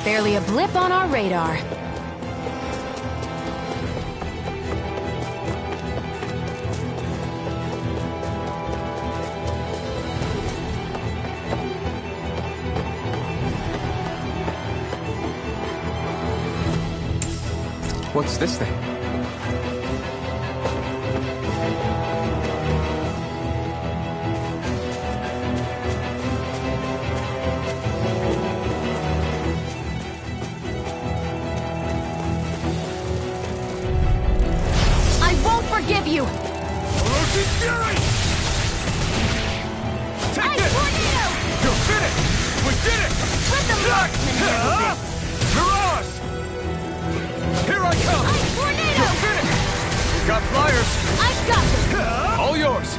Barely a blip on our radar. What's this thing? I won't forgive you! Orochi's Fury! Take Ice this! tornado! You're finished! We did it! Let the marksman handle this! Mirage! Here I come! Ice tornado! You're finished! Got flyers! I've got this! All yours!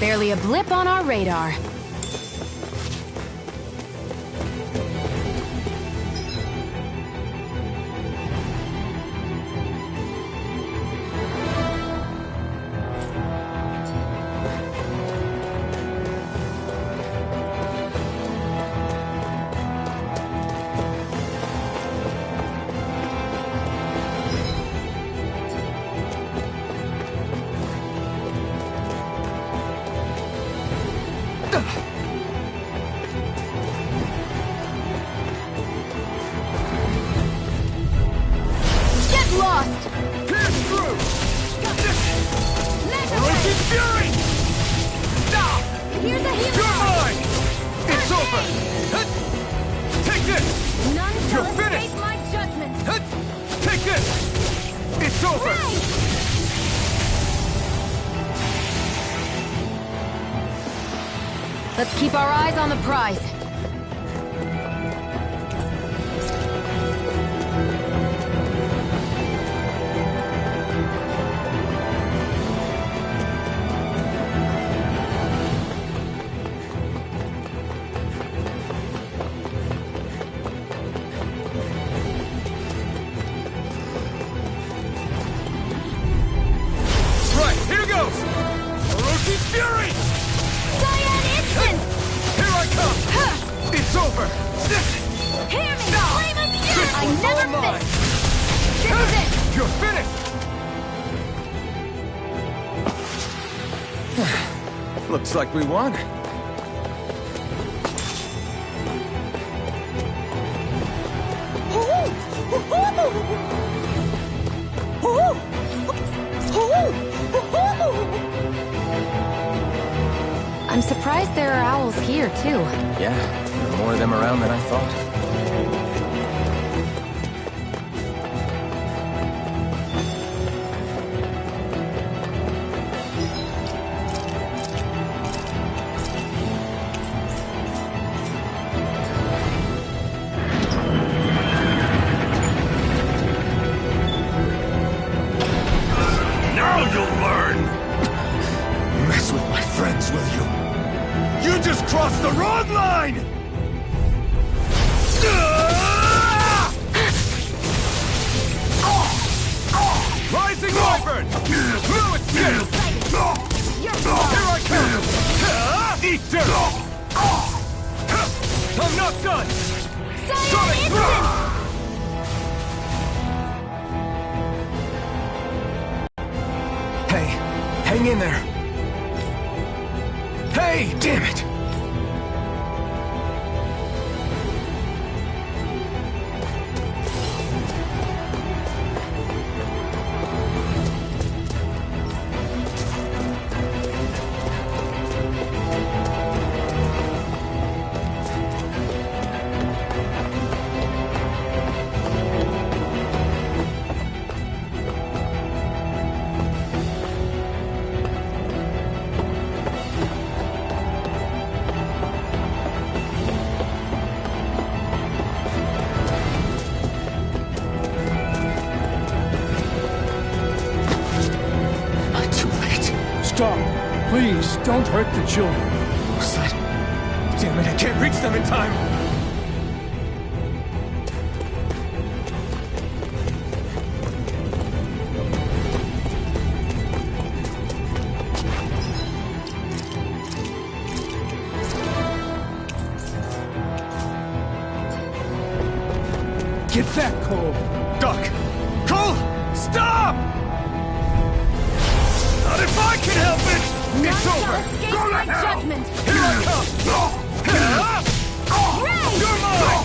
Barely a blip on our radar. Get lost! Pierce through! It's over! Let's keep our eyes on the prize. Right, here goes! Orochi Fury! Cyan Instant! Here I come! It's over! Hear me! Flame of Fury! This I one's all never mine! miss! This is it! You're finished! Looks like we won. I'm surprised there are owls here, too. Yeah, there are more of them around than I thought. Now you'll learn! Mess with my friends, will you? You just crossed the wrong line! Rising Wyvern! Blow its tail! Here I come! Eat dirt! I'm not done! Sonic Throw! Hey, hang in there. Hey, damn it! Too late. Stop. Please, don't hurt the children. What's that? Damn it, I can't reach them in time! Get back, Cole. Duck! Cole! Stop! Not if I can help it! None It's shall over! escape Go to my hell! judgment! Here I come! Ray! You're mine!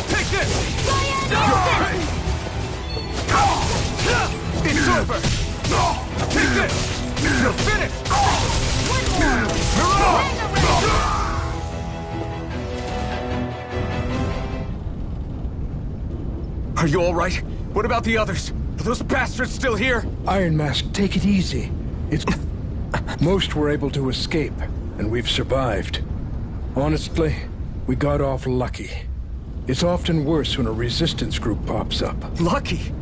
Take this! Cyan Instant! It's over! Take this! You're finished! One more! Mirage! Mega Ray! Are you all right? What about the others? Are those bastards still here? Iron Mask, take it easy. It's... Most were able to escape, and we've survived. Honestly, we got off lucky. It's often worse when a resistance group pops up. Lucky?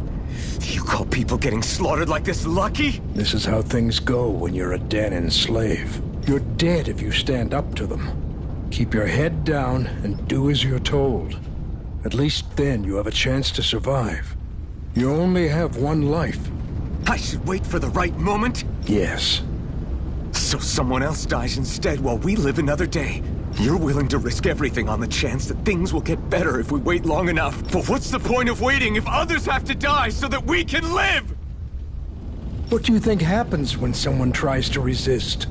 You call people getting slaughtered like this lucky? This is how things go when you're a Danan slave. You're dead if you stand up to them. Keep your head down and do as you're told. At least then you have a chance to survive. You only have one life. I should wait for the right moment? Yes. So someone else dies instead while we live another day. You're willing to risk everything on the chance that things will get better if we wait long enough. But what's the point of waiting if others have to die so that we can live? What do you think happens when someone tries to resist?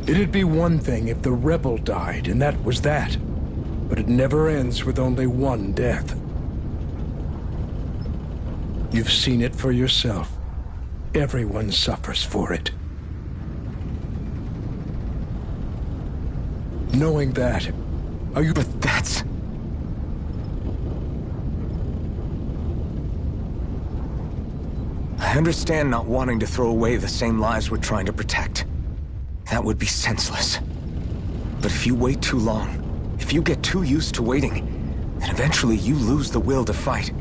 It'd be one thing if the rebel died, and that was that. But it never ends with only one death. You've seen it for yourself. Everyone suffers for it. Knowing that, are you... But that's... I understand not wanting to throw away the same lives we're trying to protect. That would be senseless. But if you wait too long, if you get too used to waiting, then eventually you lose the will to fight.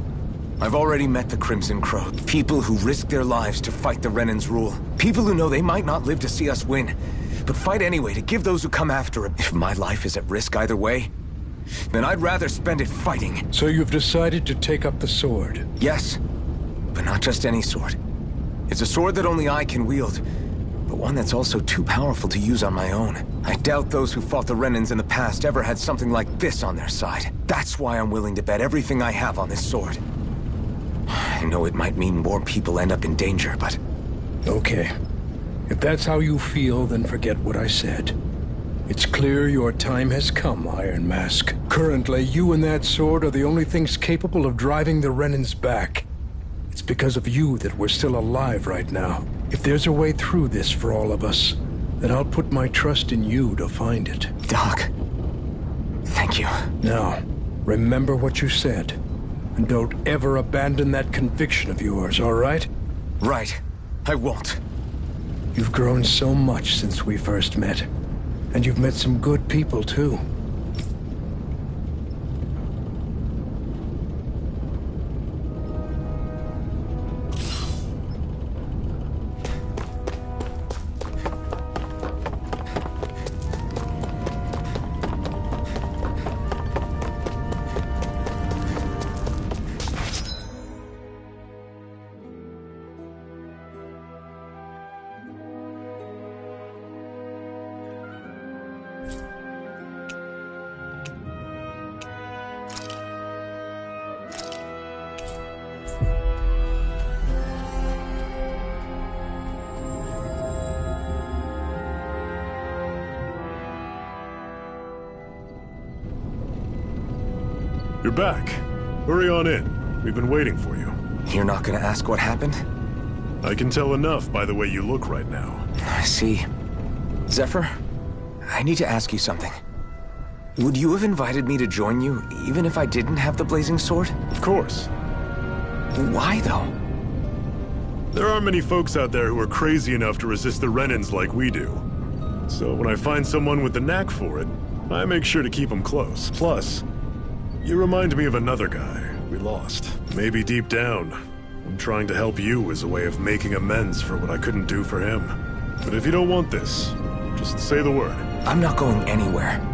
I've already met the Crimson Crow. People who risk their lives to fight the Renan's rule. People who know they might not live to see us win, but fight anyway to give those who come after it. If my life is at risk either way, then I'd rather spend it fighting. So you've decided to take up the sword? Yes, but not just any sword. It's a sword that only I can wield, but one that's also too powerful to use on my own. I doubt those who fought the Renans in the past ever had something like this on their side. That's why I'm willing to bet everything I have on this sword. I know it might mean more people end up in danger, but... Okay. If that's how you feel, then forget what I said. It's clear your time has come, Iron Mask. Currently, you and that sword are the only things capable of driving the Renans back. It's because of you that we're still alive right now. If there's a way through this for all of us, then I'll put my trust in you to find it. Doc, thank you. Now, remember what you said. And don't ever abandon that conviction of yours, all right? Right. I won't. You've grown so much since we first met. And you've met some good people, too. You're back. Hurry on in. We've been waiting for you. You're not gonna ask what happened? I can tell enough by the way you look right now. I see. Zephyr, I need to ask you something. Would you have invited me to join you, even if I didn't have the blazing sword? Of course. Why, though? There aren't many folks out there who are crazy enough to resist the Renans like we do. So when I find someone with the knack for it, I make sure to keep them close. Plus, you remind me of another guy we lost. Maybe deep down, I'm trying to help you as a way of making amends for what I couldn't do for him. But if you don't want this, just say the word. I'm not going anywhere.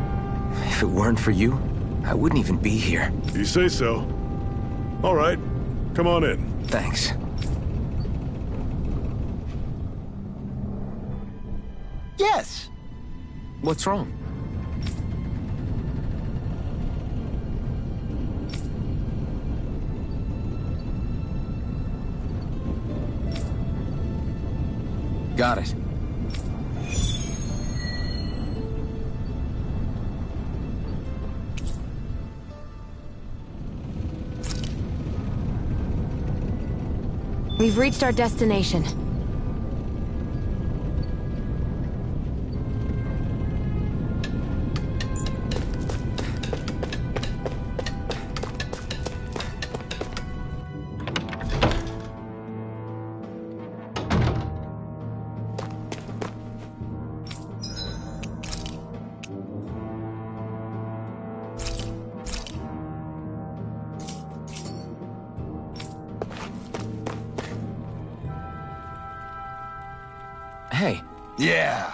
If it weren't for you, I wouldn't even be here. You say so. All right, come on in. Thanks. Yes. What's wrong? Got it. We've reached our destination. Hey. Yeah.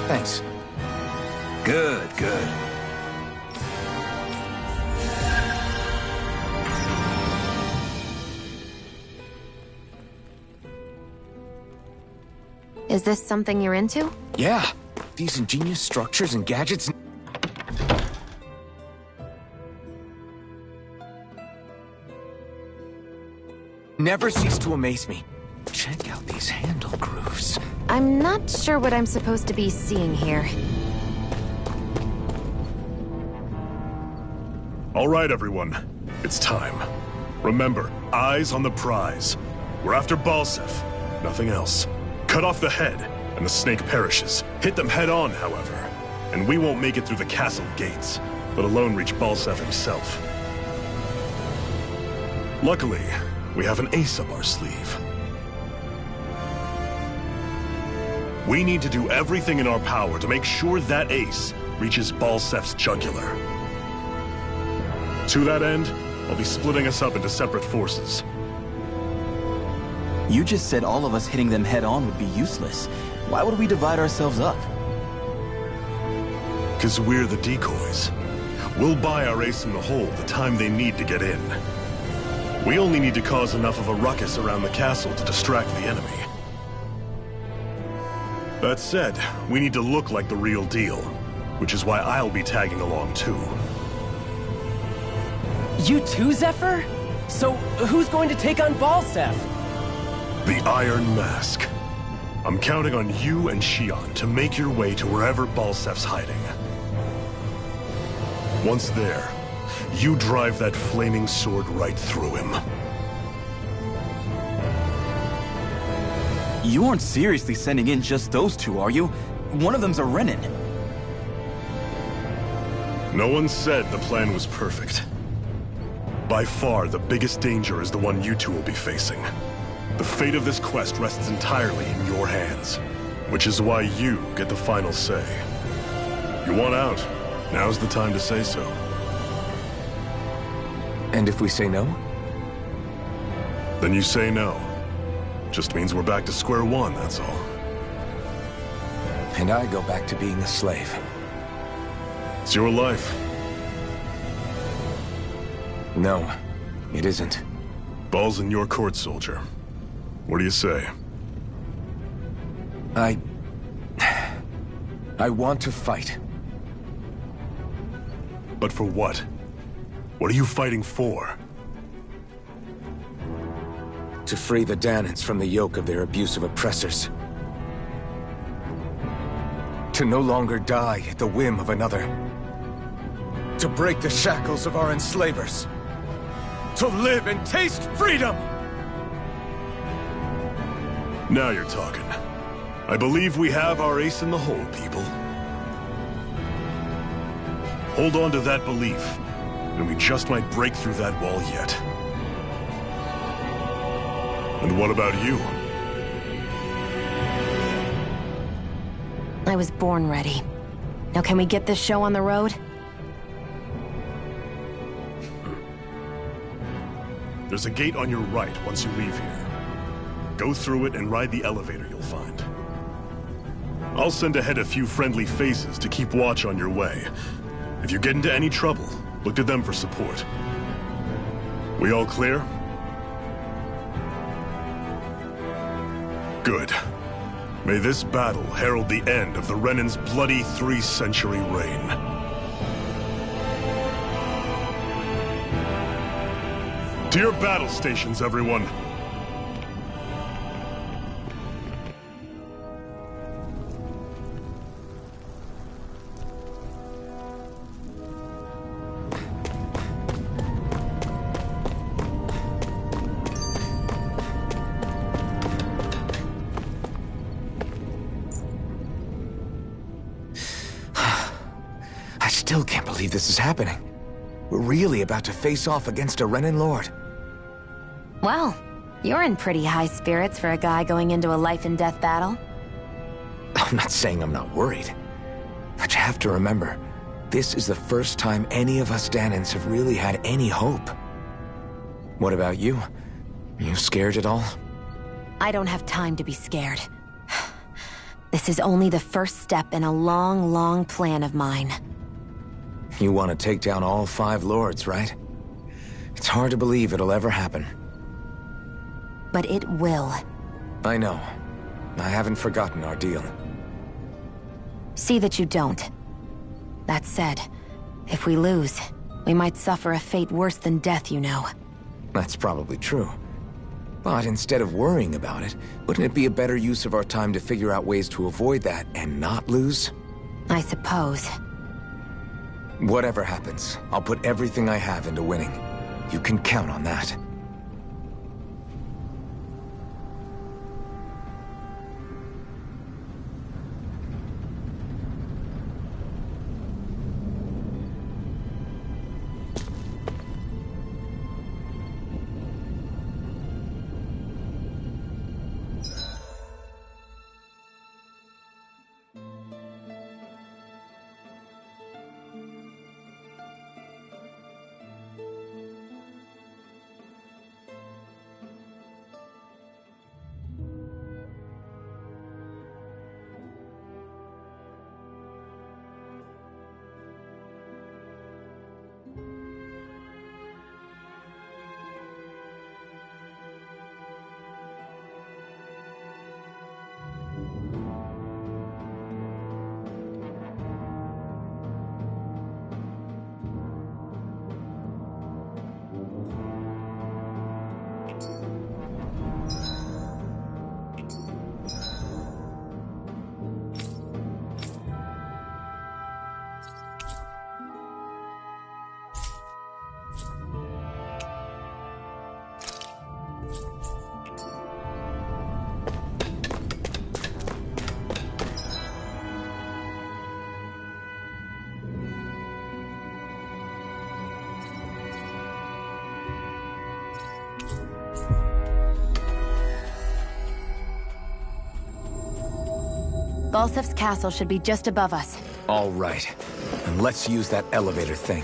Thanks. Good, good. Is this something you're into? Yeah. These ingenious structures and gadgets. never cease to amaze me. Check out these handle grooves. I'm not sure what I'm supposed to be seeing here. All right, everyone. It's time. Remember, eyes on the prize. We're after Balseph, nothing else. Cut off the head, and the snake perishes. Hit them head on, however, and we won't make it through the castle gates, let alone reach Balseph himself. Luckily, we have an ace up our sleeve. We need to do everything in our power to make sure that ace reaches Balseph's jugular. To that end, I'll be splitting us up into separate forces. You just said all of us hitting them head-on would be useless. Why would we divide ourselves up? 'Cause we're the decoys. We'll buy our ace in the hole the time they need to get in. We only need to cause enough of a ruckus around the castle to distract the enemy. That said, we need to look like the real deal, which is why I'll be tagging along too. You too, Zephyr? So, who's going to take on Balseph? The Iron Mask. I'm counting on you and Xion to make your way to wherever Balseph's hiding. Once there, you drive that flaming sword right through him. You aren't seriously sending in just those two, are you? One of them's a Renin. No one said the plan was perfect. By far, the biggest danger is the one you two will be facing. The fate of this quest rests entirely in your hands, which is why you get the final say. You want out, now's the time to say so. And if we say no? Then you say no. Just means we're back to square one, that's all. And I go back to being a slave. It's your life. No, it isn't. Ball's in your court, soldier. What do you say? I want to fight. But for what? What are you fighting for? To free the Dahnans from the yoke of their abusive oppressors. To no longer die at the whim of another. To break the shackles of our enslavers. To live and taste freedom! Now you're talking. I believe we have our ace in the hole, people. Hold on to that belief, and we just might break through that wall yet. And what about you? I was born ready. Now can we get this show on the road? There's a gate on your right once you leave here. Go through it and ride the elevator you'll find. I'll send ahead a few friendly faces to keep watch on your way. If you get into any trouble, look to them for support. We all clear? Good. May this battle herald the end of the Renin's bloody 3-century reign. To your battle stations, everyone! I still can't believe this is happening. We're really about to face off against a Renin Lord. Well, you're in pretty high spirits for a guy going into a life-and-death battle. I'm not saying I'm not worried. But you have to remember, this is the first time any of us Dahnans have really had any hope. What about you? You scared at all? I don't have time to be scared. This is only the first step in a long, long plan of mine. You want to take down all 5 lords, right? It's hard to believe it'll ever happen. But it will. I know. I haven't forgotten our deal. See that you don't. That said, if we lose, we might suffer a fate worse than death, you know. That's probably true. But instead of worrying about it, wouldn't it be a better use of our time to figure out ways to avoid that and not lose? I suppose. Whatever happens, I'll put everything I have into winning. You can count on that. Balsef's castle should be just above us. All right. And let's use that elevator thing.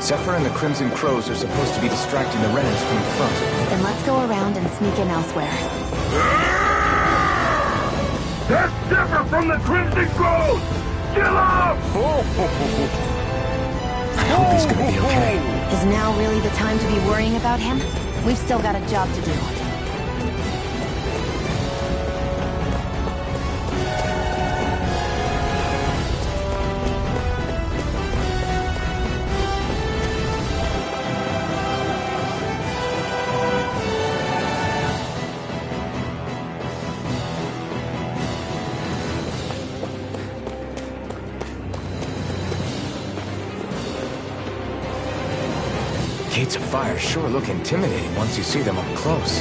Zephyr and the Crimson Crows are supposed to be distracting the Renans from the front. Then let's go around and sneak in elsewhere. That's Zephyr from the Crimson Crows! Kill him! I hope he's gonna be okay. Is now really the time to be worrying about him? We've still got a job to do. Gates of Fire sure look intimidating once you see them up close.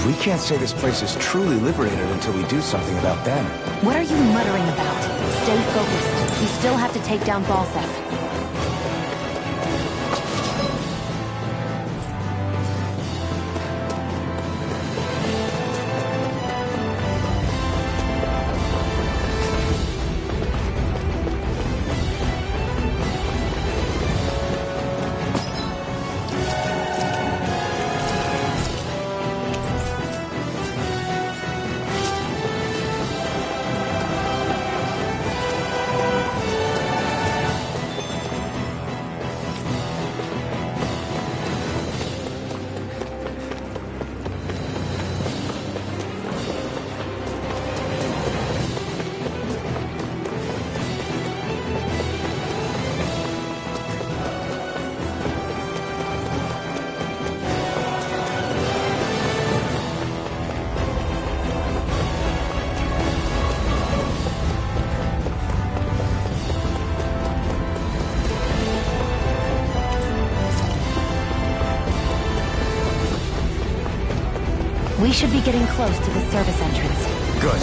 We can't say this place is truly liberated until we do something about them. What are you muttering about? Stay focused. We still have to take down Balsef. We should be getting close to the service entrance. Good.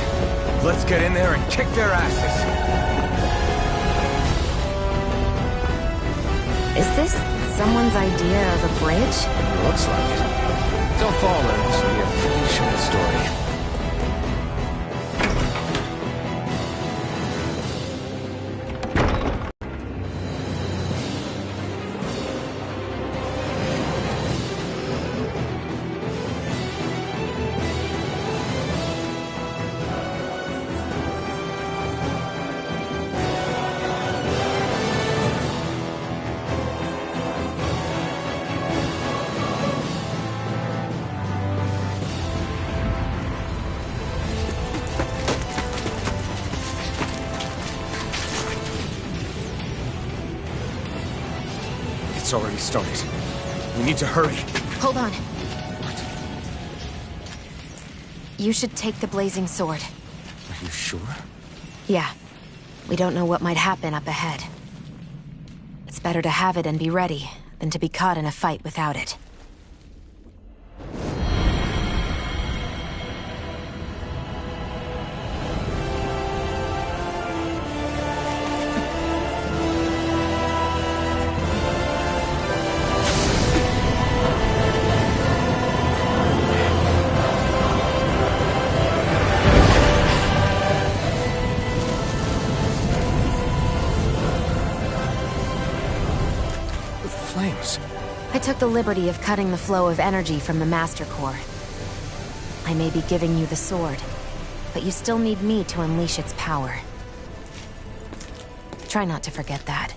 Let's get in there and kick their asses. Is this someone's idea of a bridge? Looks like it. Don't fall, or this will be a pretty short story. has already started. We need to hurry. Hold on. You should take the blazing sword. Are you sure? Yeah. We don't know what might happen up ahead. It's better to have it and be ready than to be caught in a fight without it. I took the liberty of cutting the flow of energy from the Master Core. I may be giving you the sword, but you still need me to unleash its power. Try not to forget that.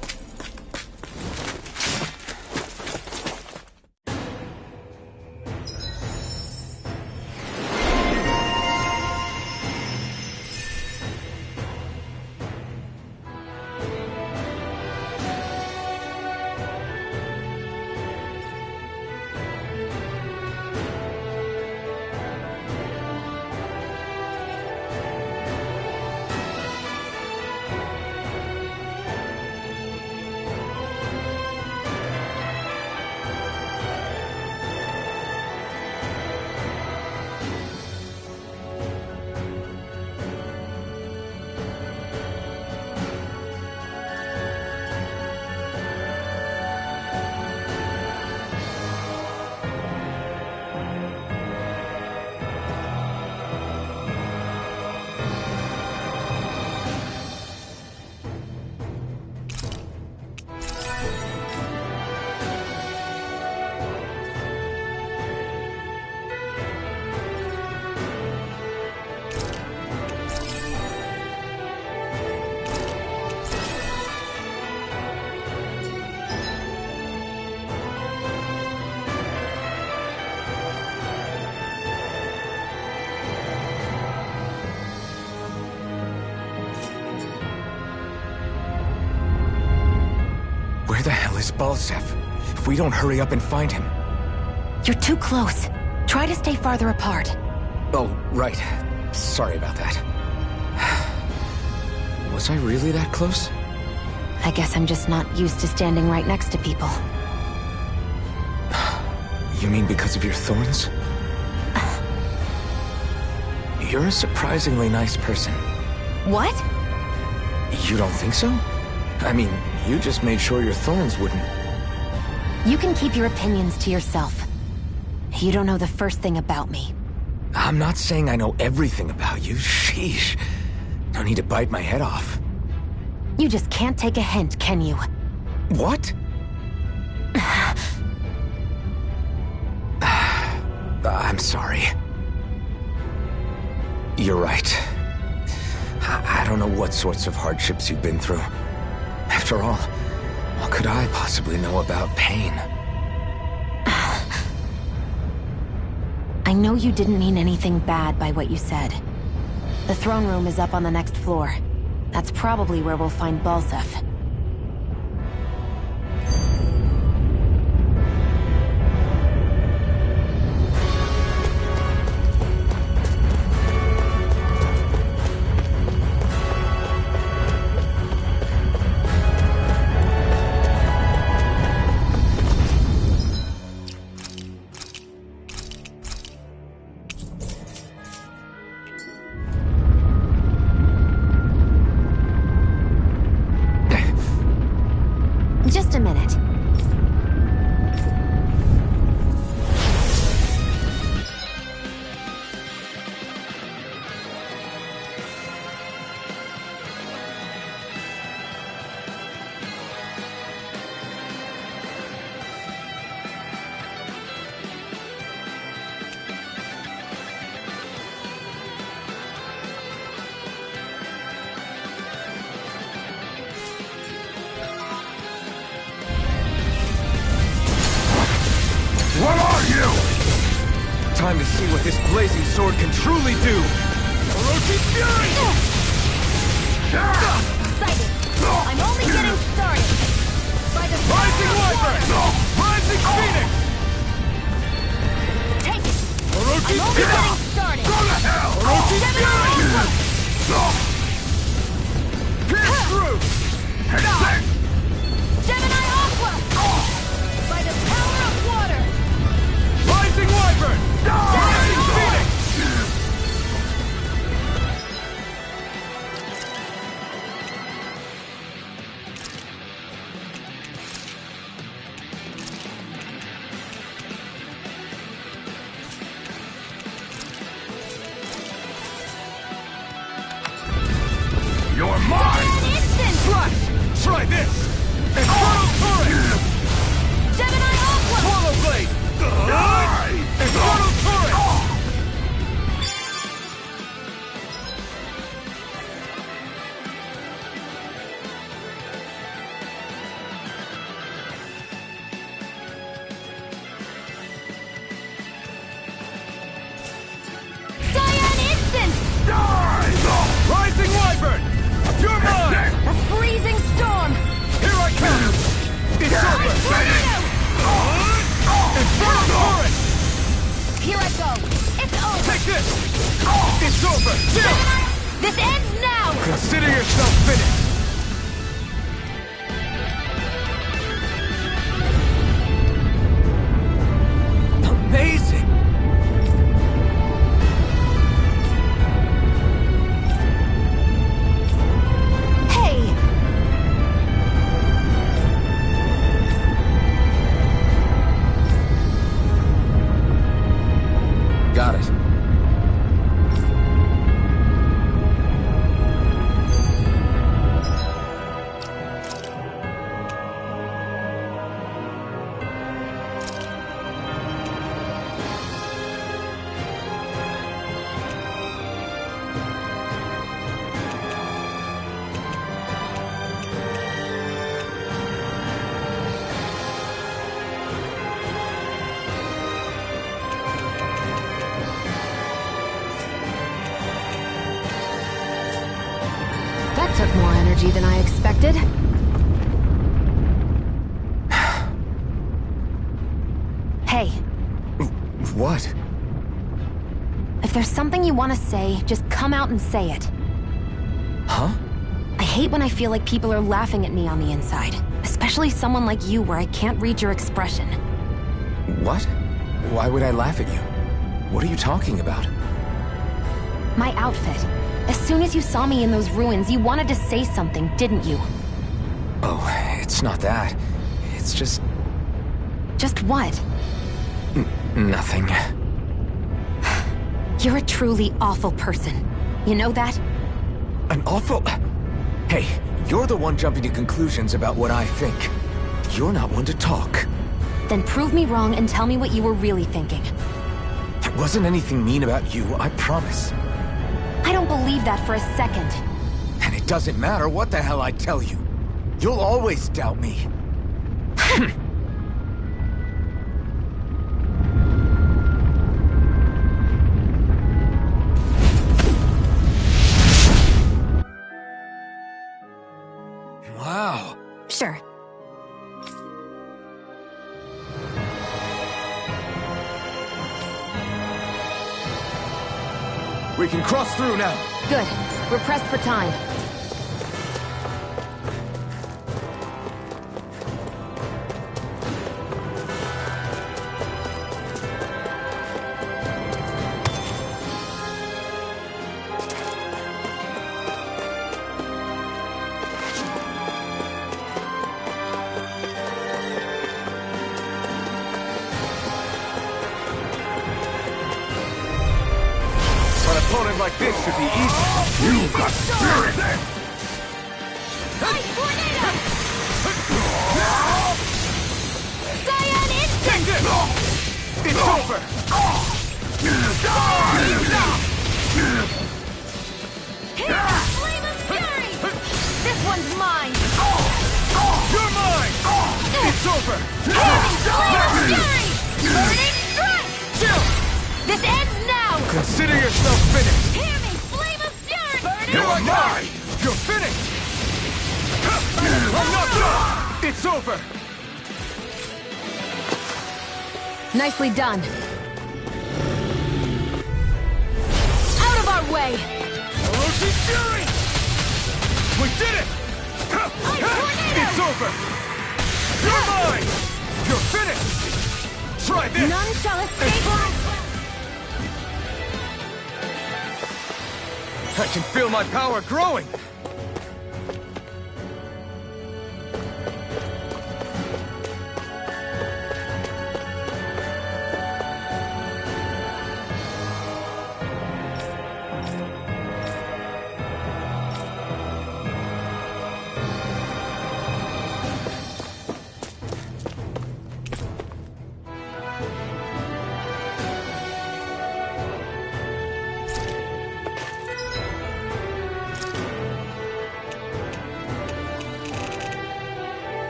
Where the hell is Balseph? If we don't hurry up and find him... You're too close. Try to stay farther apart. Oh, right. Sorry about that. Was I really that close? I guess I'm just not used to standing right next to people. You mean because of your thorns? You're a surprisingly nice person. What? You don't think so? I mean, you just made sure your thorns wouldn't... You can keep your opinions to yourself. You don't know the first thing about me. I'm not saying I know everything about you. Sheesh. No need to bite my head off. You just can't take a hint, can you? What? I'm sorry. You're right. I don't know what sorts of hardships you've been through. After all, what could I possibly know about pain? I know you didn't mean anything bad by what you said. The throne room is up on the next floor. That's probably where we'll find Balseph. Just a minute. What are you? Time to see what this blazing sword can truly do! Orochi Fury! Excited! I'm only getting started! By the Rising Wyvern! Rising Phoenix! Take it! Orochi's I'm only getting started! Go to hell! Orochi's Fury! Pierce through! Gemini Aqua! By the power of water! Rising Wyvern! Rising Phoenix! You're mine! Instant! Slash! Try this! Infernal Torrent! Gemini Aqua! Swallow Blade! Infernal Torrent! Cyan Instant! Rising Wyvern! You're mine! A freezing storm! Here I come! It's over! Tornado! Infernal Torrent! Here I go! It's over! Take this! It's over! Still! This ends now! Consider yourself finished! Amazing! Hey! Got it. That took more energy than I expected. Hey, What? if there's something you want to say, just come out and say it. Huh? I hate when I feel like people are laughing at me on the inside. Especially someone like you where I can't read your expression. What? Why would I laugh at you? What are you talking about? My outfit. As soon as you saw me in those ruins, you wanted to say something, didn't you? Oh, it's not that. It's just... Just what? nothing. You're a truly awful person. You know that? An awful... Hey, you're the one jumping to conclusions about what I think. You're not one to talk. Then prove me wrong and tell me what you were really thinking. There wasn't anything mean about you, I promise. I don't believe that for a second. And it doesn't matter what the hell I tell you. You'll always doubt me. Wow. Sure. We can cross through now. Good. We're pressed for time. An opponent like this should be easy. You've got spirit! Ice Tornado! Cyan Instant! Take this! It's over! Flame of Fury! This one's mine! You're mine! It's over! Flame of Fury! Burning Strike! Chill! This ends now! Consider yourself finished! Hear me! Flame of Fury! You're mine! You're finished! I'm not done! It's over! over! Nicely done. Out of our way! Orochi Fury! We did it! It's over! You're mine! You're finished! Try this! None shall escape. I can feel my power growing!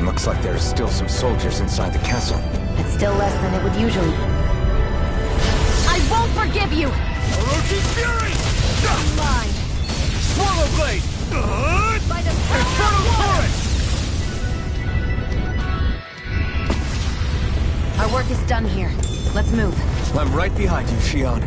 Looks like there's still some soldiers inside the castle. It's still less than it would usually. I won't forgive you! Orochi Fury! Mine! Swallow Blade! By the Infernal Torrent! Our work is done here. Let's move. I'm right behind you, Shion.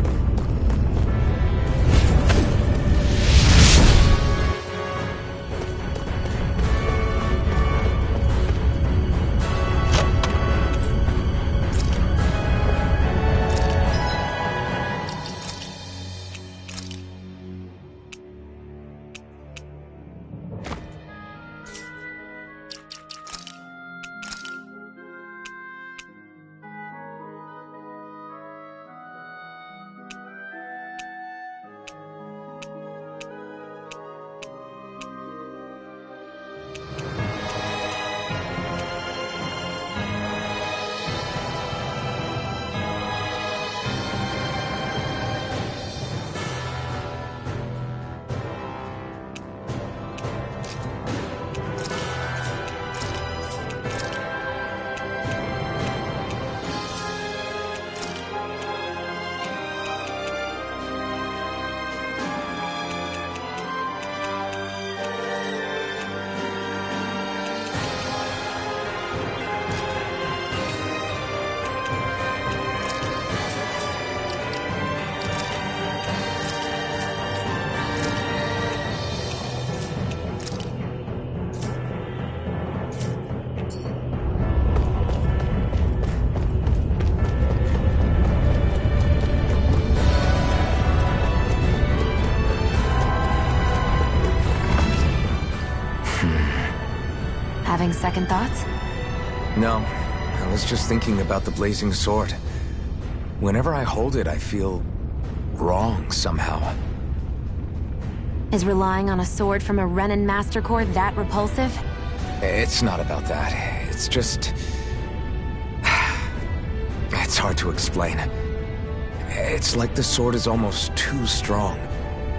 Having second thoughts? No, I was just thinking about the blazing sword. Whenever I hold it, I feel wrong somehow. Is relying on a sword from a Renin Master Core that repulsive? It's not about that. It's just... It's hard to explain. It's like the sword is almost too strong.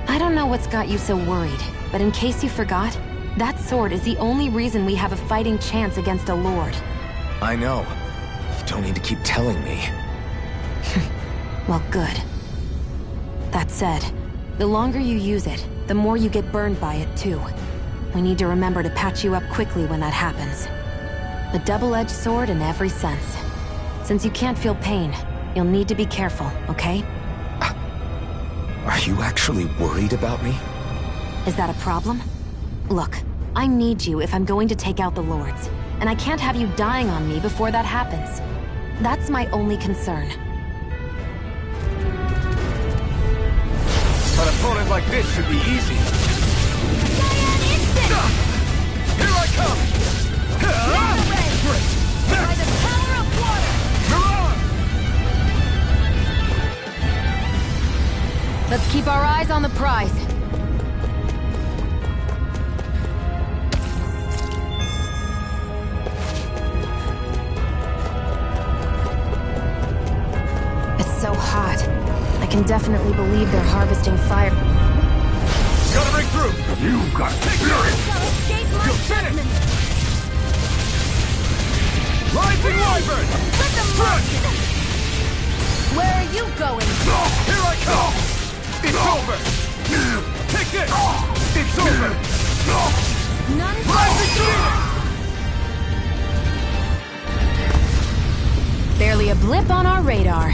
I don't know what's got you so worried, but in case you forgot, that sword is the only reason we have a fighting chance against a lord. I know. You don't need to keep telling me. Well, good. That said, the longer you use it, the more you get burned by it, too. We need to remember to patch you up quickly when that happens. A double-edged sword in every sense. Since you can't feel pain, you'll need to be careful, okay? Are you actually worried about me? Is that a problem? Look, I need you if I'm going to take out the Lords, and I can't have you dying on me before that happens. That's my only concern. An opponent like this should be easy. Cyan Instant! Here I come! Mega Ray! Great! By the power of water! Mirage! Let's keep our eyes on the prize. It's so hot. I can definitely believe they're harvesting fire. Gotta break through! You got spirit! Shall escape my You'll finish! judgment! Rising Wyvern! Let them march! Where are you going? Here I come! It's over! Take this! It's over! None Rising Phoenix! Barely a blip on our radar.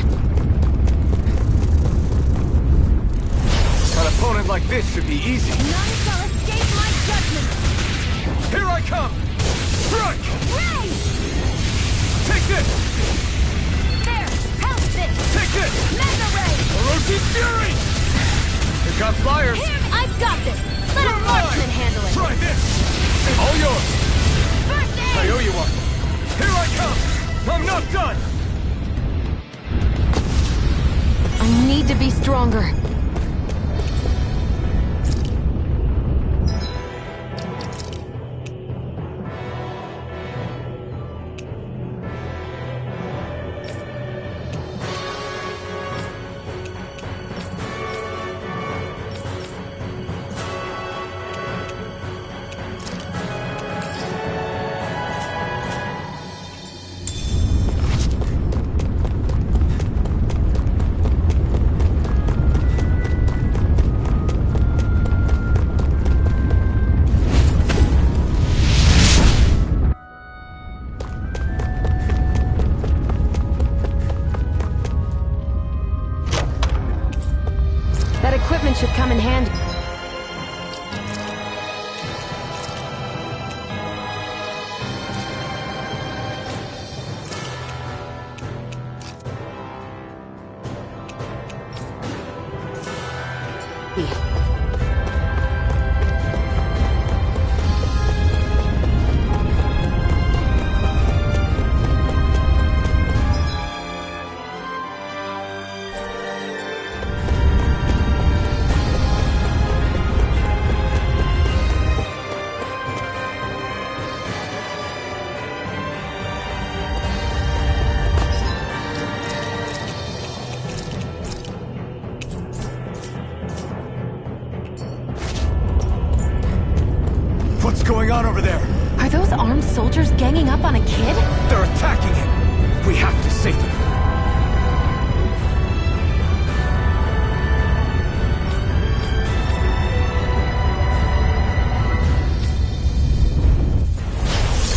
An opponent like this should be easy. None shall escape my judgment! Here I come! Strike! Ray! Take this! There! Help this! Take this! Mega Ray! Orochi's Fury! Here comes flyers! Here! I've got this! Let a marksman handle it! Try this! All yours! First I aid! owe you one! Here I come! I'm not done! I need to be stronger. Should come in handy. What's going on over there? Are those armed soldiers ganging up on a kid? They're attacking him! We have to save him!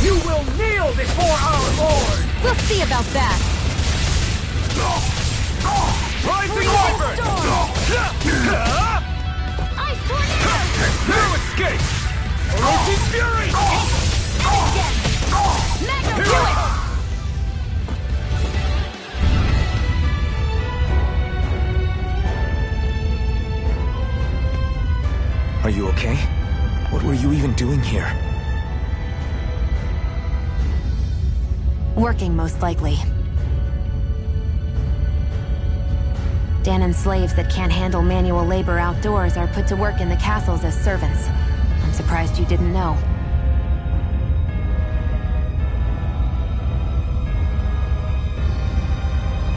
You will kneel before our Lord! We'll see about that. Rising Wyvern! Ice Tornado! No escape! Orochi's Fury! And again! Mega Here Ray! I Are you okay? What were you even doing here? Working, most likely. Dahnan slaves that can't handle manual labor outdoors are put to work in the castles as servants. I'm surprised you didn't know.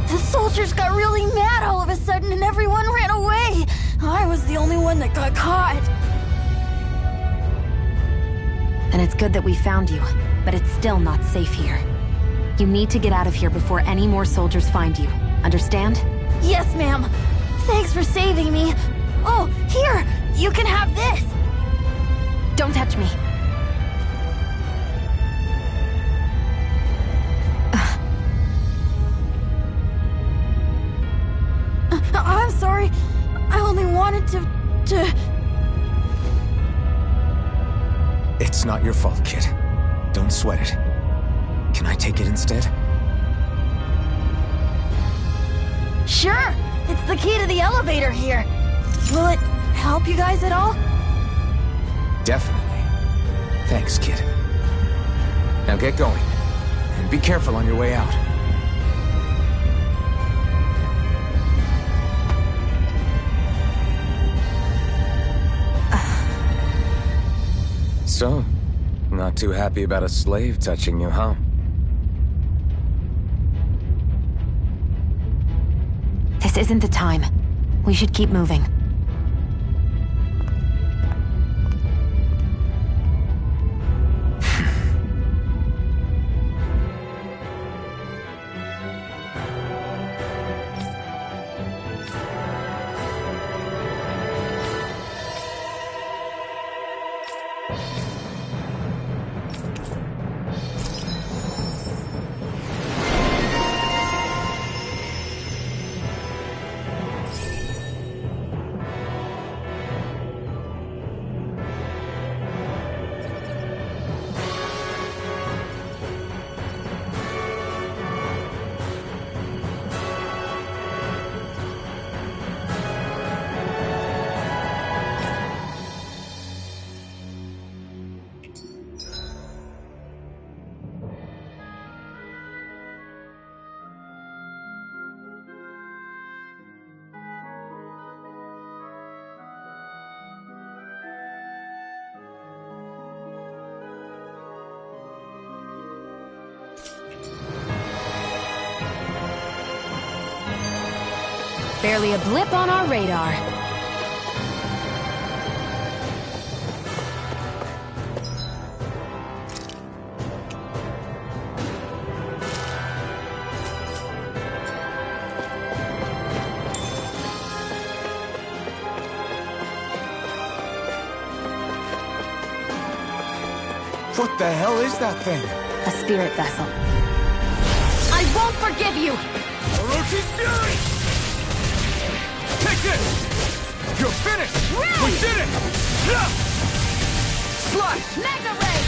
The soldiers got really mad all of a sudden and everyone ran away! I was the only one that got caught! And it's good that we found you, but it's still not safe here. You need to get out of here before any more soldiers find you. Understand? Yes, ma'am! Thanks for saving me! Oh, here! You can have this! Don't touch me. I'm sorry. I only wanted to... It's not your fault, kid. Don't sweat it. Can I take it instead? Sure! It's the key to the elevator here. Will it help you guys at all? Definitely. Thanks, kid. Now get going. And be careful on your way out. So, not too happy about a slave touching you, huh? This isn't the time. We should keep moving. Barely a blip on our radar. What the hell is that thing? A spirit vessel. I won't forgive you! Orochi's Fury! Take this! You're finished! Ray! We did it! Yeah! Slash! Mega Ray!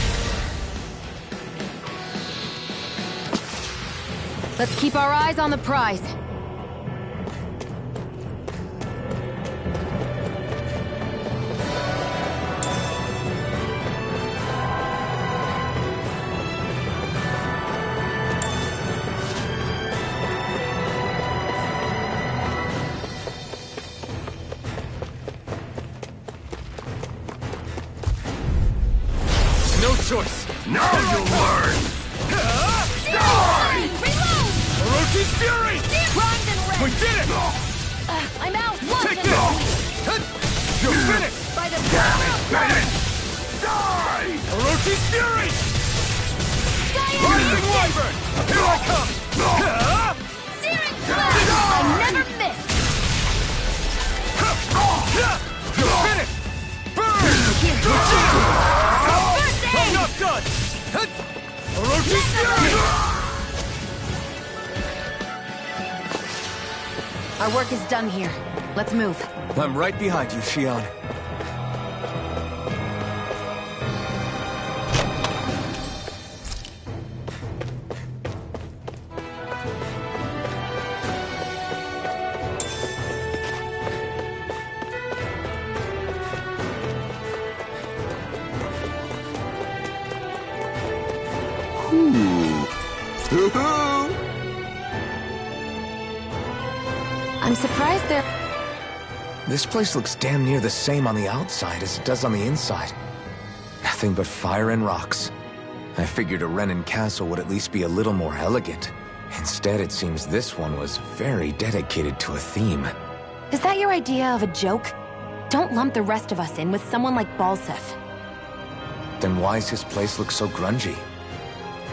Let's keep our eyes on the prize. No choice! Now you'll learn! Die! Reload! Orochi's Fury! Primed and ready! We did it! I'm out! Take Look! this! You're finished! By the Damn power it, of Bennett! Die! Orochi's Fury! Giant Rising Wyvern! Here I come! Searing Blast! I never miss! You're finished! Burn! First I'm aid! not done! Orochi's Fury! Our work is done here. Let's move. I'm right behind you, Shion. I'm surprised they're... This place looks damn near the same on the outside as it does on the inside. Nothing but fire and rocks. I figured a Renin castle would at least be a little more elegant. Instead, it seems this one was very dedicated to a theme. Is that your idea of a joke? Don't lump the rest of us in with someone like Balseph. Then why's his place look so grungy?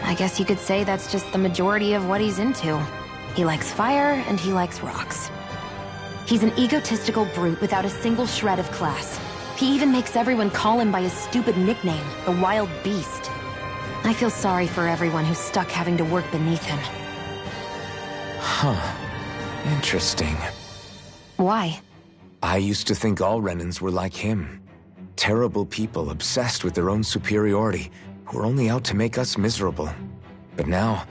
I guess you could say that's just the majority of what he's into. He likes fire and he likes rocks. He's an egotistical brute without a single shred of class. He even makes everyone call him by his stupid nickname, the Wild Beast. I feel sorry for everyone who's stuck having to work beneath him. Huh. Interesting. Why? I used to think all Renans were like him. Terrible people obsessed with their own superiority, who are only out to make us miserable. But now,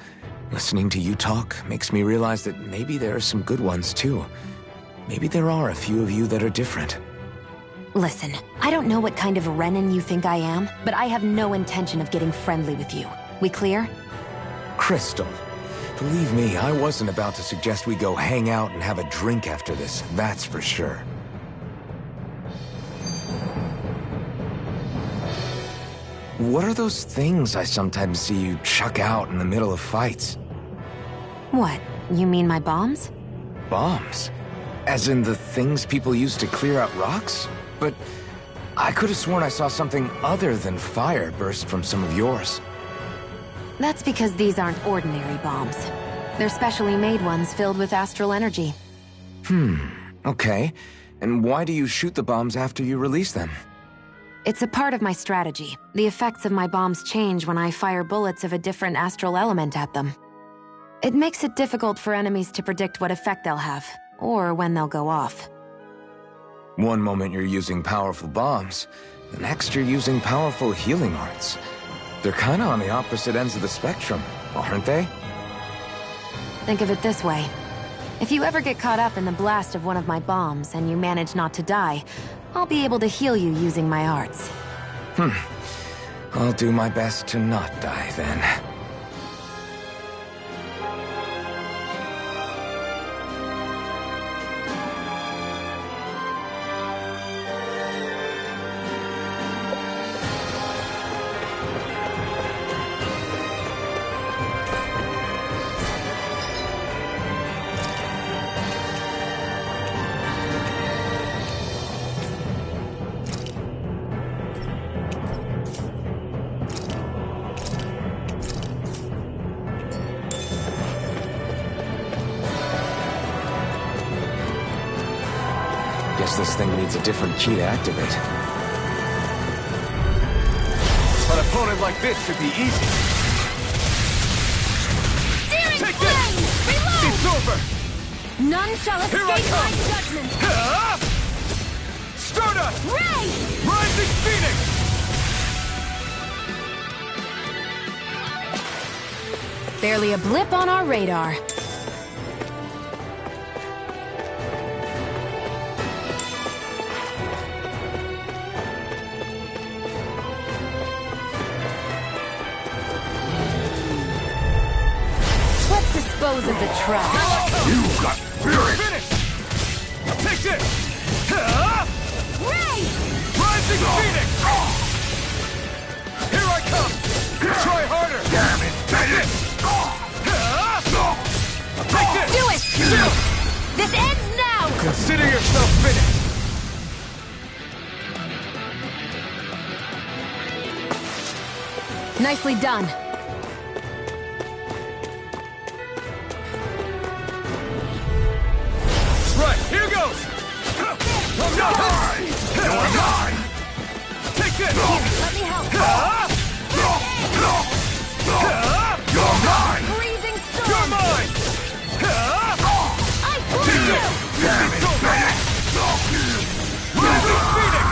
listening to you talk makes me realize that maybe there are some good ones too. Maybe there are a few of you that are different. Listen, I don't know what kind of Renan you think I am, but I have no intention of getting friendly with you. We clear? Crystal, believe me, I wasn't about to suggest we go hang out and have a drink after this, that's for sure. What are those things I sometimes see you chuck out in the middle of fights? What? You mean my bombs? Bombs? As in the things people use to clear out rocks? But I could have sworn I saw something other than fire burst from some of yours. That's because these aren't ordinary bombs. They're specially made ones filled with astral energy. Okay. And why do you shoot the bombs after you release them? It's a part of my strategy. The effects of my bombs change when I fire bullets of a different astral element at them. It makes it difficult for enemies to predict what effect they'll have, or when they'll go off. One moment you're using powerful bombs, the next you're using powerful healing arts. They're kinda on the opposite ends of the spectrum, aren't they? Think of it this way. If you ever get caught up in the blast of one of my bombs and you manage not to die, I'll be able to heal you using my arts. I'll do my best to not die then. Guess this thing needs a different key to activate. An opponent like this should be easy. Searing Take flame! this! Reload! It's over! None shall Here I escape my come! judgment! Stardust! Ray! Rising Phoenix! Barely a blip on our radar. Let's dispose of the trash. You got spirit! Finish! Take this! Ray! Rising Phoenix! Here I come! Try harder! Damn it! Take this! Take this! Do it! This ends now! Consider yourself finished! Nicely done. Right, here goes! I'm not mine! You're mine! Take this! Let me help! You're mine! Freezing storm! You're mine! I blew you! Damn it! Rising Phoenix!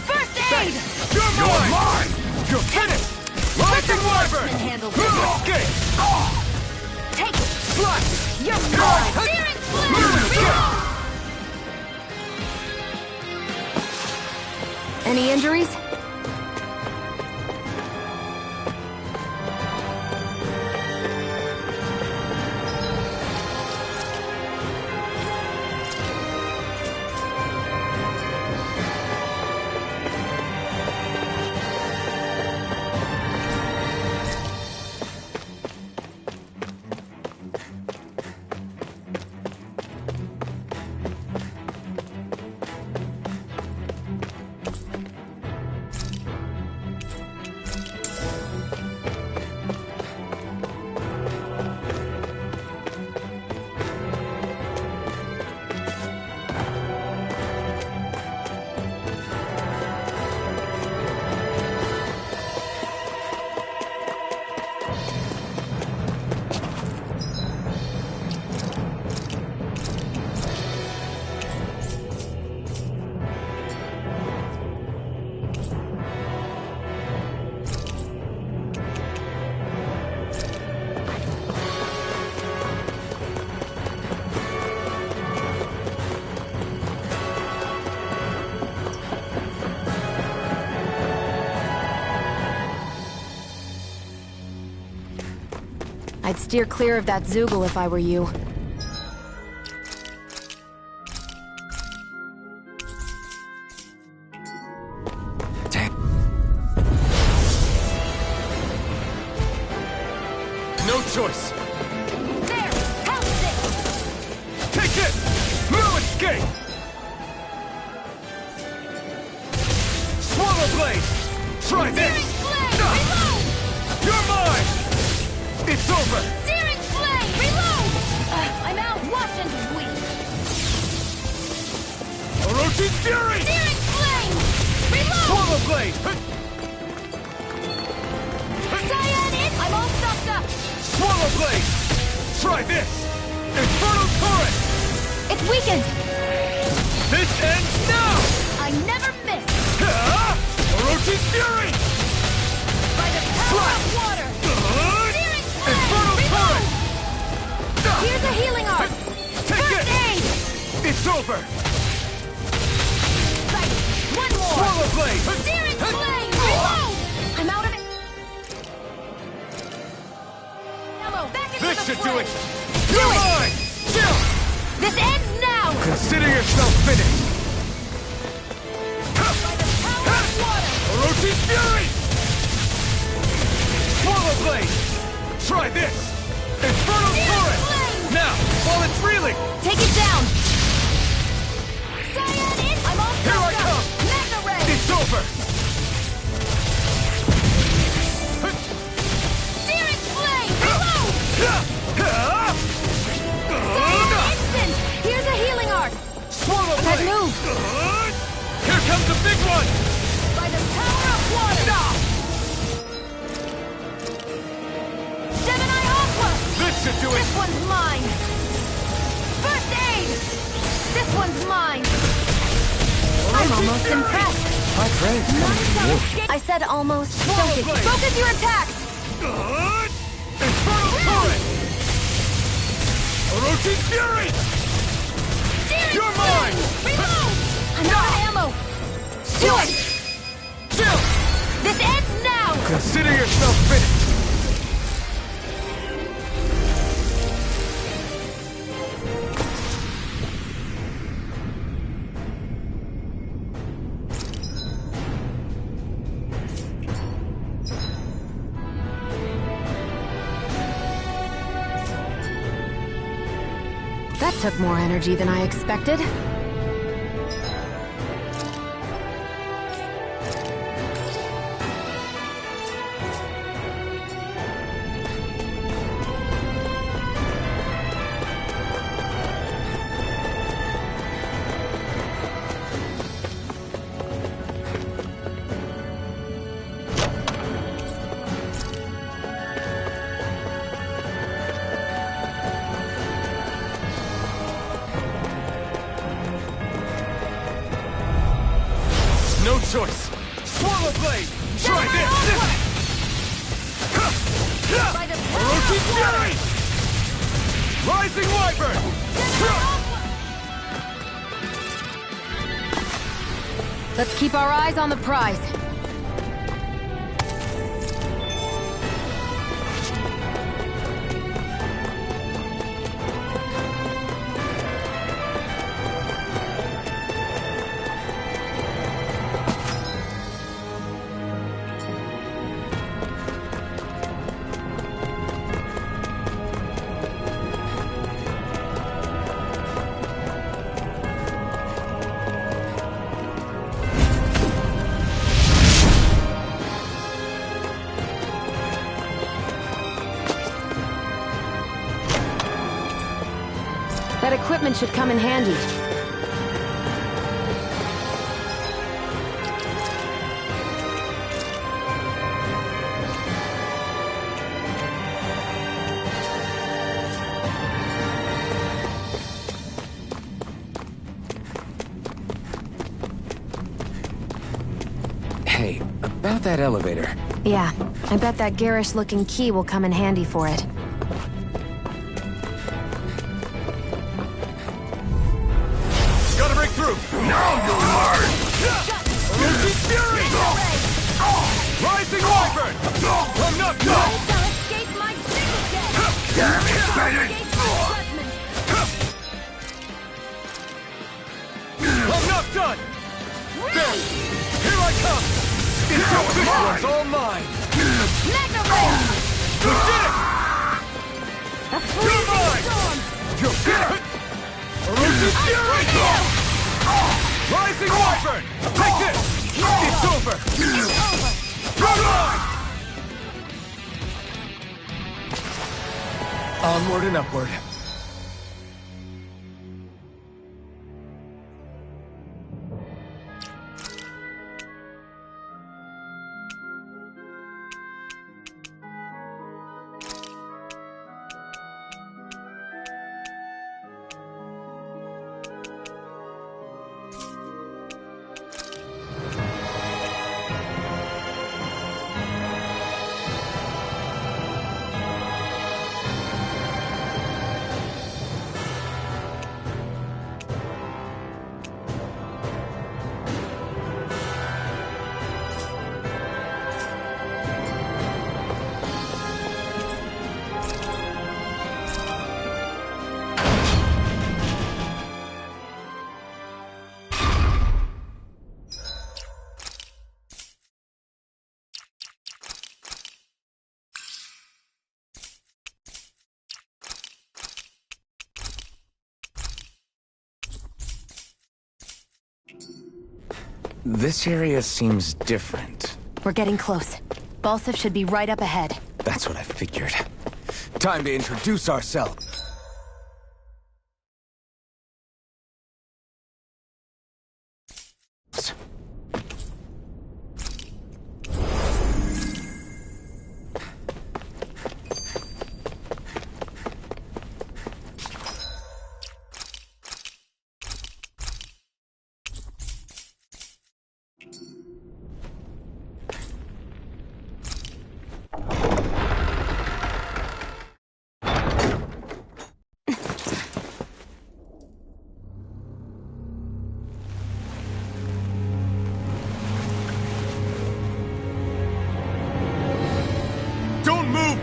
First aid! You're mine! You're finished! Rising Wyvern! Can handle this. Escape! Take it! Slash! You're mine! Searing flame! Reload! Any injuries? I'd steer clear of that Zoogle if I were you. No choice. There! Pounce it! Take it! No escape! Swallow blade! Try this! Searing flame! Reload! You're mine! It's over! Searing flame! Reload! I'm outwashed and weak. Orochi's fury! Searing flame! Reload! Swallow blade! Cyan in! I'm all stocked up! Swallow blade! Try this! Infernal torrent! It's weakened! This ends now! I never miss! Orochi's fury! By the power of water! Searing flame! Infernal Reload! torrent! Here's a healing art! Take First it! aid! It's over! Right! One more! Swallow blade! Searing flame! Reload! I'm out of it! Ammo, back into This the should fray. do it! You're mine! Chill! This ends now! Consider yourself finished! By the power of water! Orochi's fury! Swallow blade! Try this! Infernal Searing torrent! flame! Now, while it's reeling! Take it down! Cyan in! I'm all Here I stocked up! come! Mega ray! It's over! Searing flame! Reload! Cyan instant! Here's a healing art! Swallow That blade! move! Here comes the big one! By the power of water! Gemini Aqua! This should do it! This one's mine! First aid! This one's mine! I'm almost impressed! My praise None comes from shall you. escape! I said almost. Swallow Focus. blade! Focus your attacks! Infernal torrent! Orochi's fury! Searing You're flame! mine! Reload! I'm out of ammo! Do it! Chill! This ends now! Consider yourself finished! That took more energy than I expected. No choice! Swallow blade! Try Gemini this! By the power Orochi's of water! fury! Rising wyvern! Let's keep our eyes on the prize. That equipment should come in handy. Hey, about that elevator. Yeah, I bet that garish-looking key will come in handy for it. Gotta break through! Now you learn! Orochi's fury! Rising wyvern! I'm not done! Shall escape my single death! done! There! Here I come! This one's all mine! Mega Ray! We did it! A You're freezing mine! storm! You're finished! Orochi's Fury! Rising Wyvern! Take this! It's over! It's over! You're mine! Onward and upward. This area seems different. We're getting close. Balseph should be right up ahead. That's what I figured. Time to introduce ourselves.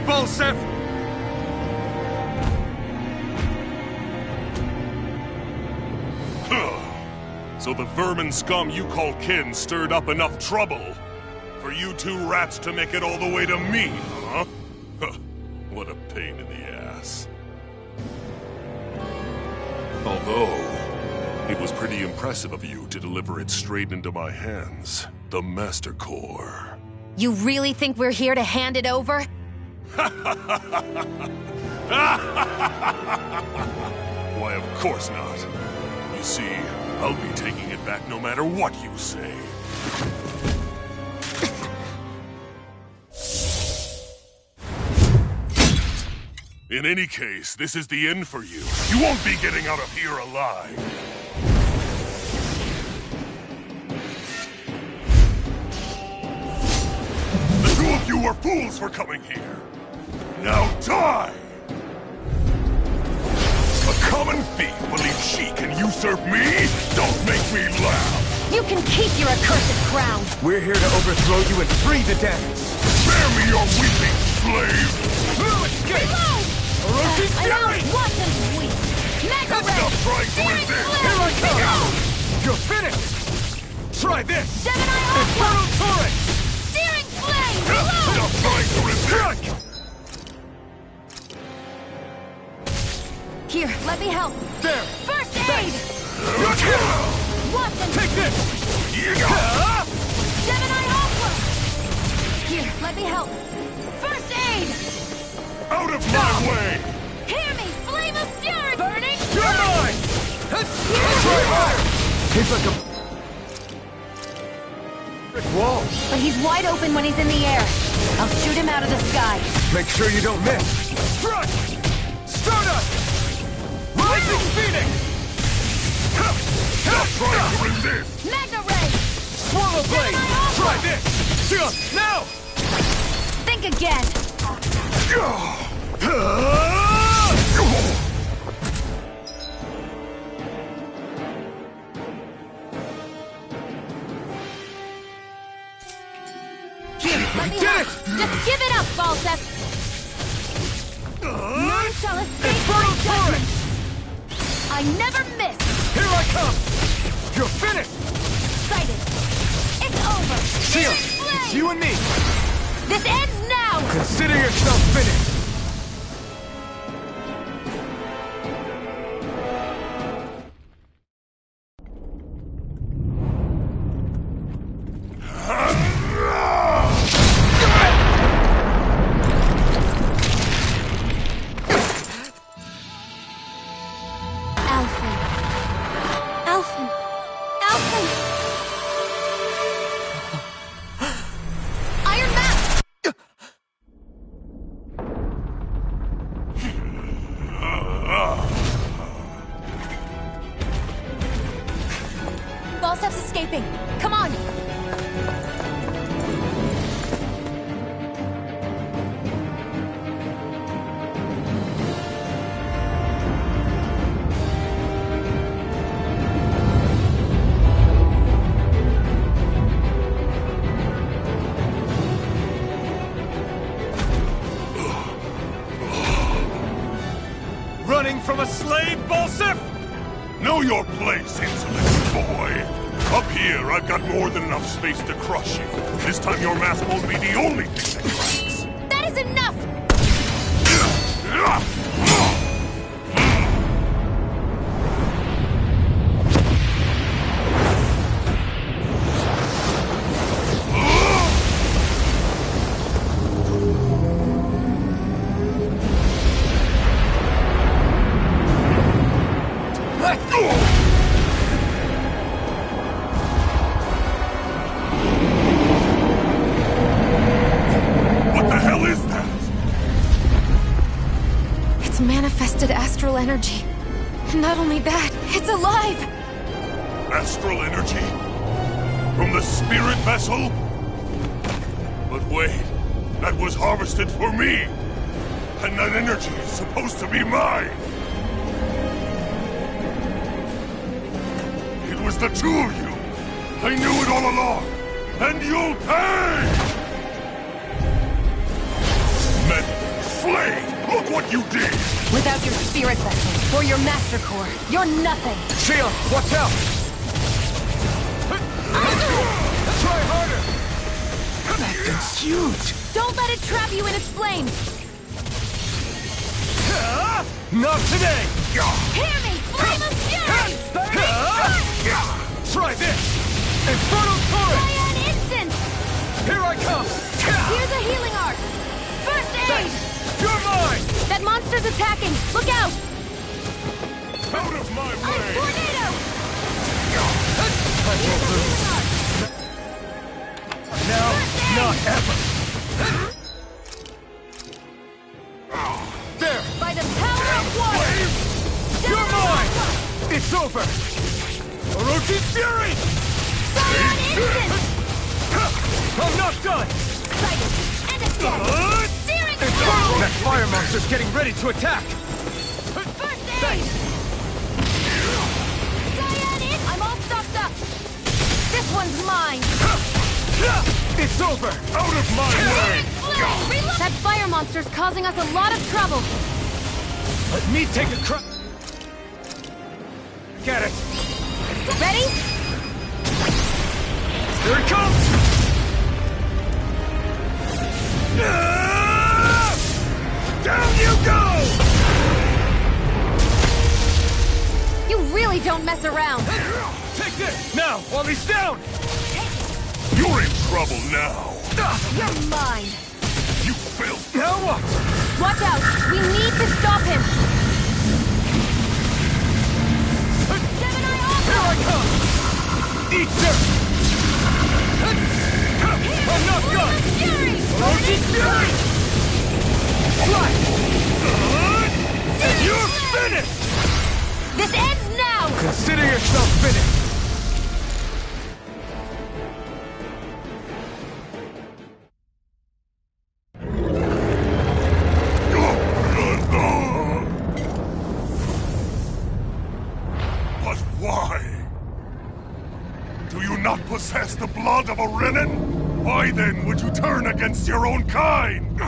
Balseph! So the vermin scum you call kin stirred up enough trouble for you two rats to make it all the way to me, huh? What a pain in the ass. Although, it was pretty impressive of you to deliver it straight into my hands. The Master Core. You really think we're here to hand it over? Why, of course not. You see, I'll be taking it back no matter what you say. In any case, this is the end for you. You won't be getting out of here alive. The two of you were fools for coming here. Now die! A common thief believes she can usurp me? Don't make me laugh! You can keep your accursed crown! We're here to overthrow you and free the Daemons! Spare me your weeping, slave! No escape! Reload! Orochi's I Fury! don't want them weak! Mega Ray! Stop trying to resist! Here I come! You're finished! Try this! Gemini Infernal Torrent! Searing Flame! Reload! Stop trying to resist! Strike! Here, let me help. There! First aid! Want them Take this! Gemini Aqua! Here, let me help. First aid! Out of my way! Hear me! Flame of Fury! Burning You're mine! Let's try harder! He's like a brick wall. But he's wide open when he's in the air. I'll shoot him out of the sky. Make sure you don't miss. Strike! Stardust! Rising Phoenix! Stop trying to resist! Mega Ray! Swallow Blade! Try this! Now! Think again. Here, let me help! Just give it up, Balseph! None shall escape my judgment! I never miss! Here I come! You're finished! Sighted! It's over! Seal, it's you and me! This ends now! Consider yourself finished! Falstaff's escaping! Come on! Running from a slave, Balsef? Know your place, insolent boy! Up here, I've got more than enough space to crush you. This time your mask won't be the only thing that cracks. That is enough! Manifested astral energy. Not only that, it's alive! Astral energy? From the spirit vessel? But wait, that was harvested for me! And that energy is supposed to be mine! It was the two of you! I knew it all along! And you'll pay! Men, slave! Look what you did! Without your spirit vessel, or your master core, you're nothing! Seal, watch out! Try harder! That thing's huge! Don't let it trap you in its flames! Not today! Hear me! Flame of fury! Try this! Infernal torrent! Cyan instant! Here I come! Here's a healing arc! First aid! Thanks. You're mine! That monster's attacking! Look out! Out of my way! Tornado! I won't lose. Now, not ever! There! By the power of water! You're mine! It's over! Orochi Fury! Cyan instant! I'm not done! Sighted! And a death! Searing flame! That fire monster's getting ready to attack! First aid! Cyan in! I'm all stocked up! This one's mine! It's over! Out of my way! That fire monster's causing us a lot of trouble! Let me take a crack! Get it! Ready? Here it comes! Down you go! You really don't mess around! Take this! Now, while he's down! You're in trouble now! You're mine! You filth! Now what? Watch out! We need to stop him! Gemini Here I come! Eat this! I'm not done! Fury! Orochi Fury! Fly! You're finished! This ends now! Consider yourself finished! But why? Do you not possess the blood of a Renan? Why then would you turn against your own kind?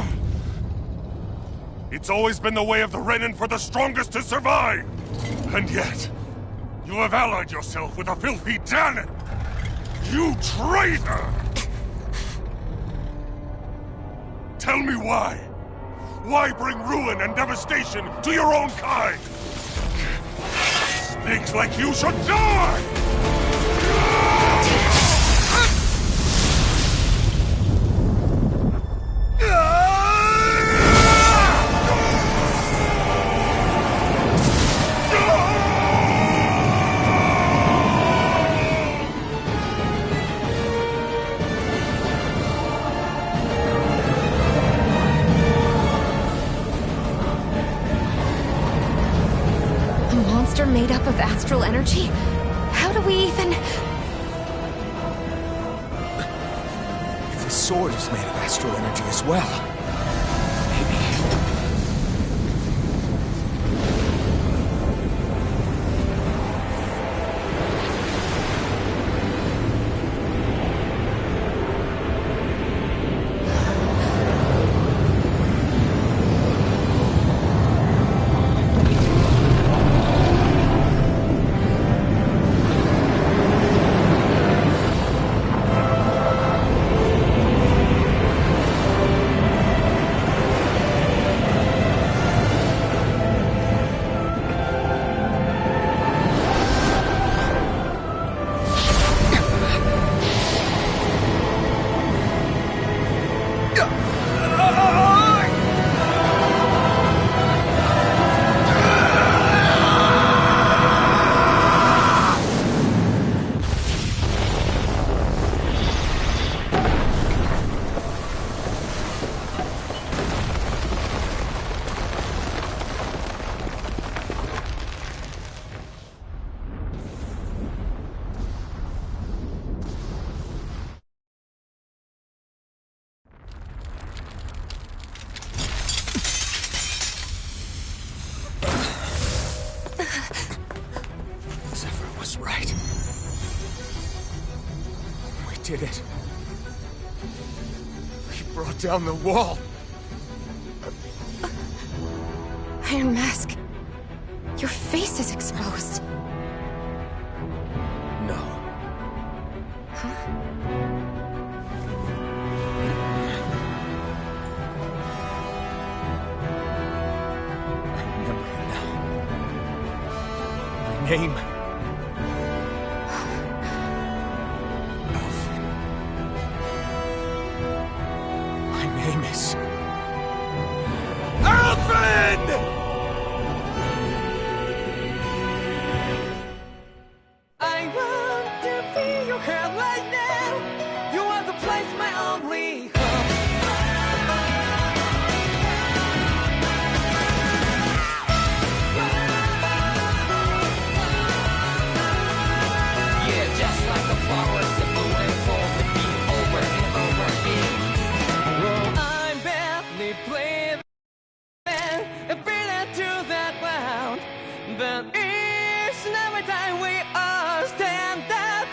It's always been the way of the Renan for the strongest to survive! And yet, You have allied yourself with a filthy Danon! You traitor! Tell me why? Why bring ruin and devastation to your own kind? Speaks like you should die! Made up of astral energy? How do we even... If the sword is made of astral energy as well, maybe... Zephyr was right. We did it. We brought down the wall. Iron Mask, your face is exposed. No. Huh? I remember it now. My name. Alphen. My name is... Alphen! I want to feel your hair right now. You are the place, my only hope. Yeah, just like the flowers that bloom and fall to be over and over again. I'm badly playing a bit to that ground, but each and every time we all stand up.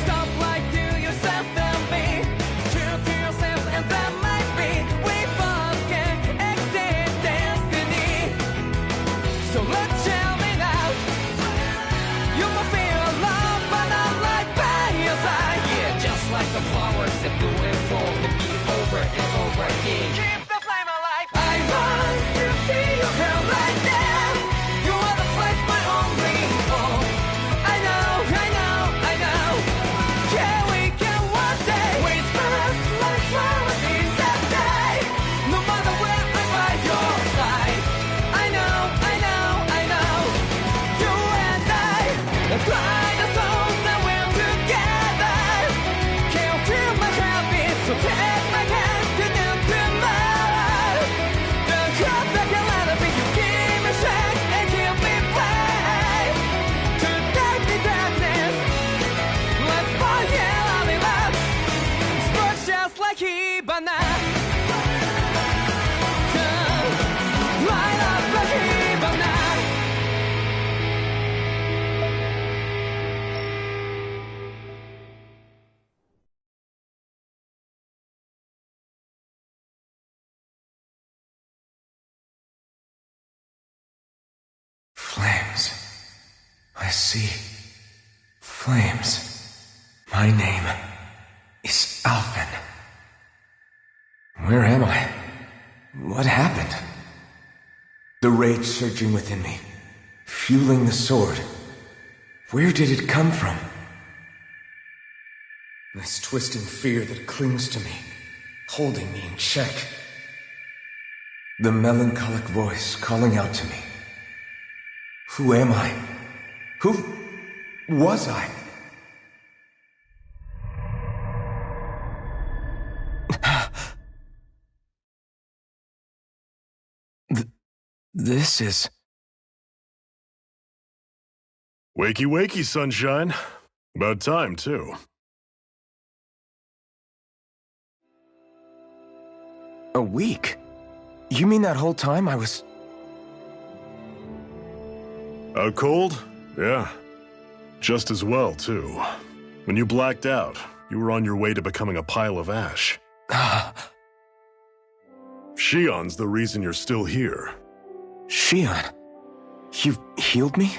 Stop lying to yourself and be true to yourself, and that might be we both can exceed destiny. So let's jam it out. You must feel love, but not like by your side. Yeah, just like the flowers that bloom and fall to be over and over again. Keep the flame alive. I want to feel your hair right now. You are the place, my only hope. I know, I know, I know. Yeah, we can one day. We spread like flowers in the sky. No matter where I'm by your side. I know, I know, I know. You and I, let's fly the song that we're together. Can't feel my heartbeat, so take my hand to tonight. see flames. My name is Alphen. Where am I? What happened? The rage surging within me, fueling the sword. Where did it come from? This twisting fear that clings to me, holding me in check. The melancholic voice calling out to me. Who am I? Who was I? This is... Wakey wakey, sunshine. About time, too. A week? You mean that whole time I was... Out cold? Yeah. Just as well, too. When you blacked out, you were on your way to becoming a pile of ash. Shion's the reason you're still here. Shion? You've healed me?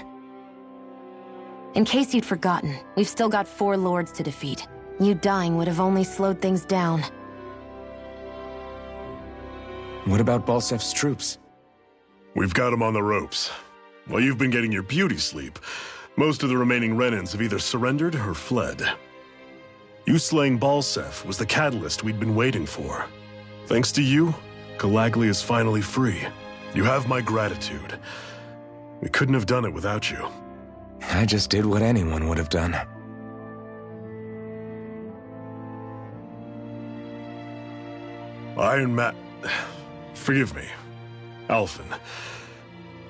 In case you'd forgotten, we've still got 4 lords to defeat. You dying would have only slowed things down. What about Balsef's troops? We've got them on the ropes. While you've been getting your beauty sleep, most of the remaining Renans have either surrendered or fled. You slaying Balsef was the catalyst we'd been waiting for. Thanks to you, Calaglia is finally free. You have my gratitude. We couldn't have done it without you. I just did what anyone would have done. Iron Man... Forgive me. Alphen.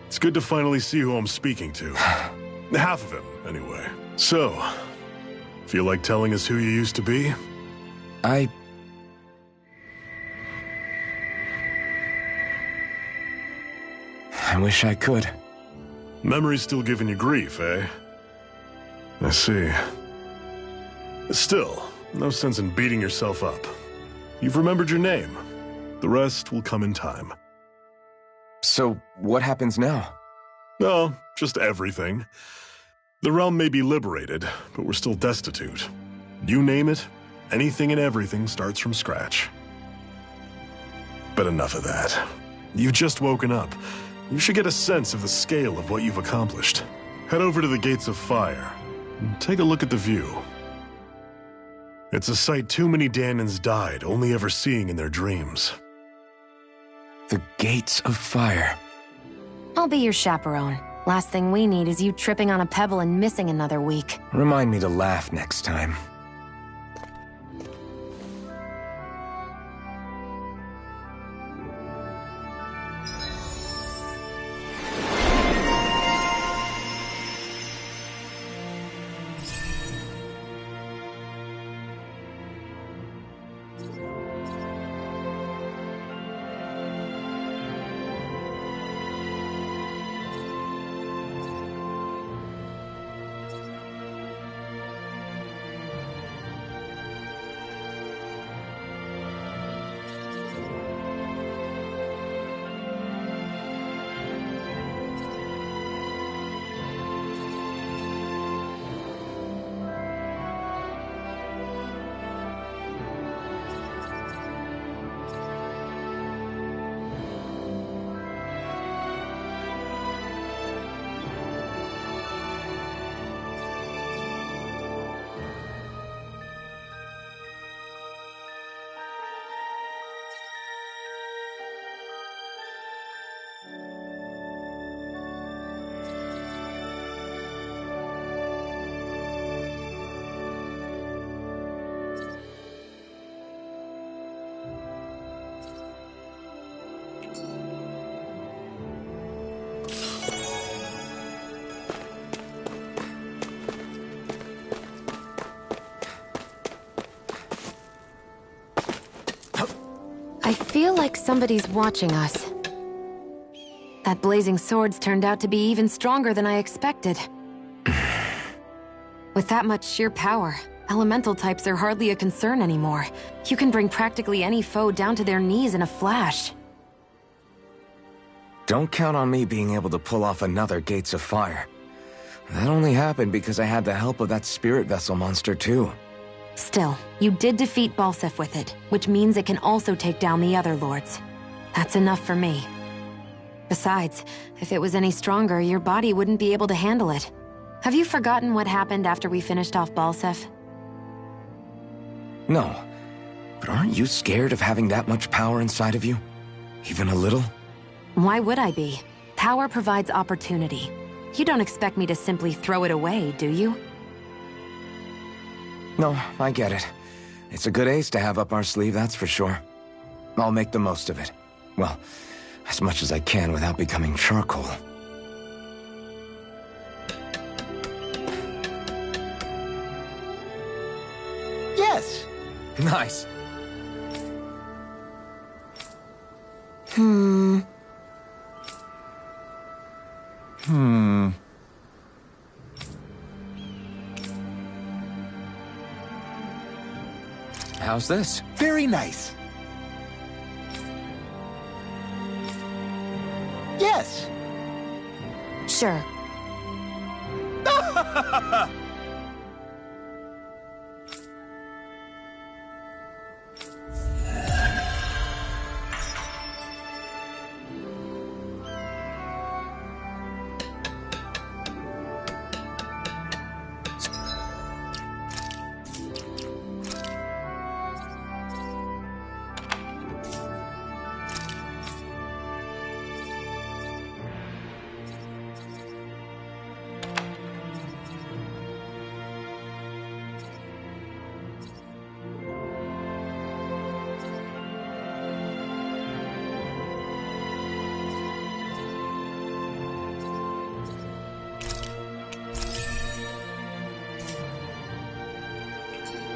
It's good to finally see who I'm speaking to. Half of him, anyway. So, feel like telling us who you used to be? I wish I could. Memory's still giving you grief, eh? I see. Still, no sense in beating yourself up. You've remembered your name. The rest will come in time. So, what happens now? Oh, just everything. The realm may be liberated, but we're still destitute. You name it, anything and everything starts from scratch. But enough of that. You've just woken up. You should get a sense of the scale of what you've accomplished. Head over to the Gates of Fire, and take a look at the view. It's a sight too many Dahnans died only ever seeing in their dreams. The Gates of Fire. I'll be your chaperone. Last thing we need is you tripping on a pebble and missing another week. Remind me to laugh next time. I feel like somebody's watching us. That blazing sword's turned out to be even stronger than I expected. With that much sheer power, elemental types are hardly a concern anymore. You can bring practically any foe down to their knees in a flash. Don't count on me being able to pull off another Gates of Fire. That only happened because I had the help of that spirit vessel monster, too. Still, you did defeat Balseph with it, which means it can also take down the other lords. That's enough for me. Besides, if it was any stronger, your body wouldn't be able to handle it. Have you forgotten what happened after we finished off Balseph? No. But aren't you scared of having that much power inside of you? Even a little? Why would I be? Power provides opportunity. You don't expect me to simply throw it away, do you? No, I get it. It's a good ace to have up our sleeve, that's for sure. I'll make the most of it. Well, as much as I can without becoming charcoal. Yes! Nice. How's this? Very nice. Yes! Sure.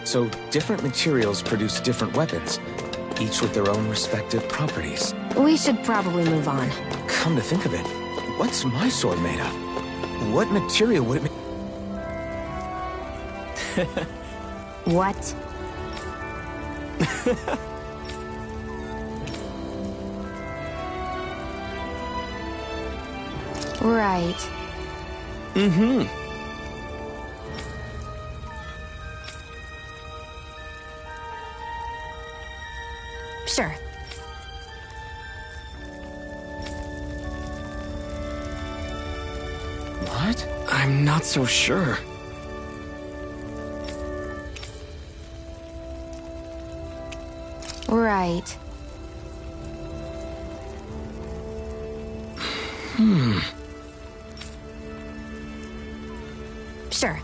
So, different materials produce different weapons, each with their own respective properties. We should probably move on. Come to think of it, what's my sword made of? What material would it be? What? Right. Sure. What? I'm not so sure. Right. Sure.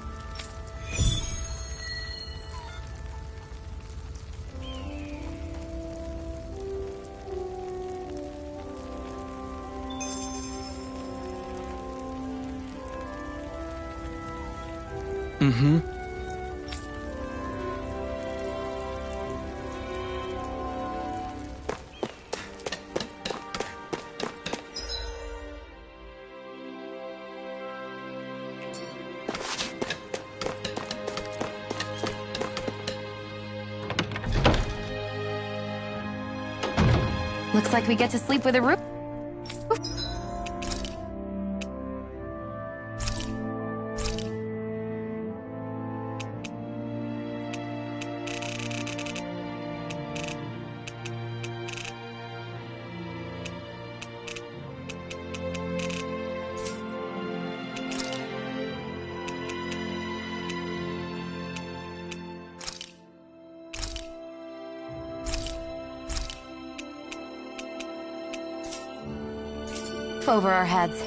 Looks like we get to sleep with a roof. Over our heads.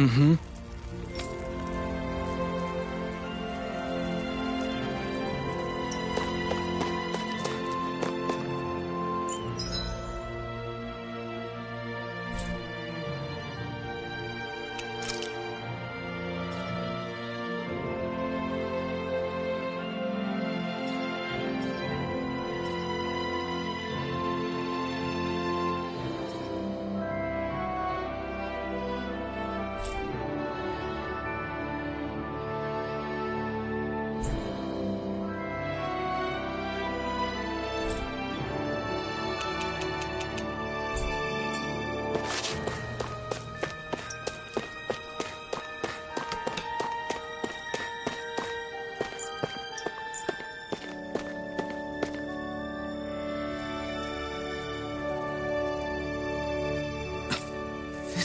Mm-hmm.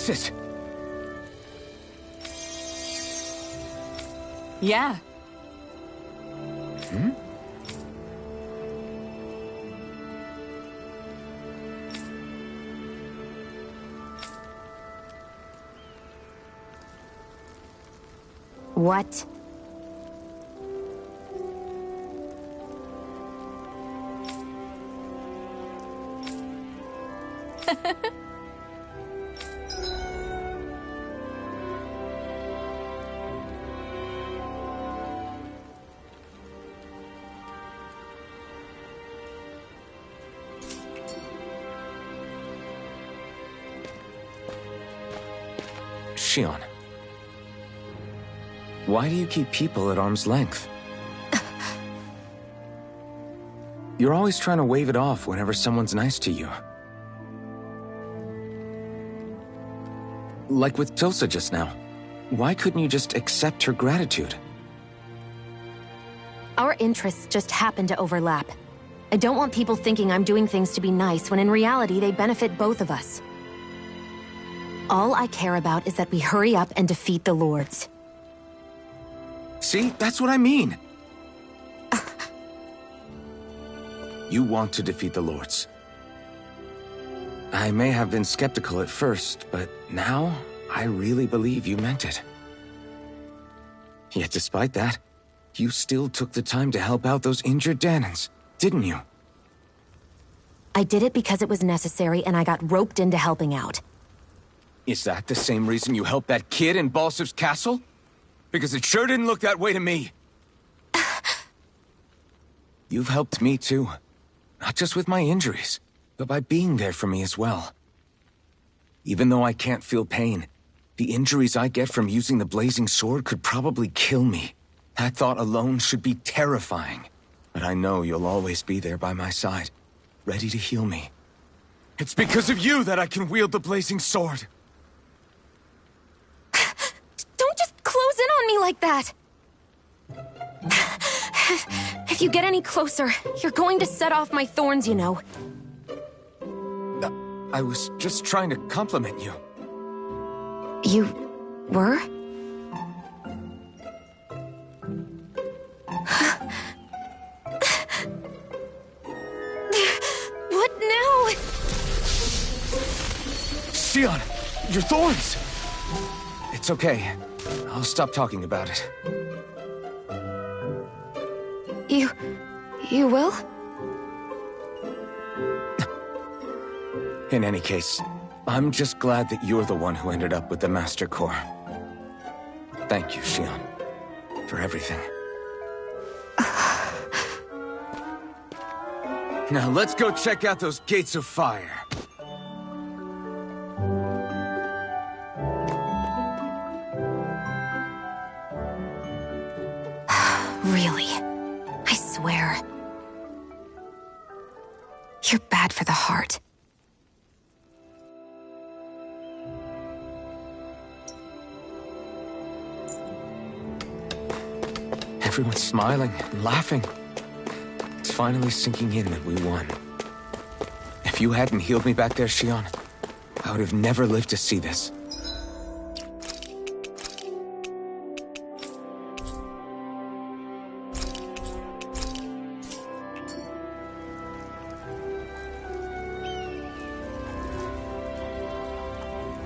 This is... Yeah. Hmm? What? Shionne. Why do you keep people at arm's length? You're always trying to wave it off whenever someone's nice to you. Like with Tilsa just now. Why couldn't you just accept her gratitude? Our interests just happen to overlap. I don't want people thinking I'm doing things to be nice when in reality they benefit both of us. All I care about is that we hurry up and defeat the Lords. See? That's what I mean! You want to defeat the Lords. I may have been skeptical at first, but now I really believe you meant it. Yet despite that, you still took the time to help out those injured Dahnans, didn't you? I did it because it was necessary and I got roped into helping out. Is that the same reason you helped that kid in Balsif's castle? Because it sure didn't look that way to me. You've helped me too. Not just with my injuries, but by being there for me as well. Even though I can't feel pain, the injuries I get from using the blazing sword could probably kill me. That thought alone should be terrifying. But I know you'll always be there by my side, ready to heal me. It's because of you that I can wield the blazing sword. Don't just close in on me like that! If you get any closer, you're going to set off my thorns, you know. I was just trying to compliment you. You were? What now? Shionne, your thorns! It's okay. I'll stop talking about it. You will? In any case, I'm just glad that you're the one who ended up with the Master Core. Thank you, Shionne, for everything. Now let's go check out those gates of fire. Really? I swear. You're bad for the heart. Everyone's smiling and laughing. It's finally sinking in that we won. If you hadn't healed me back there, Shionne, I would have never lived to see this.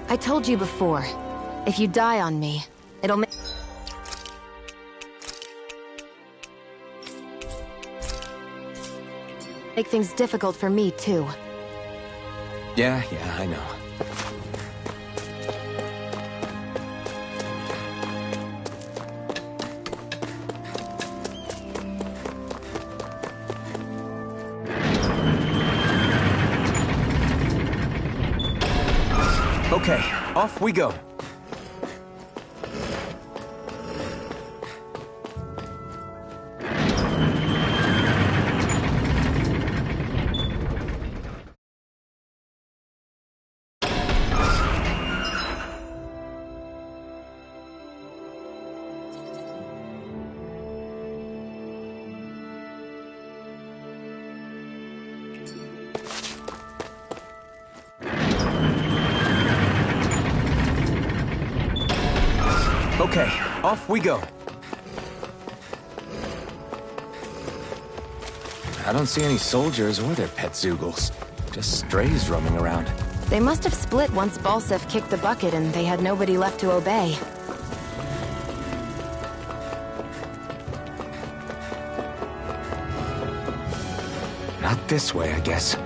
I told you before, If you die on me, it'll make things difficult for me, too. Yeah, I know. Okay, off we go. Okay, off we go. I don't see any soldiers or their pet Zeugles. Just strays roaming around. They must have split once Balseph kicked the bucket and they had nobody left to obey. Not this way, I guess.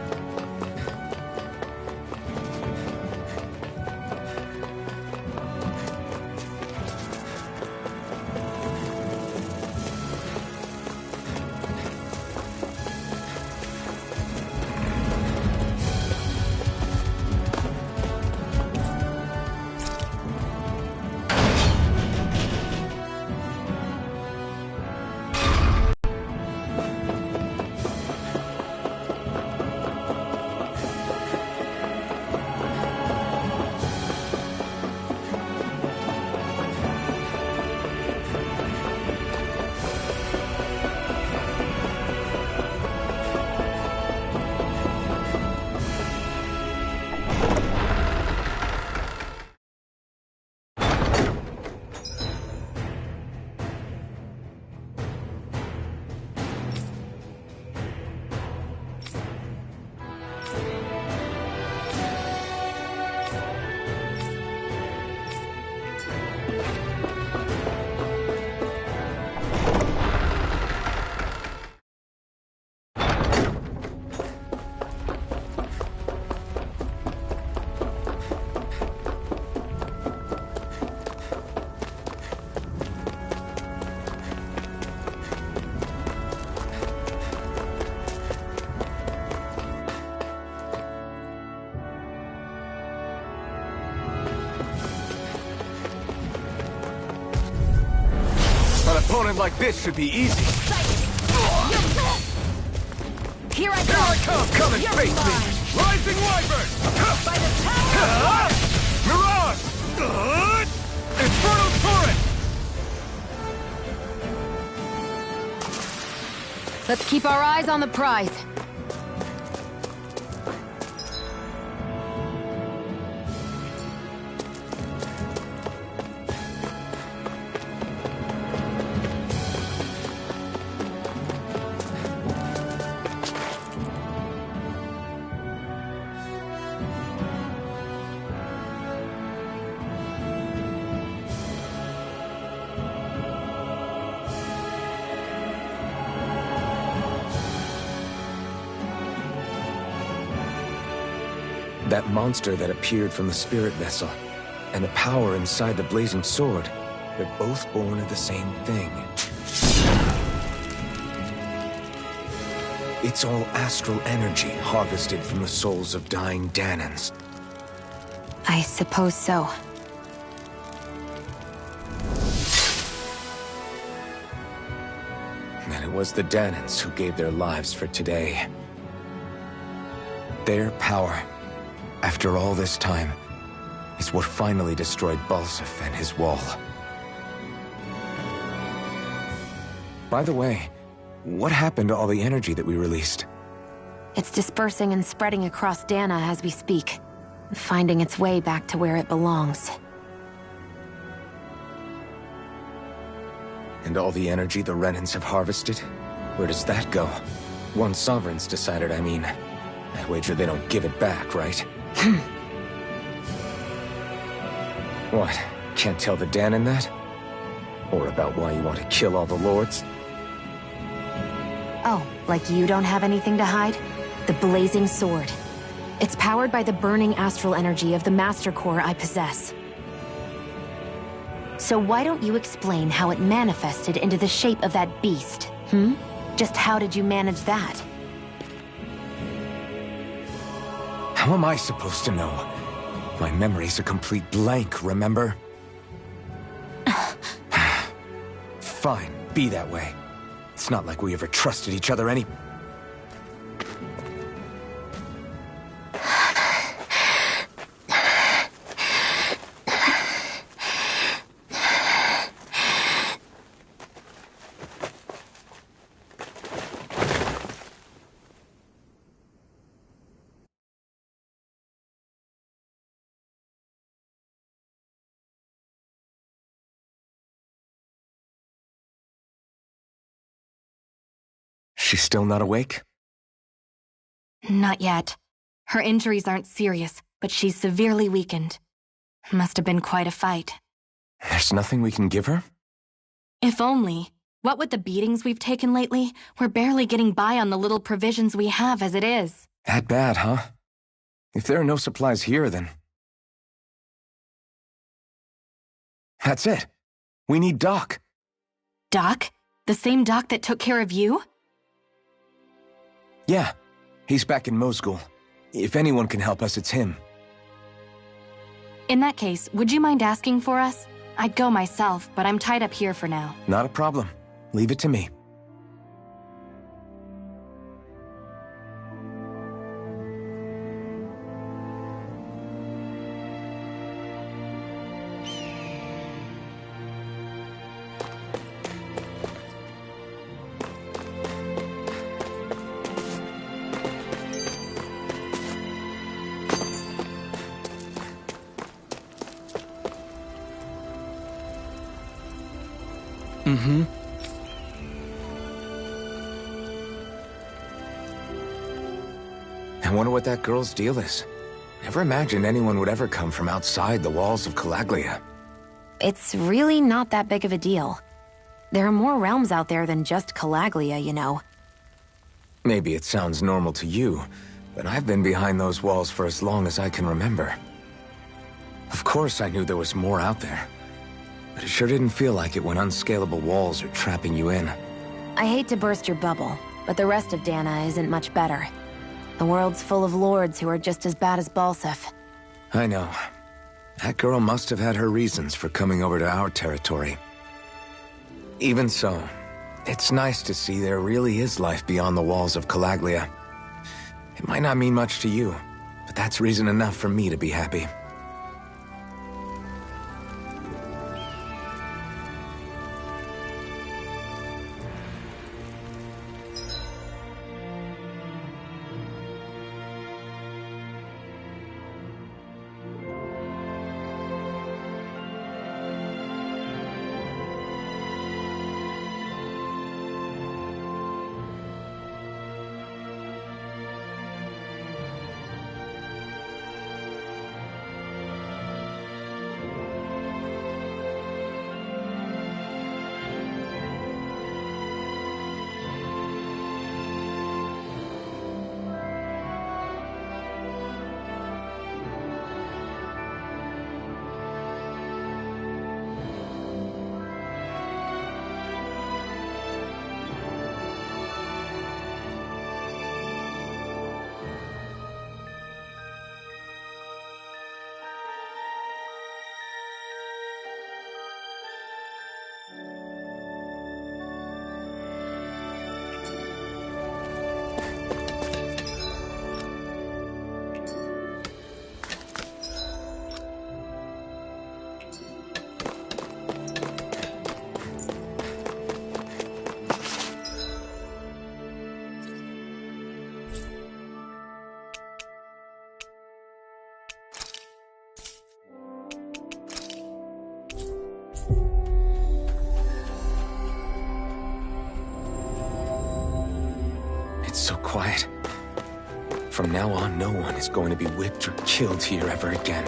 An opponent like this should be easy. Here I Here I come! Come and face me! Rising Wyvern! By the tower! Mirage! Infernal Torrent! Let's keep our eyes on the prize. That monster that appeared from the spirit vessel, and the power inside the blazing sword, they're both born of the same thing. It's all astral energy harvested from the souls of dying Dahnans. I suppose so. And it was the Dahnans who gave their lives for today. Their power, after all this time, is what finally destroyed Balseph and his wall. By the way, what happened to all the energy that we released? It's dispersing and spreading across Dahna as we speak, finding its way back to where it belongs. And all the energy the Renans have harvested? Where does that go? Once Sovereign's decided, I mean. I wager they don't give it back, right? What? Can't tell the Dahnan that? Or about why you want to kill all the lords? Oh, like you don't have anything to hide? The Blazing Sword. It's powered by the burning astral energy of the Master Core I possess. So why don't you explain how it manifested into the shape of that beast, hmm? Just how did you manage that? How am I supposed to know? My memory's a complete blank, remember? Fine, be that way. It's not like we ever trusted each other any... She's still not awake? Not yet. Her injuries aren't serious, but she's severely weakened. Must have been quite a fight. There's nothing we can give her? If only. What with the beatings we've taken lately, we're barely getting by on the little provisions we have as it is. That bad, huh? If there are no supplies here, then... That's it. We need Doc. Doc? The same Doc that took care of you? Yeah, he's back in Mosgul. If anyone can help us, it's him. In that case, would you mind asking for us? I'd go myself, but I'm tied up here for now. Not a problem. Leave it to me. Mm-hmm. I wonder what that girl's deal is. Never imagined anyone would ever come from outside the walls of Calaglia. It's really not that big of a deal. There are more realms out there than just Calaglia, you know. Maybe it sounds normal to you, but I've been behind those walls for as long as I can remember. Of course I knew there was more out there. But it sure didn't feel like it when unscalable walls are trapping you in. I hate to burst your bubble, but the rest of Dahna isn't much better. The world's full of lords who are just as bad as Balseph. I know. That girl must have had her reasons for coming over to our territory. Even so, it's nice to see there really is life beyond the walls of Calaglia. It might not mean much to you, but that's reason enough for me to be happy. So quiet. From now on, no one is going to be whipped or killed here ever again.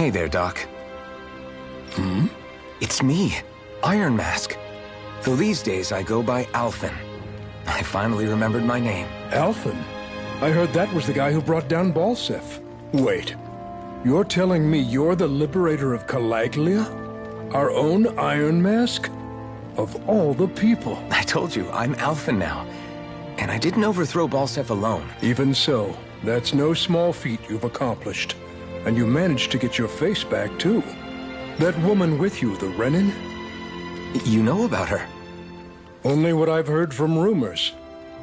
Hey there, Doc. Hmm? It's me, Iron Mask. Though these days I go by Alphen. I finally remembered my name. Alphen? I heard that was the guy who brought down Balseph. Wait, you're telling me you're the liberator of Calaglia? Our own Iron Mask? Of all the people. I told you, I'm Alphen now. And I didn't overthrow Balseph alone. Even so, that's no small feat you've accomplished. And you managed to get your face back, too. That woman with you, the Renin? You know about her? Only what I've heard from rumors.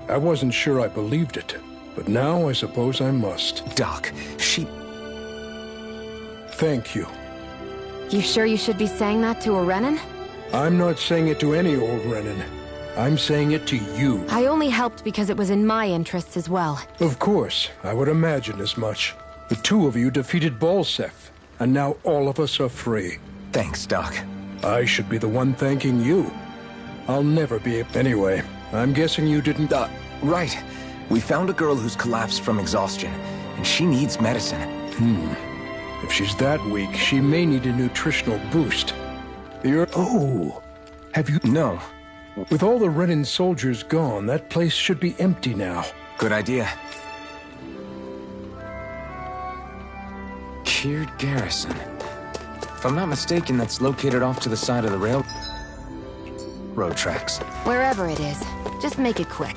I wasn't sure I believed it, but now I suppose I must. Doc, she... Thank you. You sure you should be saying that to a Renin? I'm not saying it to any old Renin. I'm saying it to you. I only helped because it was in my interests as well. Of course, I would imagine as much. The two of you defeated Balseph, and now all of us are free. Thanks, Doc. I should be the one thanking you. I'll never be... Anyway, I'm guessing you didn't... Right. We found a girl who's collapsed from exhaustion, and she needs medicine. If she's that weak, she may need a nutritional boost. Oh! Have you... No. With all the Renin soldiers gone, that place should be empty now. Good idea. Kird Garrison. If I'm not mistaken, that's located off to the side of the road tracks. Wherever it is, just make it quick.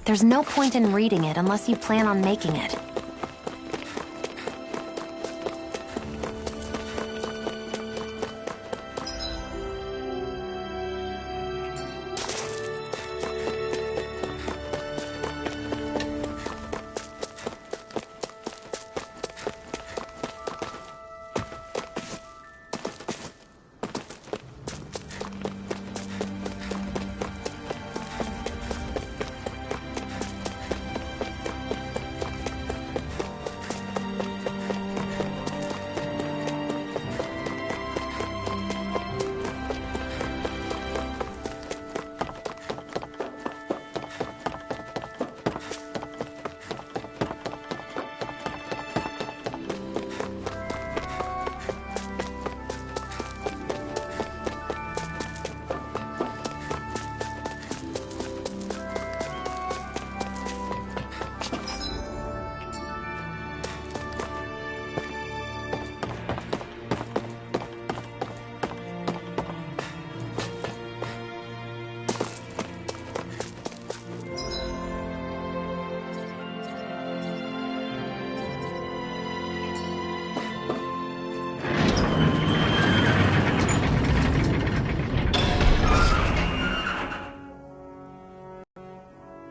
There's no point in reading it unless you plan on making it.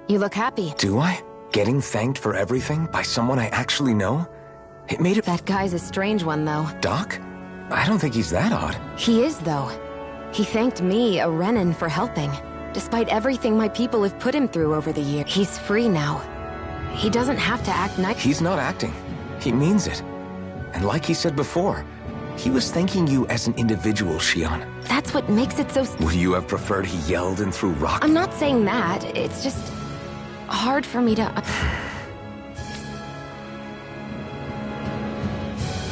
You look happy. Do I? Getting thanked for everything by someone I actually know? It made it... That guy's a strange one, though. Doc? I don't think he's that odd. He is, though. He thanked me, a Renan, for helping. Despite everything my people have put him through over the years. He's free now. He doesn't have to act nice. He's not acting. He means it. And like he said before, he was thanking you as an individual, Shionne. That's what makes it so... Would you have preferred he yelled and threw rocks? I'm not saying that. It's just... hard for me to...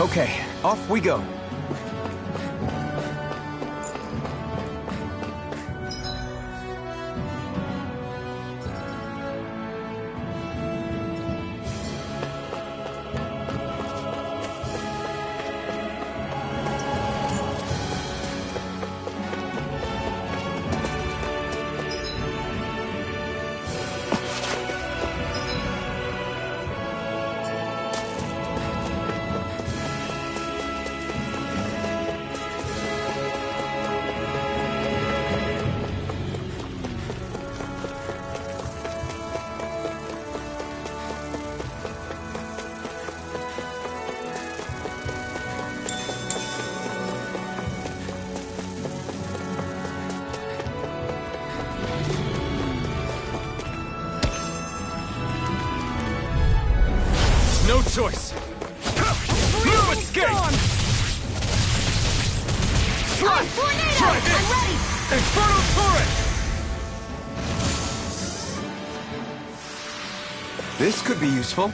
Okay, off we go. No choice. No escape. Slash! Try this! I'm ready! Inferno turret! This could be useful.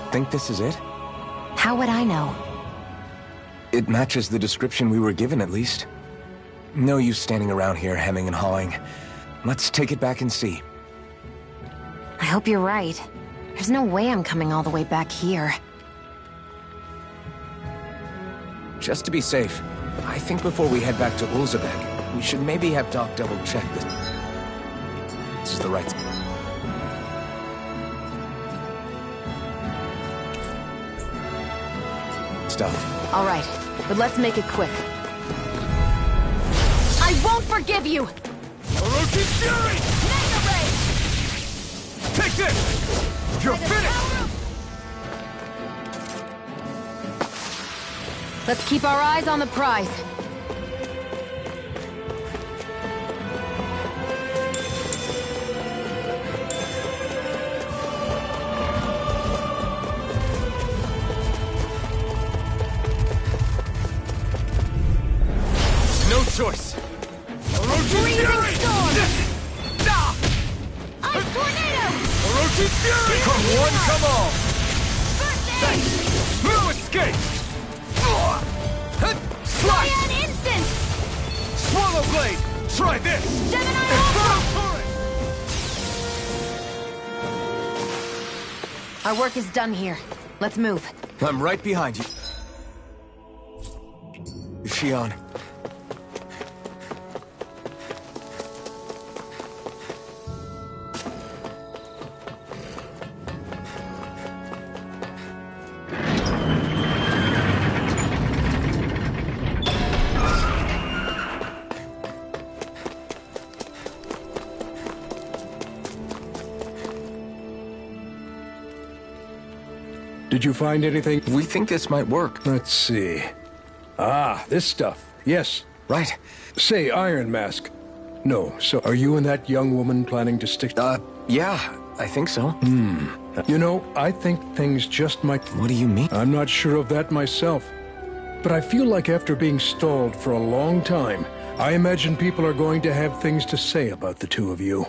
Think this is it? How would I know? It matches the description we were given, at least. No use standing around here hemming and hawing. Let's take it back and see. I hope you're right. There's no way I'm coming all the way back here. Just to be safe, I think before we head back to Ulzabek, we should maybe have Doc double-check this. This is the right... stuff. All right, but let's make it quick. I won't forgive you! Orochi's Fury! Mega Ray! Take this! You're finished! Let's keep our eyes on the prize. No choice! Orochi's Fury! Ice Tornado! Orochi's Fury! Come one, come all! First aid! Thanks! No escape! Slice! Cyan Instant! Swallow Blade! Try this! Gemini Inferno Ultra! Our work is done here. Let's move. I'm right behind you. Shionne. Did you find anything? We think this might work. Let's see. Ah, this stuff. Yes. Right. Say, Iron Mask. No, so are you and that young woman planning to stick... Yeah, I think so. You know, I think things just might... What do you mean? I'm not sure of that myself. But I feel like after being stalled for a long time, I imagine people are going to have things to say about the two of you.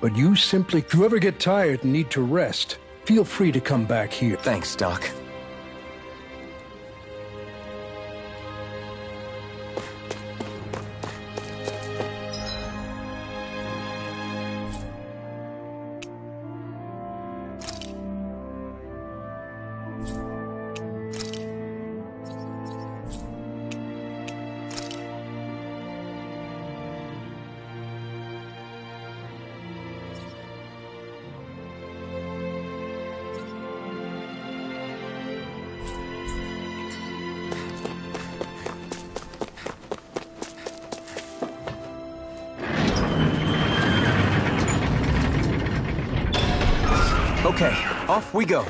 But you simply, if you ever get tired and need to rest, feel free to come back here. Thanks, Doc. Okay, off we go.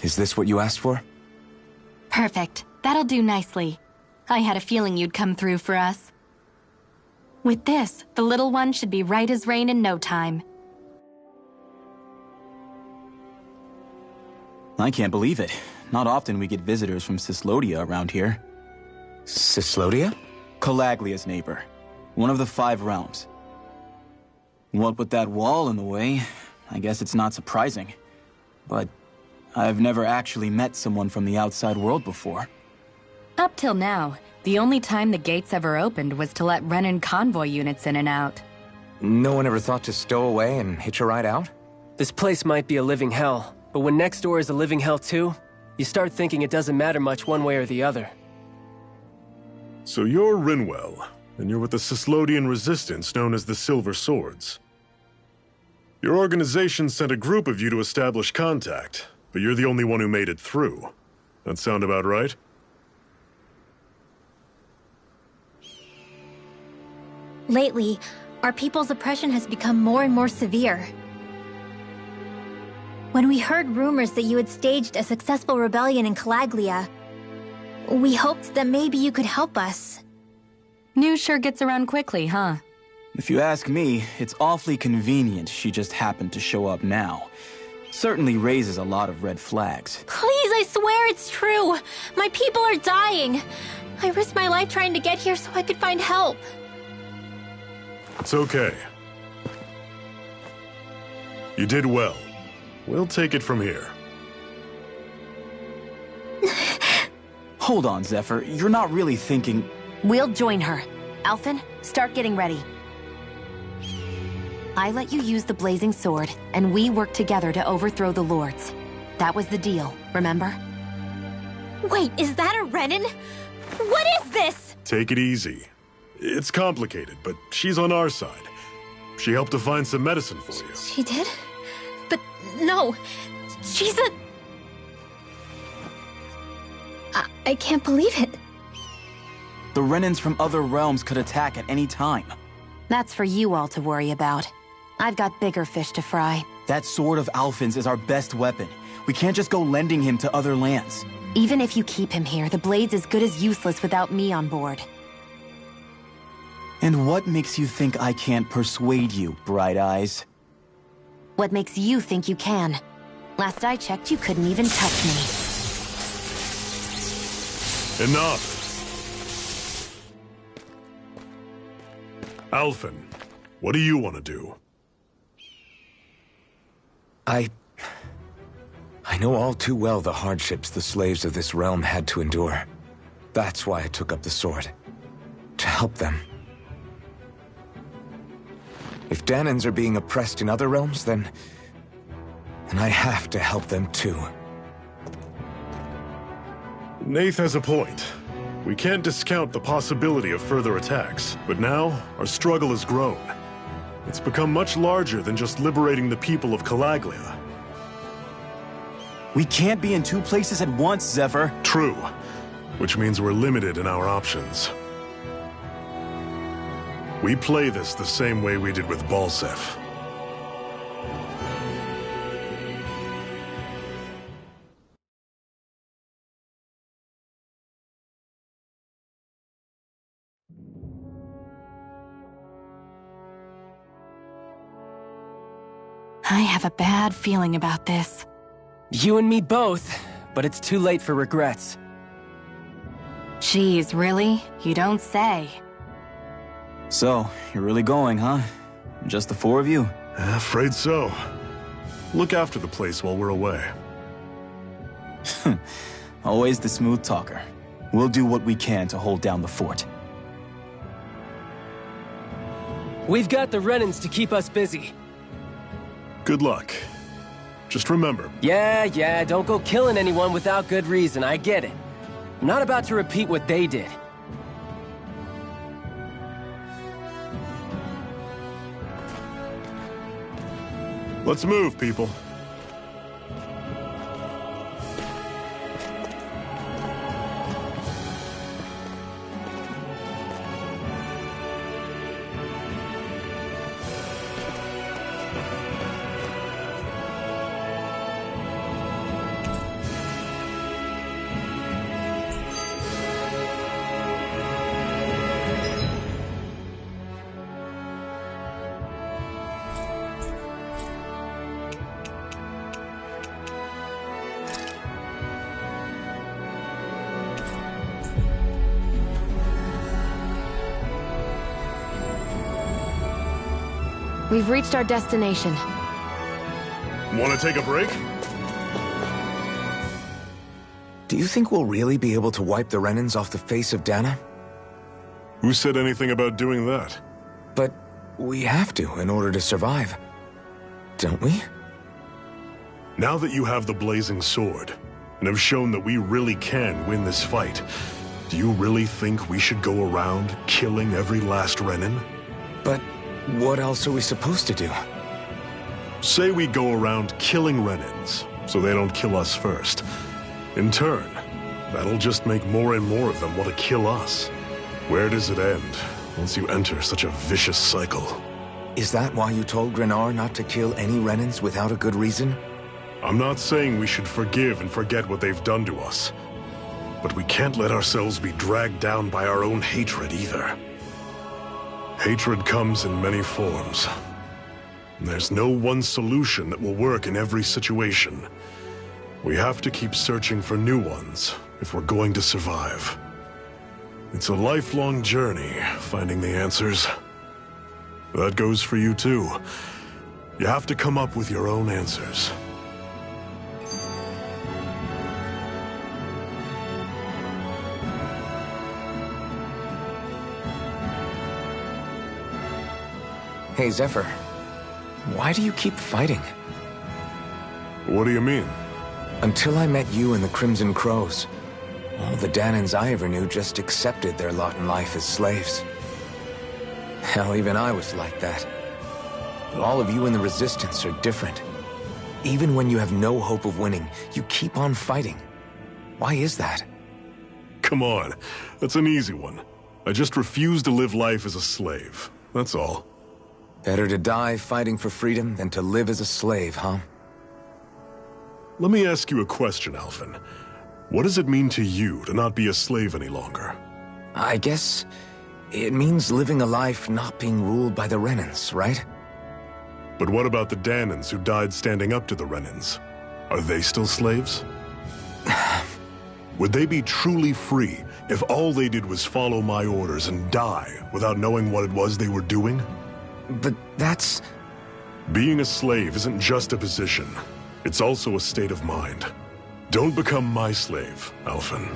Is this what you asked for? Perfect. That'll do nicely. I had a feeling you'd come through for us. With this, the little one should be right as rain in no time. I can't believe it. Not often we get visitors from Cyslodia around here. Cyslodia? Calaglia's neighbor. One of the 5 realms. What with that wall in the way, I guess it's not surprising. But I've never actually met someone from the outside world before. Up till now, the only time the gates ever opened was to let Renan convoy units in and out. No one ever thought to stow away and hitch a ride out? This place might be a living hell, but when next door is a living hell too, you start thinking it doesn't matter much one way or the other. So you're Rinwell, and you're with the Cyslodian resistance known as the Silver Swords. Your organization sent a group of you to establish contact, but you're the only one who made it through. That sound about right? Lately, our people's oppression has become more and more severe. When we heard rumors that you had staged a successful rebellion in Calaglia, we hoped that maybe you could help us. News sure gets around quickly, huh? If you ask me, it's awfully convenient she just happened to show up now. Certainly raises a lot of red flags. Please, I swear it's true! My people are dying! I risked my life trying to get here so I could find help. It's okay. You did well. We'll take it from here. Hold on, Zephyr. You're not really thinking... We'll join her. Alphen, start getting ready. I let you use the blazing sword, and we worked together to overthrow the Lords. That was the deal, remember? Wait, is that a Renan? What is this? Take it easy. It's complicated, but she's on our side. She helped to find some medicine for you. She did? But no, she's a... I can't believe it. The Renans from other realms could attack at any time. That's for you all to worry about. I've got bigger fish to fry. That sword of Alphen's is our best weapon. We can't just go lending him to other lands. Even if you keep him here, the blade's as good as useless without me on board. And what makes you think I can't persuade you, Bright Eyes? What makes you think you can? Last I checked, you couldn't even touch me. Enough! Alphen, what do you want to do? I know all too well the hardships the slaves of this realm had to endure. That's why I took up the sword. To help them. If Dahnans are being oppressed in other realms, then I have to help them too. Nath has a point. We can't discount the possibility of further attacks, but now our struggle has grown. It's become much larger than just liberating the people of Calaglia. We can't be in two places at once, Zephyr. True, which means we're limited in our options. We play this the same way we did with Balseph. I have a bad feeling about this. You and me both, but it's too late for regrets. Geez, really? You don't say. So, you're really going, huh? Just the four of you? Afraid so. Look after the place while we're away. Always the smooth talker. We'll do what we can to hold down the fort. We've got the Renans to keep us busy. Good luck. Just remember... Yeah, don't go killing anyone without good reason, I get it. I'm not about to repeat what they did. Let's move, people. We've reached our destination. Want to take a break? Do you think we'll really be able to wipe the Renans off the face of Dahna? Who said anything about doing that? But we have to in order to survive. Don't we? Now that you have the Blazing Sword, and have shown that we really can win this fight, do you really think we should go around killing every last Renan? But what else are we supposed to do? Say we go around killing Renans, so they don't kill us first. In turn, that'll just make more and more of them want to kill us. Where does it end, once you enter such a vicious cycle? Is that why you told Grenar not to kill any Renans without a good reason? I'm not saying we should forgive and forget what they've done to us. But we can't let ourselves be dragged down by our own hatred either. Hatred comes in many forms. There's no one solution that will work in every situation. We have to keep searching for new ones if we're going to survive. It's a lifelong journey, finding the answers. That goes for you too. You have to come up with your own answers. Hey, Zephyr. Why do you keep fighting? What do you mean? Until I met you and the Crimson Crows, all the Dahnans I ever knew just accepted their lot in life as slaves. Hell, even I was like that. But all of you in the Resistance are different. Even when you have no hope of winning, you keep on fighting. Why is that? Come on, that's an easy one. I just refuse to live life as a slave, that's all. Better to die fighting for freedom than to live as a slave, huh? Let me ask you a question, Alphen. What does it mean to you to not be a slave any longer? I guess it means living a life not being ruled by the Renans, right? But what about the Dahnans who died standing up to the Renans? Are they still slaves? Would they be truly free if all they did was follow my orders and die without knowing what it was they were doing? But that's... Being a slave isn't just a position. It's also a state of mind. Don't become my slave, Alphen.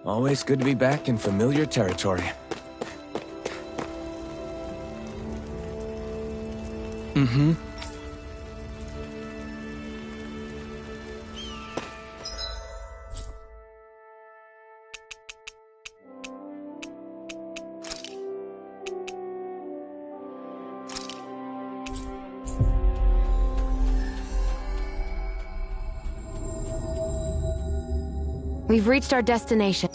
Always good to be back in familiar territory. Mm-hmm. We've reached our destination.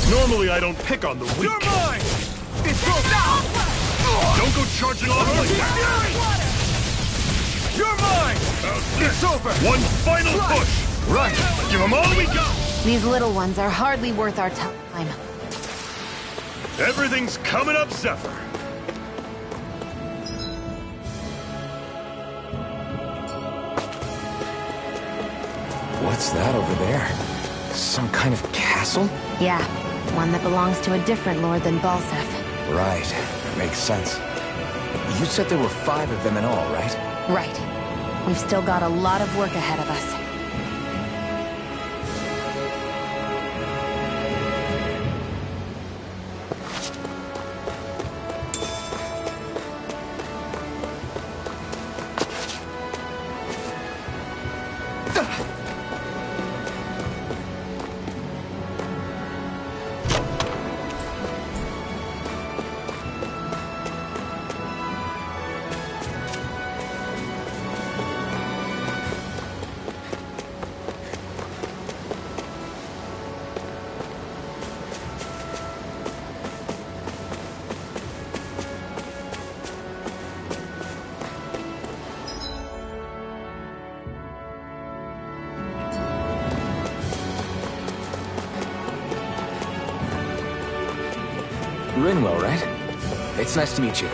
Normally I don't pick on the weak. You're mine! It's over! Don't go charging off like that! You're mine! It's over! One final push! Right! Give them all we got! These little ones are hardly worth our time. Everything's coming up, Zephyr. What's that over there? Some kind of castle? Yeah, one that belongs to a different lord than Balseph. Right. Makes sense. You said there were 5 of them in all, right? Right. We've still got a lot of work ahead of us. Rinwell, right? It's nice to meet you.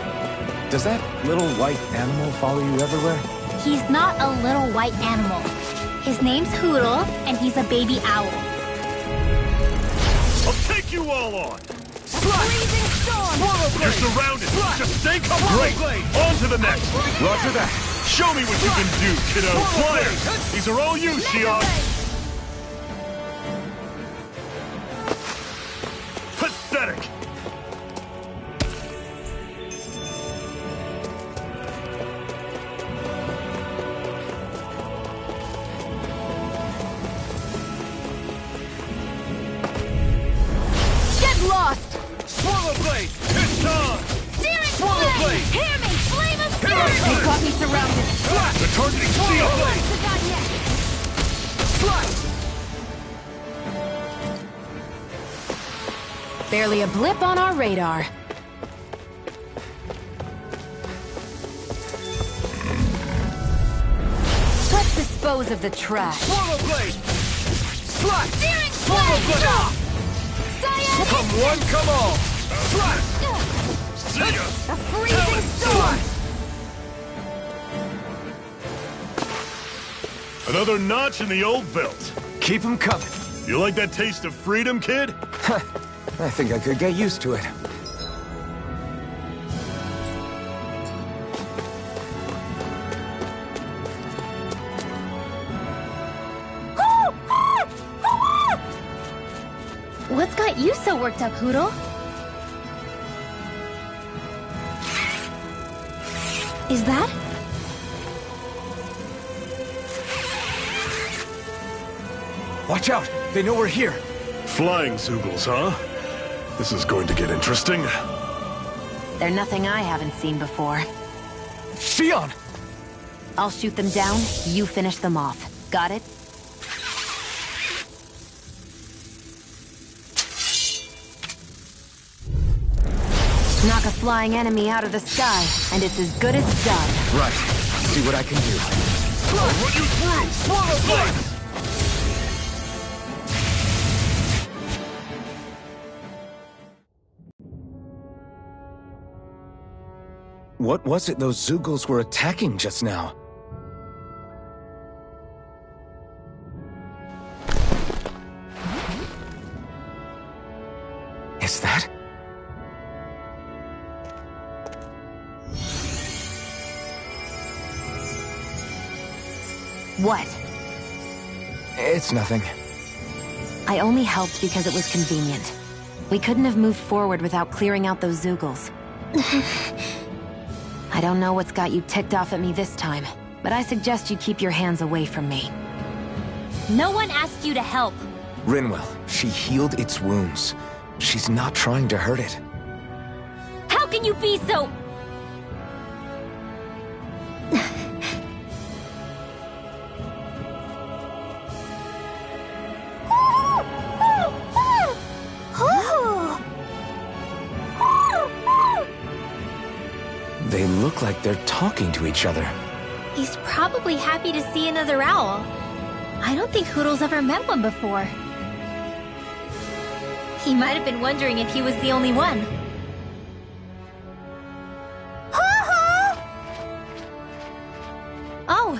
Does that little white animal follow you everywhere? He's not a little white animal. His name's Hootle, and he's a baby owl. I'll take you all on! Freezing storm! You're surrounded! Just stay calm! Great! On to the next! Roger that! Show me what you can do, kiddo! Flyers! These are all you, Shion! Pathetic! Lost! Swallow Blade! It's time! Searing Swallow Blade! Hear me! Flame of Here I fury! come! They got me surrounded. They're targeting Steel! Barely a blip on our radar. Let's dispose of the trash. Swallow Blade! Slash! Searing Swallow Blade! Stop! Come one, come all! Slash! See ya! A freezing storm! Another notch in the old belt. Keep 'em coming. You like that taste of freedom, kid? I think I could get used to it. What's got you so worked up, Hootle? Is that? Watch out! They know we're here! Flying Zeugles, huh? This is going to get interesting. They're nothing I haven't seen before. Shion! I'll shoot them down, you finish them off. Got it? Knock a flying enemy out of the sky, and it's as good as done. Right. See what I can do. I'll run you through! Swallow blade! What was it those Zeugles were attacking just now? Is that? What? It's nothing. I only helped because it was convenient. We couldn't have moved forward without clearing out those Zeugles. I don't know what's got you ticked off at me this time, but I suggest you keep your hands away from me. No one asked you to help. Rinwell, she healed its wounds. She's not trying to hurt it. How can you be so... They look like they're talking to each other. He's probably happy to see another owl. I don't think Hoodle's ever met one before. He might have been wondering if he was the only one. Oh.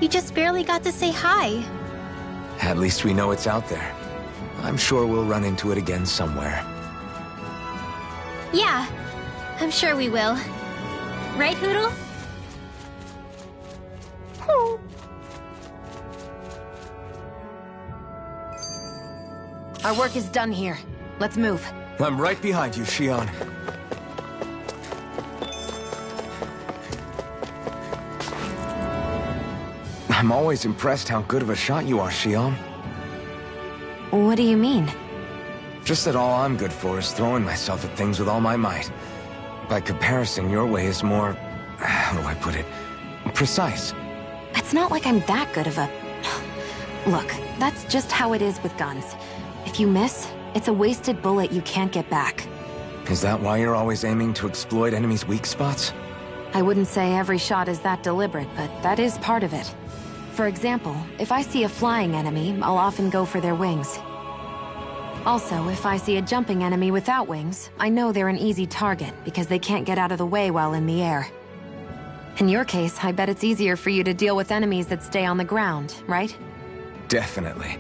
You just barely got to say hi. At least we know it's out there. I'm sure we'll run into it again somewhere. Yeah, I'm sure we will. Right, Hoodle? Our work is done here. Let's move. I'm right behind you, Xion. I'm always impressed how good of a shot you are, Xion. What do you mean? Just that all I'm good for is throwing myself at things with all my might. By comparison, your way is more... how do I put it? Precise. It's not like I'm that good of a... Look, that's just how it is with guns. If you miss, it's a wasted bullet you can't get back. Is that why you're always aiming to exploit enemies' weak spots? I wouldn't say every shot is that deliberate, but that is part of it. For example, if I see a flying enemy, I'll often go for their wings. Also, if I see a jumping enemy without wings, I know they're an easy target because they can't get out of the way while in the air. In your case, I bet it's easier for you to deal with enemies that stay on the ground, right? Definitely.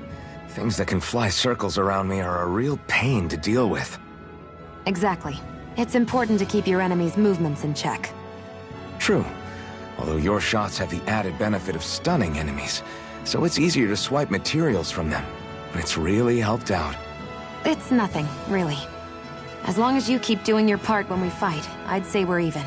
Things that can fly circles around me are a real pain to deal with. Exactly. It's important to keep your enemy's movements in check. True. Although your shots have the added benefit of stunning enemies, so it's easier to swipe materials from them. It's really helped out. It's nothing, really. As long as you keep doing your part when we fight, I'd say we're even.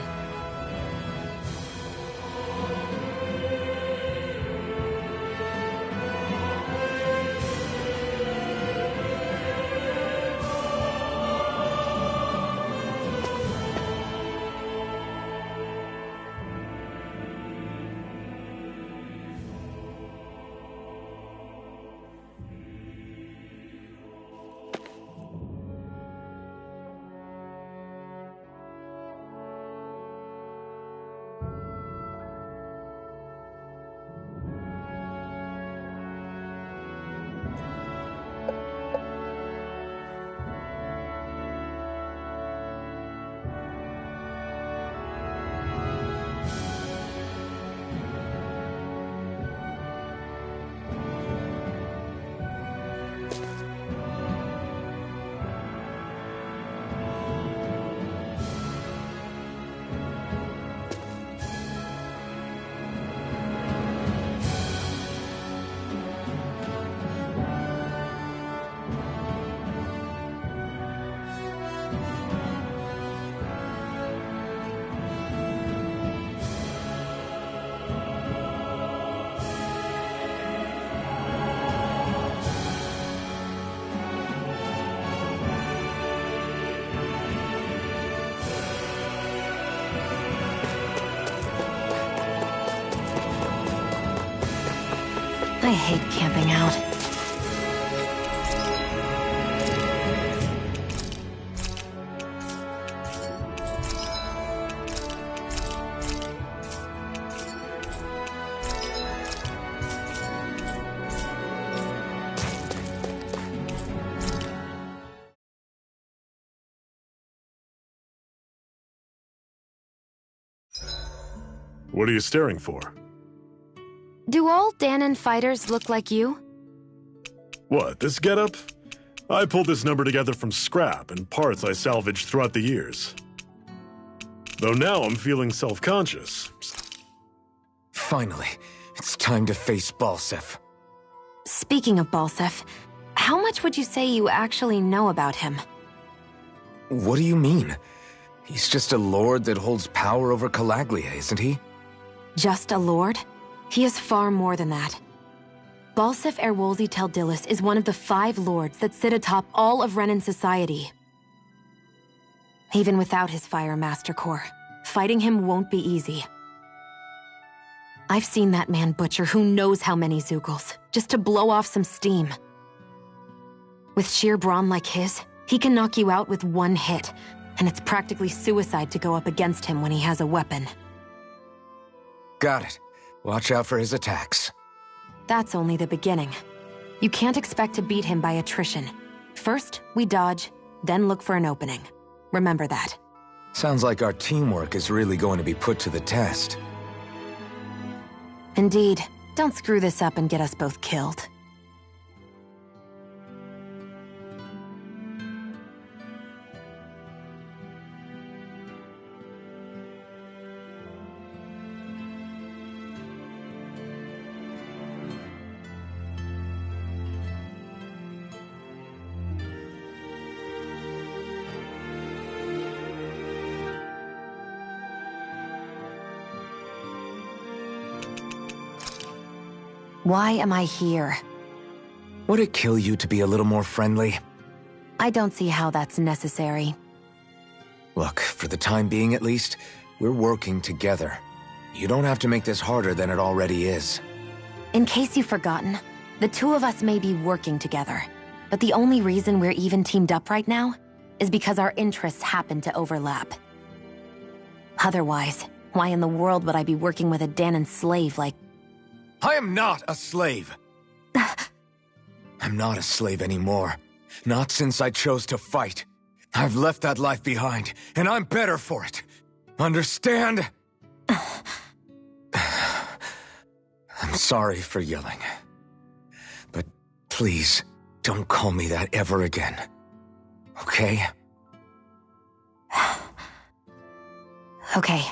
I hate camping out. What are you staring for? Do all Dahnan fighters look like you? What, this getup? I pulled this number together from scrap and parts I salvaged throughout the years. Though now I'm feeling self-conscious. Finally, it's time to face Balseph. Speaking of Balseph, how much would you say you actually know about him? What do you mean? He's just a lord that holds power over Calaglia, isn't he? Just a lord? He is far more than that. Balseph Erwolzi Teldilis is one of the 5 lords that sit atop all of Renan society. Even without his Fire Master Core, fighting him won't be easy. I've seen that man butcher who knows how many Zeugles, just to blow off some steam. With sheer brawn like his, he can knock you out with one hit, and it's practically suicide to go up against him when he has a weapon. Got it. Watch out for his attacks. That's only the beginning. You can't expect to beat him by attrition. First, we dodge, then look for an opening. Remember that. Sounds like our teamwork is really going to be put to the test. Indeed. Don't screw this up and get us both killed. Why am I here? Would it kill you to be a little more friendly? I don't see how that's necessary. Look, for the time being at least, we're working together. You don't have to make this harder than it already is. In case you've forgotten, the 2 of us may be working together, but the only reason we're even teamed up right now is because our interests happen to overlap. Otherwise, why in the world would I be working with a Dahnan slave like... I am not a slave! I'm not a slave anymore. Not since I chose to fight. I've left that life behind, and I'm better for it. Understand? I'm sorry for yelling. But please, don't call me that ever again. Okay? Okay.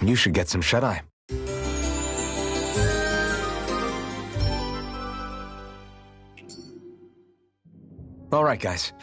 You should get some shut-eye. All right, guys.